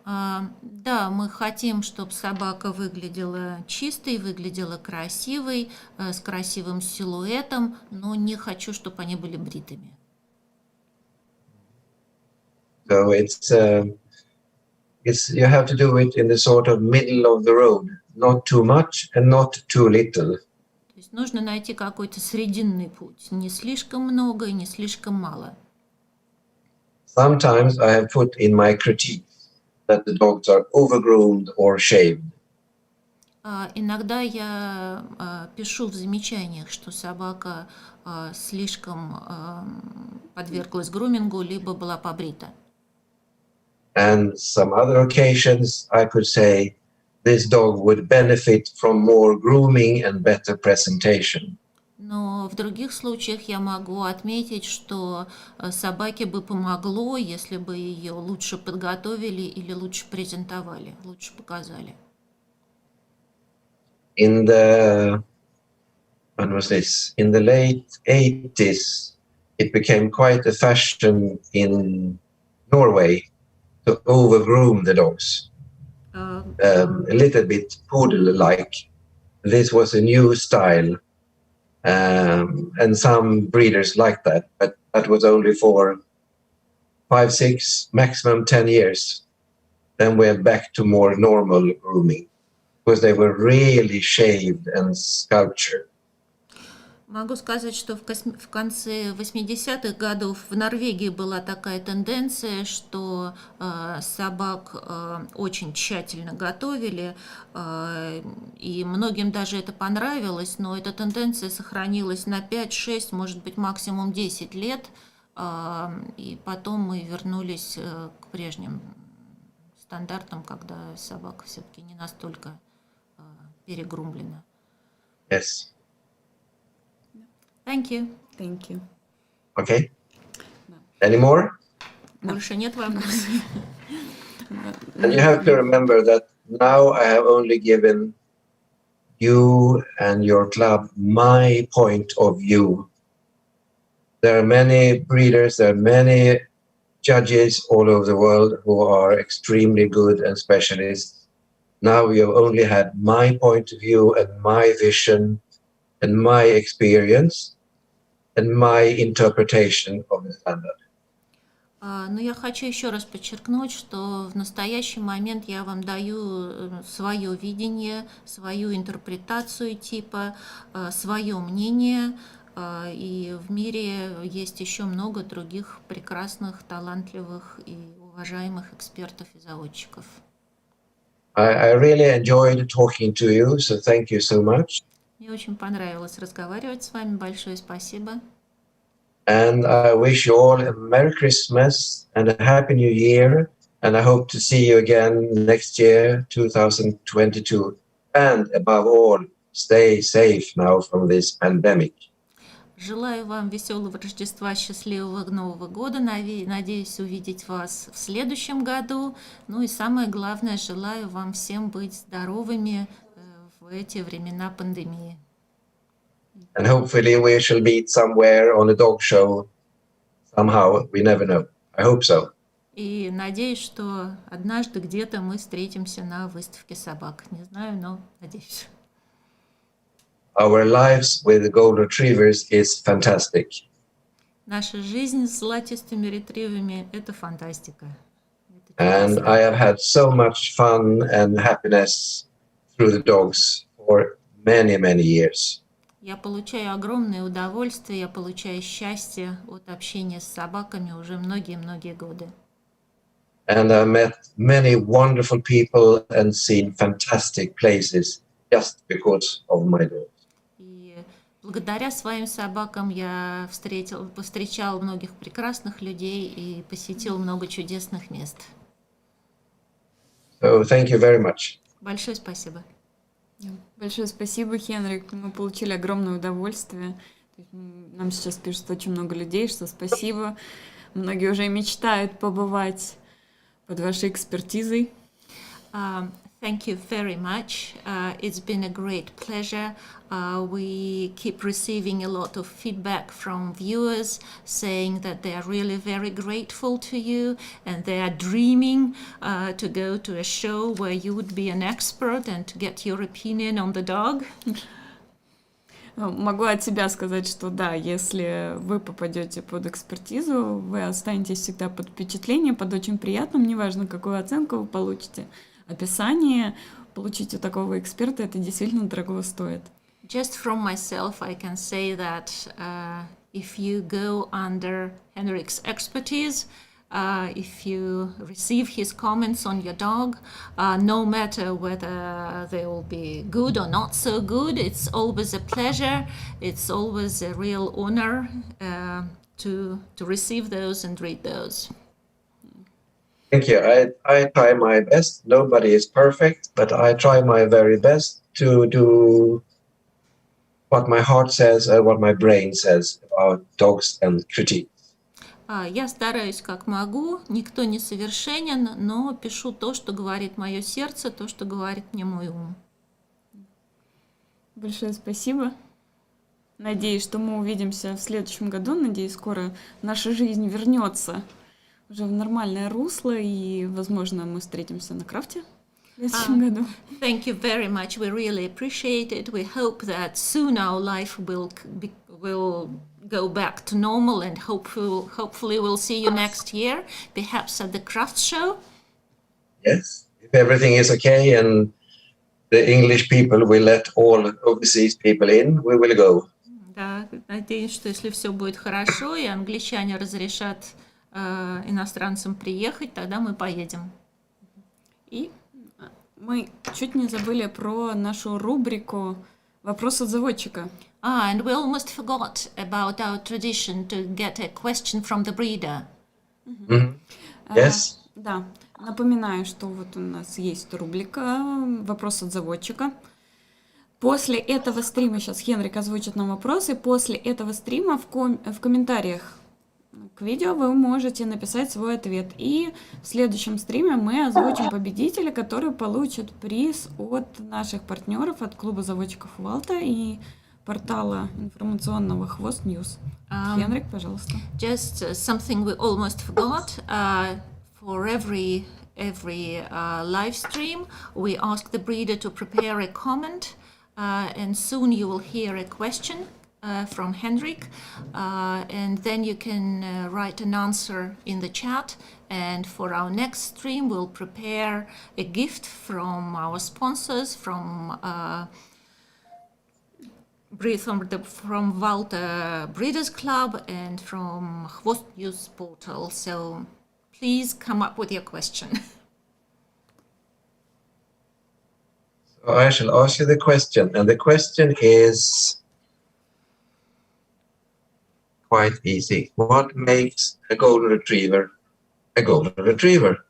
Да, мы хотим, чтобы собака выглядела чистой, выглядела красивой, с красивым силуэтом, но не хочу, чтобы они были бритыми. So it's you have to do it in the sort of middle of the road, not too much and not too little. То есть нужно найти какой-то срединный путь, не слишком много и не слишком мало. Sometimes I have put in my critique that the dogs are overgroomed or shaved. Иногда я пишу в замечаниях, что собака слишком подверглась грумингу, либо была побрита. And some other occasions I could say this dog would benefit from more grooming and better presentation. Но в других случаях я могу отметить, что собаке бы помогло, если бы ее лучше подготовили или лучше презентовали, лучше показали. In the, when was this? In the late 80s, it became quite a fashion in Norway to overgroom the dogs. A little bit poodle-like. This was a new style. And some breeders liked that, but that was only for 5, 6, maximum 10 years. Then we're back to more normal grooming because they were really shaved and sculptured. Могу сказать, что в конце 80-х годов в Норвегии была такая тенденция, что собак очень тщательно готовили, и многим даже это понравилось, но эта тенденция сохранилась на 5-6, может быть, максимум 10 лет, и потом мы вернулись к прежним стандартам, когда собака все-таки не настолько перегрумлена. Yes. Thank you. Thank you. Okay. Any more? Больше нет вопросов. And you have to remember that now I have only given you and your club my point of view. There are many breeders, there are many judges all over the world who are extremely good and specialists. Now we have only had my point of view and my vision and my experience and my interpretation of the standard. Но я хочу еще раз подчеркнуть, что в настоящий момент я вам даю свое видение, свою интерпретацию типа, свое мнение, и в мире есть еще много других прекрасных, талантливых и уважаемых экспертов и заводчиков. I really enjoyed talking to you, so thank you so much. Мне очень понравилось разговаривать с вами. Большое спасибо. And I wish you all a Merry Christmas and a Happy New Year. And I hope to see you again next year, 2022. And above all, stay safe now from this pandemic. Желаю вам веселого Рождества, счастливого Нового года. Надеюсь увидеть вас в следующем году. Ну и самое главное, желаю вам всем быть здоровыми в эти времена пандемии. And hopefully we shall meet somewhere on a dog show somehow. We never know. I hope so. И надеюсь, что однажды где-то мы встретимся на выставке собак. Не знаю, но надеюсь. Our lives with the golden retrievers is fantastic. Наша жизнь с золотистыми ретриверами – это фантастика. And I have had so much fun and happiness through the dogs for many, many years. Я получаю огромное удовольствие, я получаю счастье от общения с собаками уже многие-многие годы. And I met many wonderful people and seen fantastic places just because of my dogs. И благодаря своим собакам я повстречал многих прекрасных людей и посетил много чудесных мест. So thank you very much. Большое спасибо. Большое спасибо, Хенрик. Мы получили огромное удовольствие. Нам сейчас пишут очень много людей, что спасибо. Многие уже мечтают побывать под вашей экспертизой. Thank you very much. It's been a great pleasure. We keep receiving a lot of feedback from viewers saying that they are really very grateful to you and they are dreaming to go to a show where you would be an expert and to get your opinion on the dog. Могу от себя сказать, что да, если вы попадете под экспертизу, вы останетесь всегда под впечатлением, под очень приятным, неважно, какую оценку вы получите. Описание получить у такого эксперта, это действительно дорого стоит. Just from myself, I can say that if you go under Henric's expertise, if you receive his comments on your dog, no matter whether they will be good or not so good, it's always a pleasure, it's always a real honor to receive those and read those. Thank you. I try my best. Nobody is perfect, but I try my very best to do what my heart says and what my brain says about dogs and critique. Я стараюсь как могу, никто не совершенен, но пишу то, что говорит мое сердце, то, что говорит мне мой ум. Большое спасибо. Надеюсь, что мы увидимся в следующем году. Надеюсь, скоро наша жизнь вернется уже в нормальное русло, и, возможно, мы встретимся на крафте в следующем году. Thank you very much. We really appreciate it. We hope that soon our life will go back to normal, and hopefully we'll see you next year, perhaps at the craft show. Yes, if everything is okay and the English people will let all overseas people in, we will go. Да, надеюсь, что если все будет хорошо, и англичане разрешат иностранцам приехать, тогда мы поедем. И мы чуть не забыли про нашу рубрику «Вопрос от заводчика». And we almost forgot about our tradition to get a question from the breeder. Yes. Да, напоминаю, что вот у нас есть рубрика «Вопрос от заводчика». После этого стрима, сейчас Хенрик озвучит нам вопросы, после этого стрима в комментариях к видео вы можете написать свой ответ. И в следующем стриме мы озвучим победителя, который получит приз от наших партнеров, от клуба заводчиков Валта и портала информационного Хвост Ньюс. Henric, пожалуйста. Just something we almost forgot. For every live stream, we ask the breeder to prepare a comment, and soon you will hear a question from Henric, and then you can write an answer in the chat. And for our next stream, we'll prepare a gift from our sponsors, from Valta Breeders Club and from Хвост News portal. So please come up with your question. So I shall ask you the question, and the question is quite easy. What makes a golden retriever a golden retriever?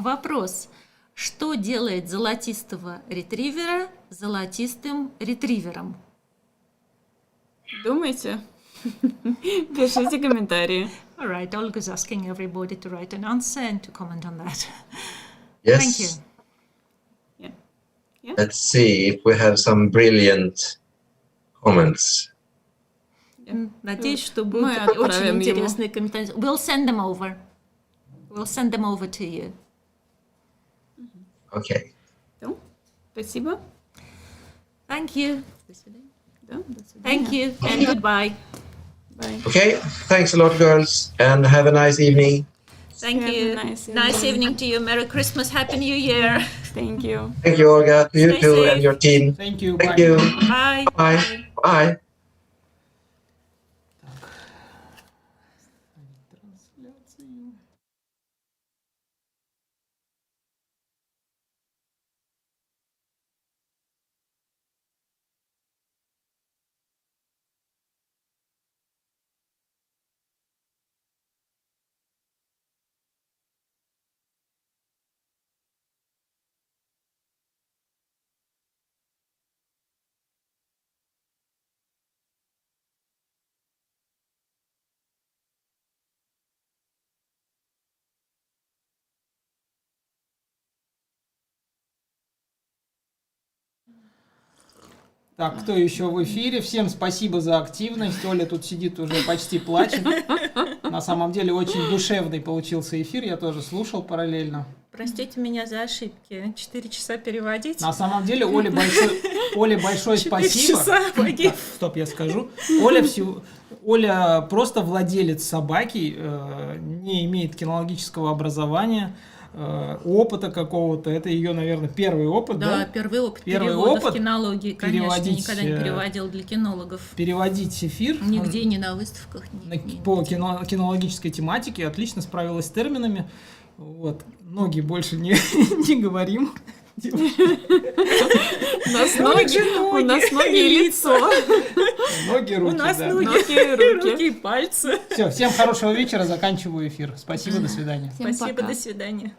Вопрос. Что делает золотистого ретривера золотистым ретривером? Думайте. Пишите комментарии. All right, Olga's asking everybody to write an answer and to comment on that. Yes. Thank you. Let's see if we have some brilliant comments. Надеюсь, что будут Мы отправим очень интересные комментарии. We'll send them over. We'll send them over to you. Okay. Спасибо. Thank you. Да, до свидания. Thank you and goodbye. Bye. Okay. Thanks a lot, girls, and have a nice evening. Thank Have a you. nice Evening to you. Merry Christmas. Happy New Year. Thank you. Thank you, Olga. To you Stay too, safe. and your team. Thank you. Thank bye. you. Bye. Bye. Bye. Так, кто еще в эфире? Всем спасибо за активность. Оля тут сидит уже почти плачет. На самом деле очень душевный получился эфир, я тоже слушал параллельно. Простите меня за ошибки. 4 часа переводить. На самом деле Оле большое 4 спасибо. часа, помоги. Так, стоп, я скажу. Оля просто владелец собаки, не имеет кинологического образования, опыта какого-то. Это ее, наверное, первый опыт, да? Да, первый опыт Первый перевода опыт в кинологии, конечно, переводить, никогда не переводил для кинологов. Переводить эфир. Нигде, ни на выставках. По кинологической тематике отлично справилась с терминами. Вот. Ноги больше не говорим. У нас ноги и лицо. Ноги, руки, У нас да. руки и пальцы. Все, всем хорошего вечера, заканчиваю эфир. Спасибо, до свидания. Всем Спасибо, пока. до свидания.